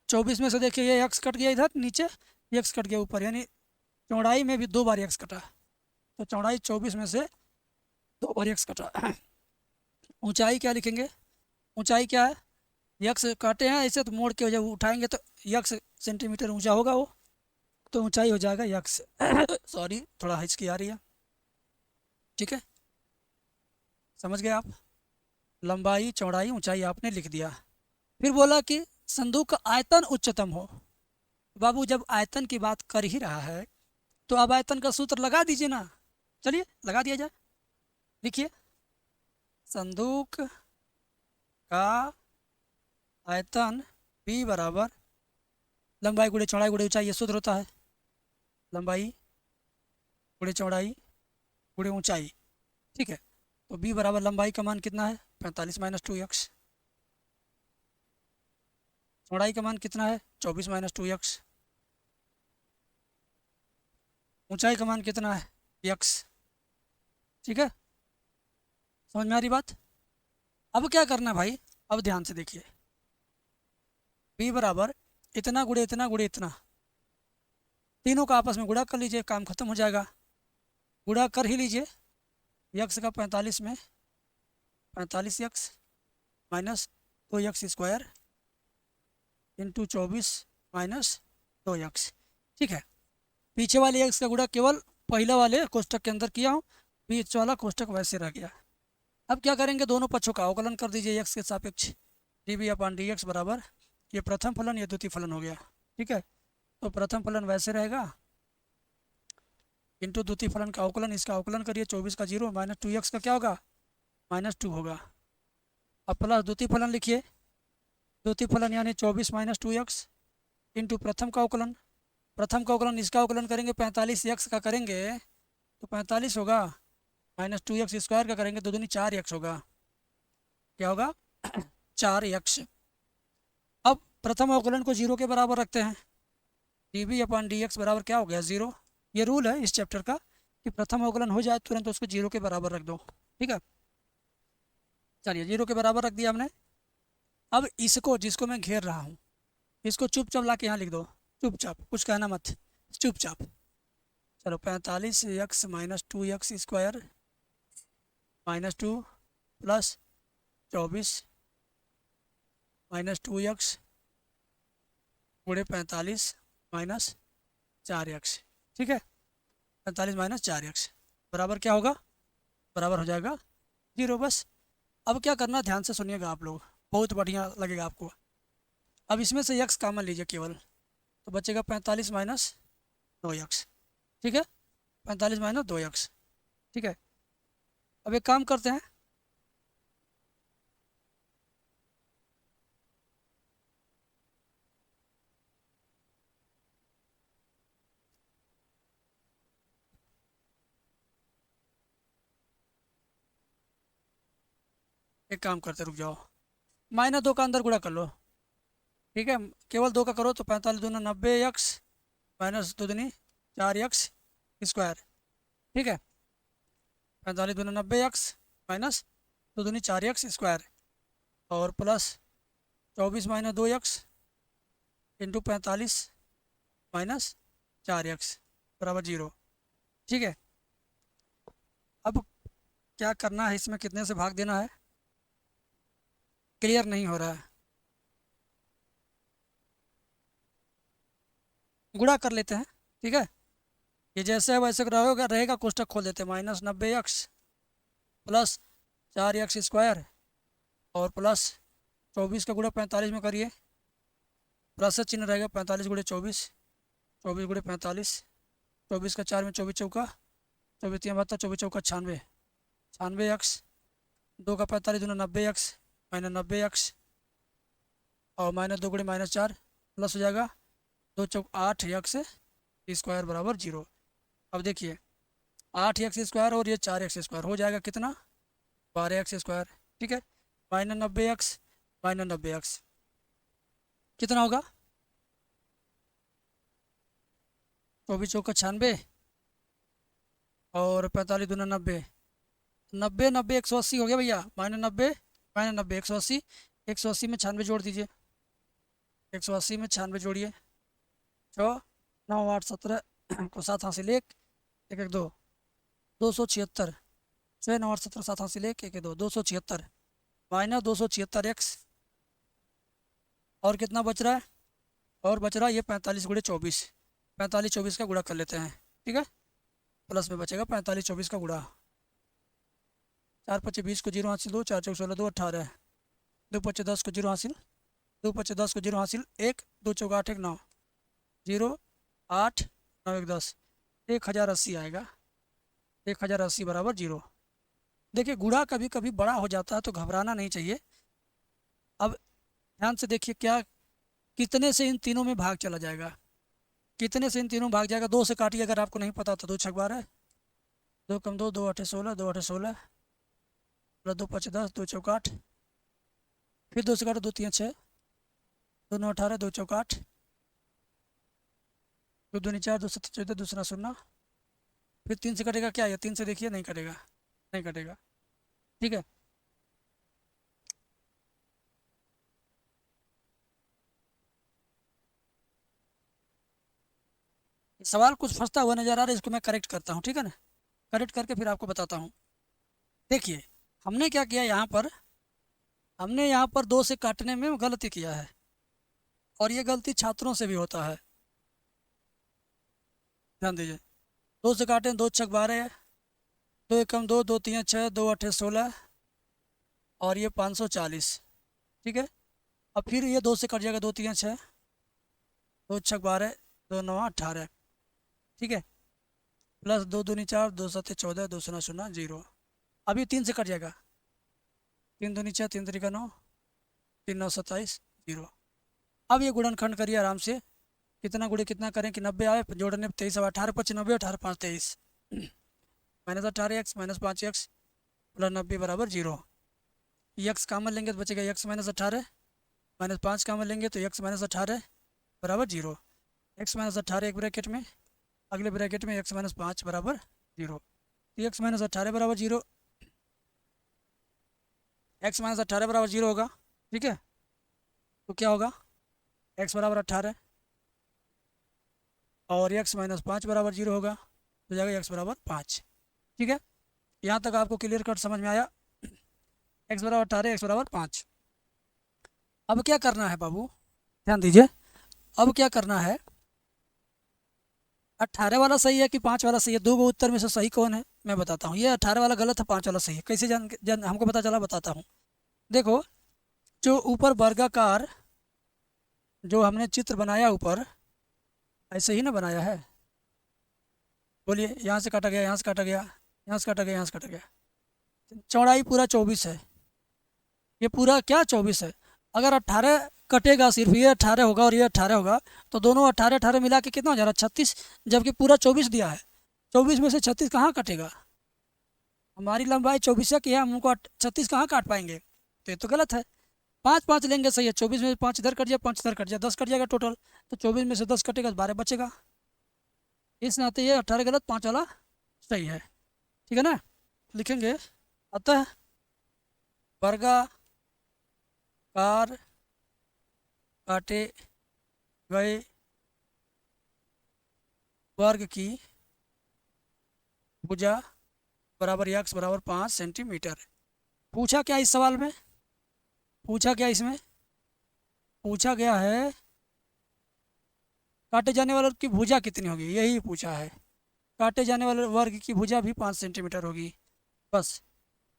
24 में से देखिए ये यक्स कट गया इधर नीचे, यक्स कट गया ऊपर, यानी चौड़ाई में भी 2 बार यक्स कटा। तो चौड़ाई 24 में से 2 बार यक्स कटा। ऊंचाई क्या लिखेंगे, ऊंचाई क्या है, यक्स काटे हैं ऐसे तो मोड़ के जब उठाएंगे तो यक्स सेंटीमीटर ऊंचा होगा वो, तो ऊंचाई हो जाएगा यक्स। सॉरी थोड़ा हिचकी आ रही है, ठीक है, समझ गए आप। लंबाई चौड़ाई ऊंचाई आपने लिख दिया। फिर बोला कि संदूक का आयतन उच्चतम हो। बाबू जब आयतन की बात कर ही रहा है तो अब आयतन का सूत्र लगा दीजिए ना, चलिए लगा दिया जाए। लिखिए संदूक का आयतन B बराबर लंबाई गुणे चौड़ाई गुणे ऊंचाई, ये सूत्र होता है, लंबाई गुणे चौड़ाई गुणे ऊंचाई, ठीक है। तो B बराबर लंबाई का मान कितना है 45 माइनस 2 यक्स, चौड़ाई का मान कितना है 24 माइनस 2 यक्स, ऊंचाई का मान कितना है यक्स, ठीक है। समझ में आ रही बात। अब क्या करना है भाई, अब ध्यान से देखिए, B बराबर इतना गुणे इतना गुणे इतना, तीनों का आपस में गुणा कर लीजिए, काम खत्म हो जाएगा। गुणा कर ही लीजिए, यक्स का 45 में 45 x minus 2 x square into 24 minus 2 x, ठीक है। पीछे वाले यक्स का गुणा केवल पहले वाले कोष्टक के अंदर किया हूँ, बीच वाला कोष्टक वैसे रह गया। अब क्या करेंगे, दोनों पक्षों का अवकलन कर दीजिए यक्स के सापेक्ष, dv/dx बराबर, ये प्रथम फलन ये द्वितीय फलन हो गया, ठीक है। तो प्रथम फलन वैसे रहेगा इंटू द्वितीय फलन का अवकलन, इसका अवकलन करिए, 24 का 0 माइनस 2 यक्स का क्या होगा -2 होगा। अब प्लस द्वितीय फलन लिखिए, द्वितीय फलन यानी 24 माइनस 2 यक्स इंटू प्रथम का अवकलन, प्रथम का अवकलन इसका अवकलन करेंगे 45 यक्स का करेंगे तो 45 होगा, माइनस 2 यक्स स्क्वायर का करेंगे तो दूनी 4 यक्स होगा, क्या होगा 4 यक्स। अब प्रथम अवकलन को 0 के बराबर रखते हैं, dv/dx बराबर क्या हो गया 0। ये रूल है इस चैप्टर का कि प्रथम अवकलन हो जाए तुरंत उसको 0 के बराबर रख दो, ठीक है। चलिए 0 के बराबर रख दिया हमने। अब इसको जिसको मैं घेर रहा हूँ इसको चुपचाप ला के यहाँ लिख दो, चुपचाप, कुछ कहना मत, चुपचाप। चलो 45 x minus 2 x square -2 plus 24 minus 2 x गुणे 45 माइनस 4 यक्स, ठीक है। 45 माइनस 4 यक्स बराबर क्या होगा, बराबर हो जाएगा 0 बस। अब क्या करना, ध्यान से सुनिएगा आप लोग, बहुत बढ़िया लगेगा आपको। अब इसमें से यक्स कॉमन लीजिए केवल, तो बचेगा 45 माइनस 2 यक्स, ठीक है, 45 माइनस 2 यक्स, ठीक है। अब एक काम करते हैं, एक काम करते रुक जाओ, -2 का अंदर गुणा कर लो, ठीक है। केवल 2 का करो तो 45 दूना 90 यक्स माइनस 2 दूनी 4 यक्स स्क्वायर, ठीक है। 45 दूना 90 यक्स माइनस 2 दूनी 4 यक्स स्क्वायर और plus 24 minus 2 x into 45 minus 4 x बराबर 0, ठीक है। अब क्या करना है, इसमें कितने से भाग देना है, क्लियर नहीं हो रहा है, गुणा कर लेते हैं, ठीक है। ये जैसे है वैसे रहेगा रहेगा, कोष्टक खोल देते हैं, -90 यक्स प्लस 4 यक्स स्क्वायर और प्लस 24 का गुणा 45 में करिए प्लस से चिन्ह रहेगा, 45 गुणे 24, 24 गुणे 45, 24 का 4 में 24 चौका, 24 3 72, 24 चौका 96, 96x, 2 का 45 दूना 90x, माइनस 90x, और माइनस 2 गुणे -4 प्लस हो जाएगा 2 चौक 8x स्क्वायर बराबर 0। अब देखिए 8x स्क्वायर और ये 4x स्क्वायर हो जाएगा कितना, 12x स्क्वायर, ठीक है। माइनस 90x माइनस 90x कितना होगा, 24 चौका 96 और 45 दूना 90, 90 90 180 हो गया भैया, -90 180, 180 में 96 जोड़ दीजिए, 180 में 96 जोड़िए, 6 9 8 17 को 7 हासिल 1 1 1 2 276, 6 9 8 17 7 हासिल 1 1 2 276 माइनस 276x, और कितना बच रहा है, और बच रहा है ये 45 गुणे 24, 45 24 का गुणा कर लेते हैं, ठीक है। प्लस में बचेगा 45 24 का गुणा, 4 5 20 को 0 हासिल 2, 4 चौक 16 2 18, 2 5 10 को 0 हासिल, 2 5 10 को 0 हासिल 1, 2 चौक 8 1 9, 0 8 9 1 10, 1080 आएगा, 1080 बराबर 0। देखिए गुणा कभी कभी बड़ा हो जाता है तो घबराना नहीं चाहिए। अब ध्यान से देखिए क्या, कितने से इन तीनों में भाग चला जाएगा, कितने से इन तीनों में भाग जाएगा, 2 से काटिए अगर आपको नहीं पता तो 2 छक 12, 2 कम 2 2 8 16, 2 8 16 प्लस 2 5 10, 2 चौक 8, फिर 2 से काटो 2 3 6, 2 9 18, 2 चौक 8, 2 दूनी 4, 2 7 14, 2 शून्य 0, फिर 3 से कटेगा क्या, ये 3 से देखिए नहीं कटेगा, नहीं कटेगा, ठीक है। सवाल कुछ फंसता हुआ नजर आ रहा है, इसको मैं करेक्ट करता हूँ, ठीक है ना, करेक्ट करके फिर आपको बताता हूँ। देखिए हमने क्या किया यहाँ पर, हमने यहाँ पर 2 से काटने में गलती किया है, और ये गलती छात्रों से भी होता है, ध्यान दीजिए। 2 से काटें, 2 छक 12, 2 एकम 2, 2 3 6, 2 8 16 और ये 540, ठीक है। अब फिर ये 2 से कट जाएगा, 2 3 6, 2 छक 12, 2 9 18, ठीक है, प्लस 2 दूनी 4, 2 7 14, 2 शून्य 0 0। अभी 3 से कट जाएगा, 3 दूनी 6, 3 3 9, 3 9 27 0। अब ये गुणनखंड करिए आराम से, कितना गुणे कितना करें कि 90 आए, जोड़ने 23 18 5 90, 18 5 23, minus 18x minus 5x plus 90 बराबर 0। x कामन लेंगे तो बचेगा x माइनस 18, माइनस 5 कामन लेंगे तो x माइनस 18 बराबर 0। x माइनस 18 एक ब्रैकेट में, अगले ब्रैकेट में x माइनस 5 बराबर 0, तो x माइनस 18 बराबर 0, x माइनस 18 बराबर 0 होगा, ठीक है। तो क्या होगा, x बराबर 18 और x माइनस 5 बराबर 0 होगा, तो जाएगा x बराबर 5, ठीक है। यहाँ तक आपको क्लियर कट समझ में आया, x बराबर 18 x बराबर 5। अब क्या करना है बाबू, ध्यान दीजिए, अब क्या करना है, 18 वाला सही है कि 5 वाला सही है, दो गो उत्तर में से सही कौन है मैं बताता हूँ। ये 18 वाला गलत है, 5 वाला सही है, कैसे जान हमको पता चला, बताता हूँ। देखो जो ऊपर वर्गाकार जो हमने चित्र बनाया ऊपर, ऐसे ही ना बनाया है, बोलिए, यहाँ से काटा गया, यहाँ से काटा गया, यहाँ से काटा गया, यहाँ से काटा गया, चौड़ाई पूरा 24 है, ये पूरा क्या 24 है। अगर 18 कटेगा, सिर्फ ये 18 होगा और ये 18 होगा, तो दोनों 18 18 मिला के कितना हो जा रहा है 36, जबकि पूरा 24 दिया है, 24 में से 36 कहाँ कटेगा, हमारी लंबाई 24 की है, हमको 36 कहाँ काट पाएंगे, तो ये तो गलत है। 5 5 लेंगे सही है, 24 में से 5 इधर कट जाए, 5 इधर कट जाए, 10 कट जाएगा टोटल, तो 24 में से 10 कटेगा तो 12 बचेगा। इस नाते ये 18 गलत, 5 वाला सही है, ठीक है ना। लिखेंगे, अतः वर्गाकार काटे गए वर्ग की भुजा बराबर x बराबर 5 सेंटीमीटर। पूछा क्या इस सवाल में, पूछा क्या इसमें, पूछा गया है काटे जाने वाले वर्ग की भुजा कितनी होगी, यही पूछा है। काटे जाने वाले वर्ग की भुजा भी 5 सेंटीमीटर होगी, बस।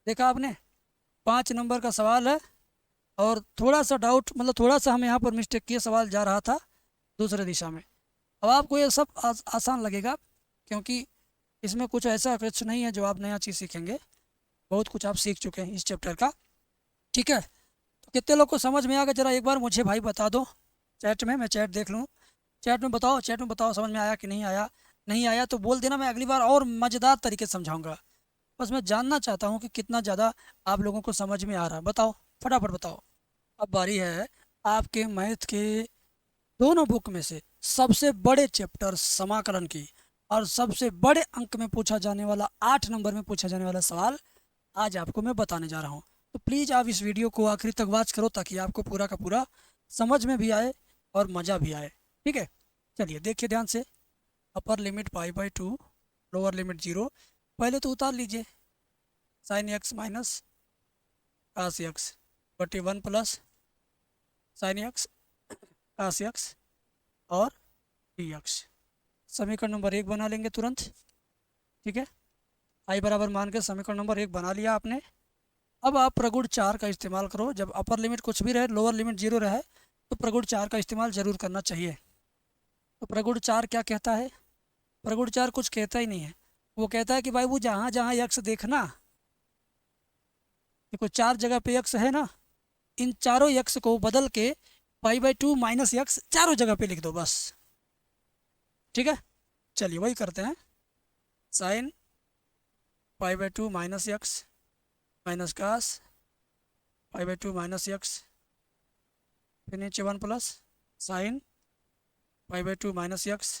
देखा आपने, 5 नंबर का सवाल है और थोड़ा सा डाउट, मतलब थोड़ा सा हम यहाँ पर मिस्टेक किए, सवाल जा रहा था दूसरे दिशा में। अब आपको ये सब आसान लगेगा, क्योंकि इसमें कुछ ऐसा कुछ नहीं है जो आप नया चीज़ सीखेंगे, बहुत कुछ आप सीख चुके हैं इस चैप्टर का। ठीक है, तो कितने लोग को समझ में आ गया, जरा एक बार मुझे भाई बता दो चैट में, मैं चैट देख लूँ। चैट में बताओ, चैट में बताओ समझ में आया कि नहीं आया। नहीं आया तो बोल देना, मैं अगली बार और मज़ेदार तरीके से समझाऊंगा। बस मैं जानना चाहता हूँ कि कितना ज़्यादा आप लोगों को समझ में आ रहा है, बताओ फटाफट बताओ। अब बारी है आपके मैथ के दोनों बुक में से सबसे बड़े चैप्टर समाकलन की, और सबसे बड़े अंक में पूछा जाने वाला 8 नंबर में पूछा जाने वाला सवाल आज आपको मैं बताने जा रहा हूँ। तो प्लीज़ आप इस वीडियो को आखिरी तक वॉच करो, ताकि आपको पूरा का पूरा समझ में भी आए और मज़ा भी आए। ठीक है, चलिए देखिए ध्यान से। अपर लिमिट पाई/2, लोअर लिमिट 0। पहले तो उतार लीजिए, sine x minus cos X बटे 1 plus sine x cos X और डी एक्स। समीकरण नंबर 1 बना लेंगे तुरंत। ठीक है, आई बराबर मान के समीकरण नंबर 1 बना लिया आपने। अब आप प्रगुण 4 का इस्तेमाल करो। जब अपर लिमिट कुछ भी रहे, लोअर लिमिट 0 रहे, तो प्रगुण 4 का इस्तेमाल ज़रूर करना चाहिए। तो प्रगुण 4 क्या कहता है? प्रगुण 4 कुछ कहता ही नहीं है। वो कहता है कि भाई वो जहाँ जहाँ यक्स देखना, देखो 4 जगह पे यक्स है ना, इन चारों यक्स को बदल के पाई/2 माइनस यक्स चारों जगह पे लिख दो बस। ठीक है, चलिए वही करते हैं। साइन पाई/2 माइनस यक्स माइनस कास पाई/2 माइनस यक्स, फिर नीचे 1 प्लस साइन पाई/2 माइनस यक्स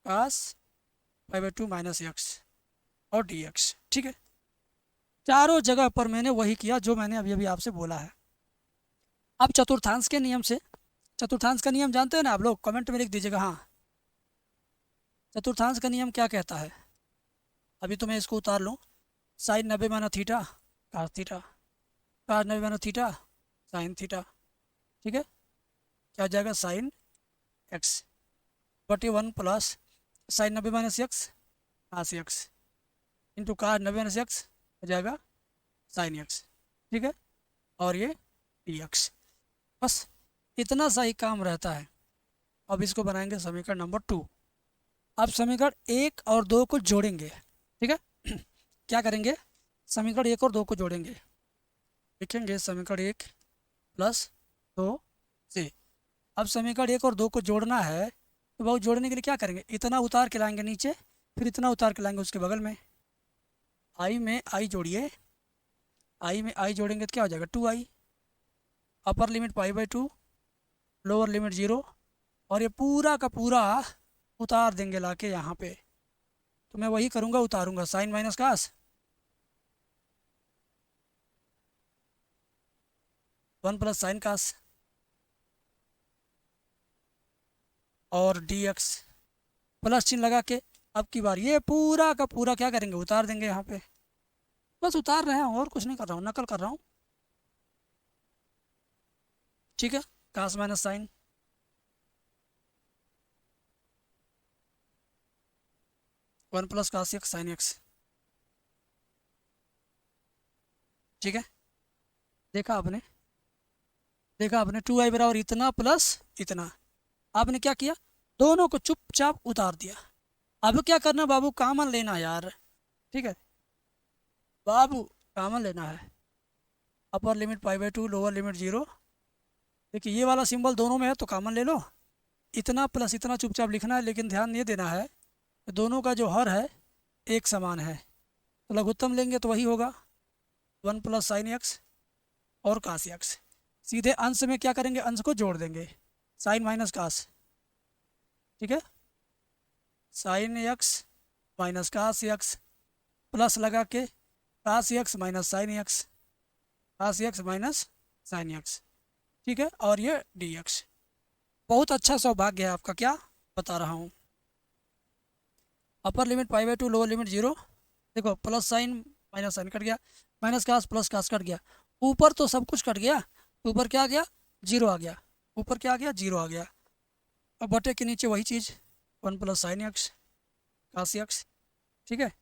कास पाई/2 माइनस यक्स और डी एक्स। ठीक है, चारों जगह पर मैंने वही किया जो मैंने अभी अभी आपसे बोला है। अब चतुर्थांश के नियम से, चतुर्थांश का नियम जानते हैं ना आप लोग? कमेंट में लिख दीजिएगा हाँ। चतुर्थांश का नियम क्या कहता है? अभी तो मैं इसको उतार लूँ। Sine 90 minus theta cos theta, cos 90 minus theta sine theta. ठीक है, क्या हो जाएगा? साइन एक्स बटे 1 plus sine 90 minus X cos X into cos 90 minus X हो जाएगा साइन एक्स। ठीक है, और ये डी एक्स। बस इतना सा ही काम रहता है। अब इसको बनाएंगे समीकरण नंबर 2। अब समीकरण 1 और 2 को जोड़ेंगे। ठीक है क्या करेंगे? समीकरण 1 और 2 को जोड़ेंगे। लिखेंगे समीकरण 1 प्लस 2 से। अब समीकरण 1 और 2 को जोड़ना है, तो बहुत जोड़ने के लिए क्या करेंगे? इतना उतार के लाएंगे नीचे, फिर इतना उतार के लाएंगे उसके बगल में। आई में आई जोड़िए, आई में आई जोड़ेंगे तो क्या हो जाएगा? 2i। अपर लिमिट पाई/2, लोअर लिमिट 0, और ये पूरा का पूरा उतार देंगे लाके यहाँ पे। तो मैं वही करूँगा, उतारूँगा sine minus cos 1 plus sine cos और डी एक्स प्लस चिन्ह लगा के। अब की बार ये पूरा का पूरा क्या करेंगे? उतार देंगे यहाँ पे। बस उतार रहे हैं, और कुछ नहीं कर रहा हूँ, नकल कर रहा हूँ। ठीक है, cos minus sine 1 plus cos X sine x. ठीक है, देखा आपने, देखा आपने 2i बराबर इतना प्लस इतना। आपने क्या किया? दोनों को चुपचाप उतार दिया। अब क्या करना बाबू? कॉमन लेना है यार। ठीक है बाबू, कॉमन लेना है। अपर लिमिट पाई/2, लोअर लिमिट 0। देखिए ये वाला सिंबल दोनों में है तो कॉमन ले लो। इतना प्लस इतना चुपचाप लिखना है, लेकिन ध्यान ये देना है कि दोनों का जो हर है एक समान है। तो लघुत्तम लेंगे तो वही होगा 1 प्लस साइन एक्स और कास एक्स। सीधे अंश में क्या करेंगे? अंश को जोड़ देंगे, साइन माइनस कास। ठीक है, sine x minus cos x plus लगा के cos x minus sine x, cos x minus sine x. ठीक है, और ये डी एक्स। बहुत अच्छा सौभाग्य है आपका, क्या बता रहा हूँ। अपर लिमिट पाई/2, लोअर लिमिट 0। देखो plus sine minus sine cut गया, minus cos plus cos cut गया। ऊपर तो सब कुछ कट गया, ऊपर क्या आ गया? 0 आ गया। ऊपर क्या आ गया? 0 आ गया। अब बटे के नीचे वही चीज़ 1 plus sine x cos X. ठीक है,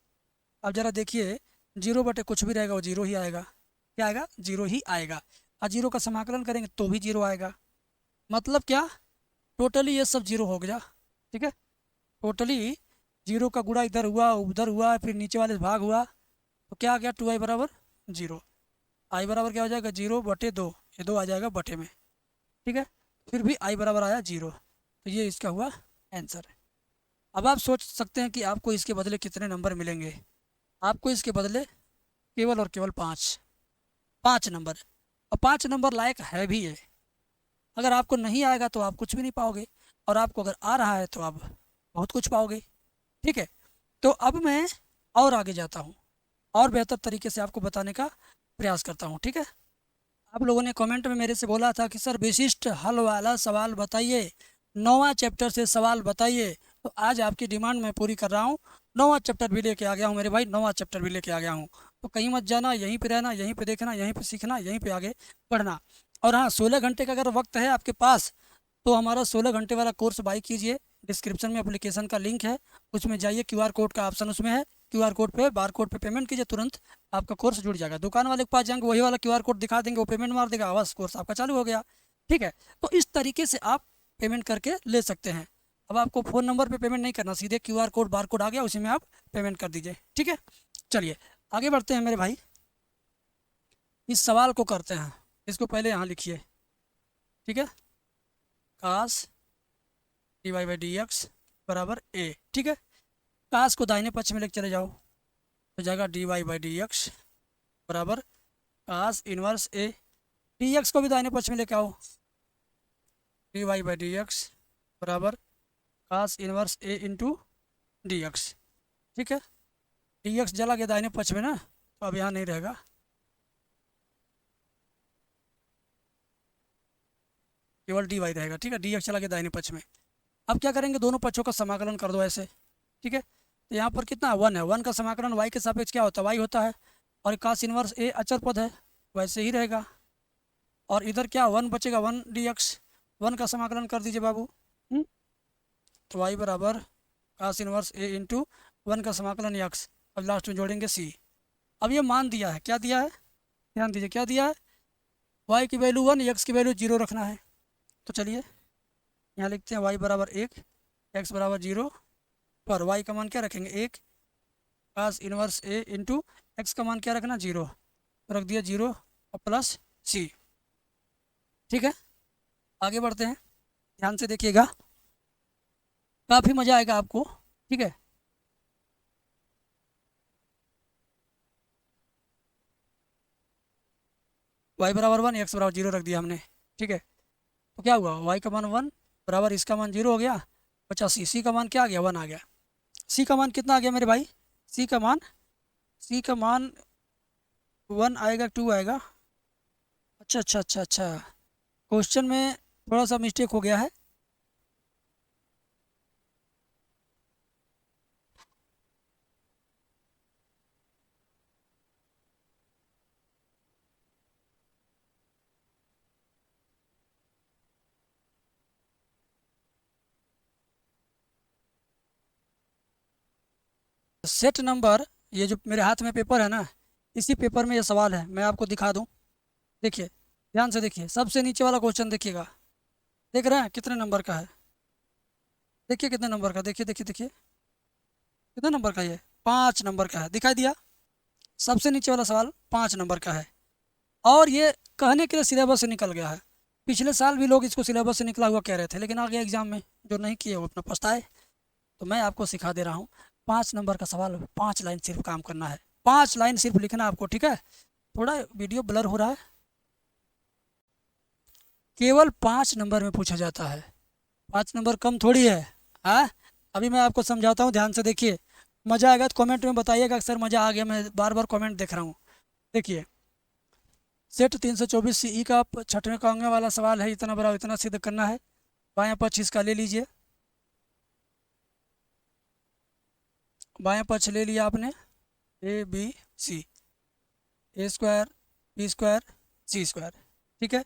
अब ज़रा देखिए 0 बटे कुछ भी रहेगा वो 0 ही आएगा। क्या आएगा? 0 ही आएगा। और जीरो का समाकलन करेंगे तो भी जीरो आएगा। मतलब क्या, टोटली ये सब जीरो हो गया। ठीक है, टोटली जीरो का गुणा इधर हुआ उधर हुआ फिर नीचे वाले से भाग हुआ, तो क्या आ गया 2i बराबर जीरो। आई बराबर क्या हो जाएगा 0/2, ये 2 आ जाएगा बटे में। ठीक है, फिर भी आई बराबर आया जीरो, तो ये इसका हुआ आंसर। अब आप सोच सकते हैं कि आपको इसके बदले कितने नंबर मिलेंगे। आपको इसके बदले केवल और केवल 5 नंबर, और 5 नंबर लायक है भी है। अगर आपको नहीं आएगा तो आप कुछ भी नहीं पाओगे, और आपको अगर आ रहा है तो आप बहुत कुछ पाओगे। ठीक है, तो अब मैं और आगे जाता हूँ और बेहतर तरीके से आपको बताने का प्रयास करता हूँ। ठीक है, आप लोगों ने कमेंट में मेरे से बोला था कि सर विशिष्ट हल वाला सवाल बताइए, 9वां चैप्टर से सवाल बताइए, तो आज आपकी डिमांड मैं पूरी कर रहा हूँ। 9वां चैप्टर भी लेके आ गया हूँ मेरे भाई, 9वां चैप्टर भी लेके आ गया हूँ। तो कहीं मत जाना, यहीं पे रहना, यहीं पे देखना, यहीं पे सीखना, यहीं पे आगे बढ़ना। और हाँ, 16 घंटे का अगर वक्त है आपके पास तो हमारा 16 घंटे वाला कोर्स बाई कीजिए। डिस्क्रिप्शन में एप्लीकेशन का लिंक है, उसमें जाइए, QR कोड का ऑप्शन उसमें है, QR कोड पे बार कोड पे पेमेंट कीजिए, तुरंत आपका कोर्स जुड़ जाएगा। दुकान वाले के पास जाएंगे, वही वाला QR कोड दिखा देंगे, वो पेमेंट मार देगा, बस कोर्स आपका चालू हो गया। ठीक है, तो इस तरीके से आप पेमेंट करके ले सकते हैं। अब आपको फ़ोन नंबर पे पेमेंट नहीं करना, सीधे QR कोड बार कोड आ गया, उसी में आप पेमेंट कर दीजिए। ठीक है, चलिए आगे बढ़ते हैं मेरे भाई, इस सवाल को करते हैं। इसको पहले यहाँ लिखिए। ठीक है, कास dy/dx बराबर a। ठीक है, कास को दाहिने पक्ष में लेकर चले जाओ, हो जाएगा dy/dx बराबर कास इनवर्स a। dx को भी दाहिने पक्ष में लेके आओ, dy/dx बराबर कास इनवर्स a इंटू dx। ठीक है, dx जला गया दाहिने पक्ष में ना, तो अब यहाँ नहीं रहेगा, केवल dy रहेगा। ठीक है, dx चला गया दाहिने पक्ष में। अब क्या करेंगे, दोनों पक्षों का समाकलन कर दो ऐसे। ठीक है, तो यहाँ पर कितना 1 है, 1 का समाकलन y के सापेक्ष क्या होता है, y होता है, और कास इनवर्स a अचर पद है, वैसे ही रहेगा। और इधर क्या 1 बचेगा, 1 dx, 1 का समाकलन कर दीजिए बाबू। तो y बराबर कास इनवर्स a इंटू 1 का समाकलन x, अब लास्ट में जोड़ेंगे c। अब ये मान दिया है, क्या दिया है, ध्यान दीजिए क्या दिया है, y की वैल्यू 1, x की वैल्यू 0 रखना है। तो चलिए यहाँ लिखते हैं y बराबर 1, x बराबर 0, पर y का मान क्या रखेंगे 1, कास इनवर्स a इंटू एक्स का मान क्या रखना 0, रख दिया 0 और प्लस c। ठीक है, आगे बढ़ते हैं, ध्यान से देखिएगा, काफ़ी मज़ा आएगा आपको। ठीक है, y बराबर 1, x बराबर 0 रख दिया हमने। ठीक है, तो क्या हुआ, y का मान 1 बराबर इसका मान 0 हो गया, 85। c का मान क्या आ गया 1 आ गया। c का मान कितना आ गया मेरे भाई, c का मान 1 आएगा 2 आएगा। अच्छा अच्छा अच्छा अच्छा, क्वेश्चन में थोड़ा सा मिस्टेक हो गया है। सेट नंबर, ये जो मेरे हाथ में पेपर है ना, इसी पेपर में ये सवाल है, मैं आपको दिखा दूं। देखिए ध्यान से देखिए, सबसे नीचे वाला क्वेश्चन देखिएगा, देख रहे हैं कितने नंबर का है, देखिए कितने नंबर का, देखिए देखिए देखिए कितने नंबर का, ये 5 नंबर का है, दिखाई दिया। सबसे नीचे वाला सवाल 5 नंबर का है, और ये कहने के लिए सिलेबस से निकल गया है। पिछले साल भी लोग इसको सिलेबस से निकला हुआ कह रहे थे, लेकिन आ गया एग्जाम में, जो नहीं किए वो अपना पछताए। तो मैं आपको सिखा दे रहा हूँ, 5 नंबर का सवाल, 5 लाइन सिर्फ काम करना है, 5 लाइन सिर्फ लिखना है आपको। ठीक है, थोड़ा वीडियो ब्लर हो रहा है, केवल 5 नंबर में पूछा जाता है, 5 नंबर कम थोड़ी है। हाँ, अभी मैं आपको समझाता हूँ, ध्यान से देखिए, मज़ा आएगा तो कमेंट में बताइएगा कि सर मज़ा आ गया, मैं बार बार कमेंट देख रहा हूँ। देखिए, सेट 324 CE का 6वें का आने वाला सवाल है, इतना बड़ा इतना सिद्ध करना है। बायां पक्ष इसका ले लीजिए, बायां पक्ष ले लिया आपने, ABC, A² B² C²। ठीक है,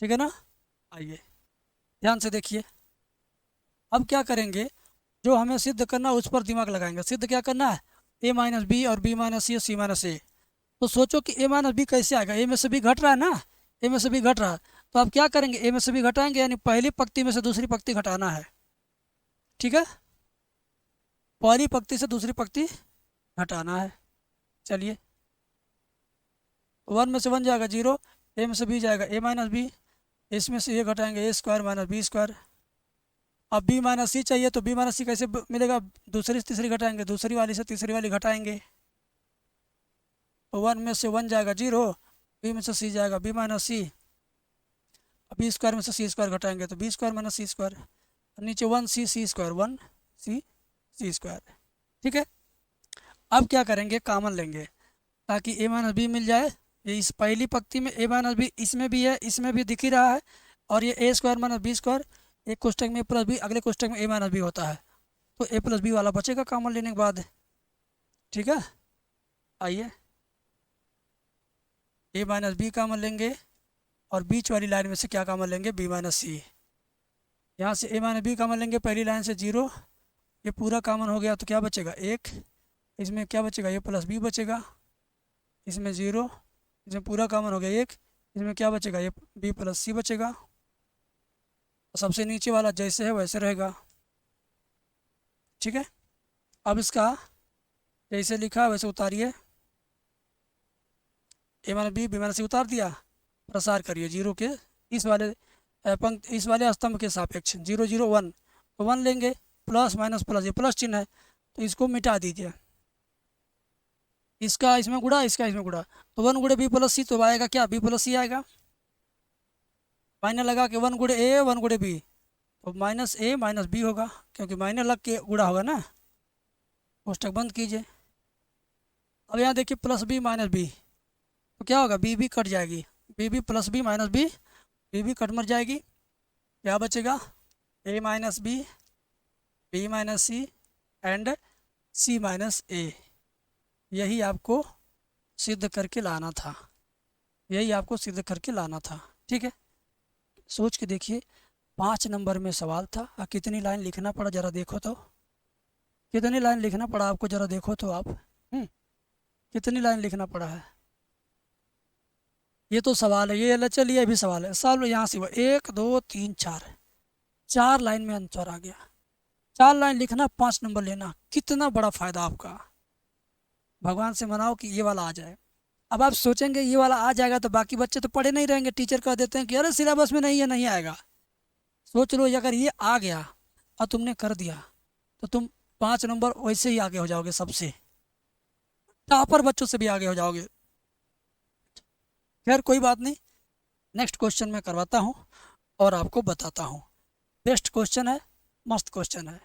ठीक है ना, आइए ध्यान से देखिए। अब क्या करेंगे, जो हमें सिद्ध करना है उस पर दिमाग लगाएंगे। सिद्ध क्या करना है, A - B और B - C और C - A। तो सोचो कि A - B कैसे आएगा, A में से B घट रहा है ना, ए में से बी घट रहा है, तो आप क्या करेंगे, ए में से बी घटाएंगे, यानी पहली पंक्ति में से दूसरी पंक्ति घटाना है। ठीक है, पहली पंक्ति से दूसरी पंक्ति घटाना है। चलिए, 1 में से 1 जाएगा 0, ए में से बी जाएगा ए माइनस बी, इसमें से ये घटाएंगे ए स्क्वायर माइनस बी स्क्वायर। अब बी माइनस सी चाहिए, तो बी माइनस सी कैसे मिलेगा, दूसरी से तीसरी घटाएंगे, दूसरी वाली से तीसरी वाली घटाएंगे। तो 1 में से 1 जाएगा 0, बी में से सी जाएगा बी माइनस सी, बी स्क्वायर में से सी स्क्वायर घटाएंगे तो बी स्क्वायर माइनस सी स्क्वायर, नीचे 1 सी स्क्वायर 1 सी स्क्वायर। ठीक है, अब क्या करेंगे, कॉमन लेंगे ताकि ए माइनस बी मिल जाए। ये इस पहली पंक्ति में ए माइनस बी इसमें भी है, इसमें भी दिख ही रहा है, और ये ए स्क्वायर माइनस बी स्क्वायर, एक कोष्टक में ए प्लस बी, अगले कोष्टक में ए माइनस बी होता है, तो ए प्लस बी वाला बचेगा कॉमन लेने के बाद। ठीक है, आइए ए माइनस बी कॉमन लेंगे, और बीच वाली लाइन में से क्या कॉमन लेंगे, बी माइनस सी। यहाँ से ए माइनस बी कॉमन लेंगे, पहली लाइन से 0, ये पूरा कॉमन हो गया तो क्या बचेगा 1, इसमें क्या बचेगा ए प्लस बी बचेगा, इसमें 0, इसमें पूरा कॉमन हो गया 1, इसमें क्या बचेगा ये बी प्लस सी बचेगा। सबसे नीचे वाला जैसे है वैसे रहेगा। ठीक है, अब इसका जैसे लिखा है वैसे उतारिए, ए माइनस बी माइनस सी उतार दिया, प्रसार करिए 0 के इस वाले पंक्ति, इस वाले स्तंभ के सापेक्ष 0 0 1, तो 1 लेंगे, प्लस माइनस प्लस, ये प्लस चिन्ह है तो इसको मिटा दीजिए, इसका इसमें गुणा, इसका इसमें गुणा, तो 1 गुणे बी प्लस सी, तो आएगा क्या, बी प्लस सी आएगा। माइनस लगा के 1 गुणे ए 1 गुणे बी, तो माइनस ए माइनस बी होगा, क्योंकि माइनस लग के गुणा होगा ना। कोष्टक बंद कीजिए। अब यहाँ देखिए प्लस बी माइनस बी, तो क्या होगा, बी बी कट जाएगी, B B plus B minus B, B B cut मर जाएगी, क्या बचेगा A minus B minus C and C minus A. यही आपको सिद्ध करके लाना था, यही आपको सिद्ध करके लाना था। ठीक है, सोच के देखिए, 5 नंबर में सवाल था, कितनी लाइन लिखना पड़ा जरा देखो तो, कितनी लाइन लिखना पड़ा आपको जरा देखो तो आप, कितनी लाइन लिखना पड़ा है। ये तो सवाल है, ये चलिए अभी सवाल है, सवाल यहाँ से हुआ 1 2 3 4 लाइन में आंसर आ गया। 4 लाइन लिखना, 5 नंबर लेना, कितना बड़ा फायदा आपका। भगवान से मनाओ कि ये वाला आ जाए। अब आप सोचेंगे ये वाला आ जाएगा तो बाकी बच्चे तो पढ़े नहीं रहेंगे, टीचर कह देते हैं कि अरे सिलेबस में नहीं है, नहीं आएगा। सोच लो अगर ये आ गया और तुमने कर दिया तो तुम 5 नंबर वैसे ही आगे हो जाओगे, सबसे टॉपर बच्चों से भी आगे हो जाओगे। खैर कोई बात नहीं, नेक्स्ट क्वेश्चन मैं करवाता हूँ और आपको बताता हूँ। बेस्ट क्वेश्चन है, मस्त क्वेश्चन है।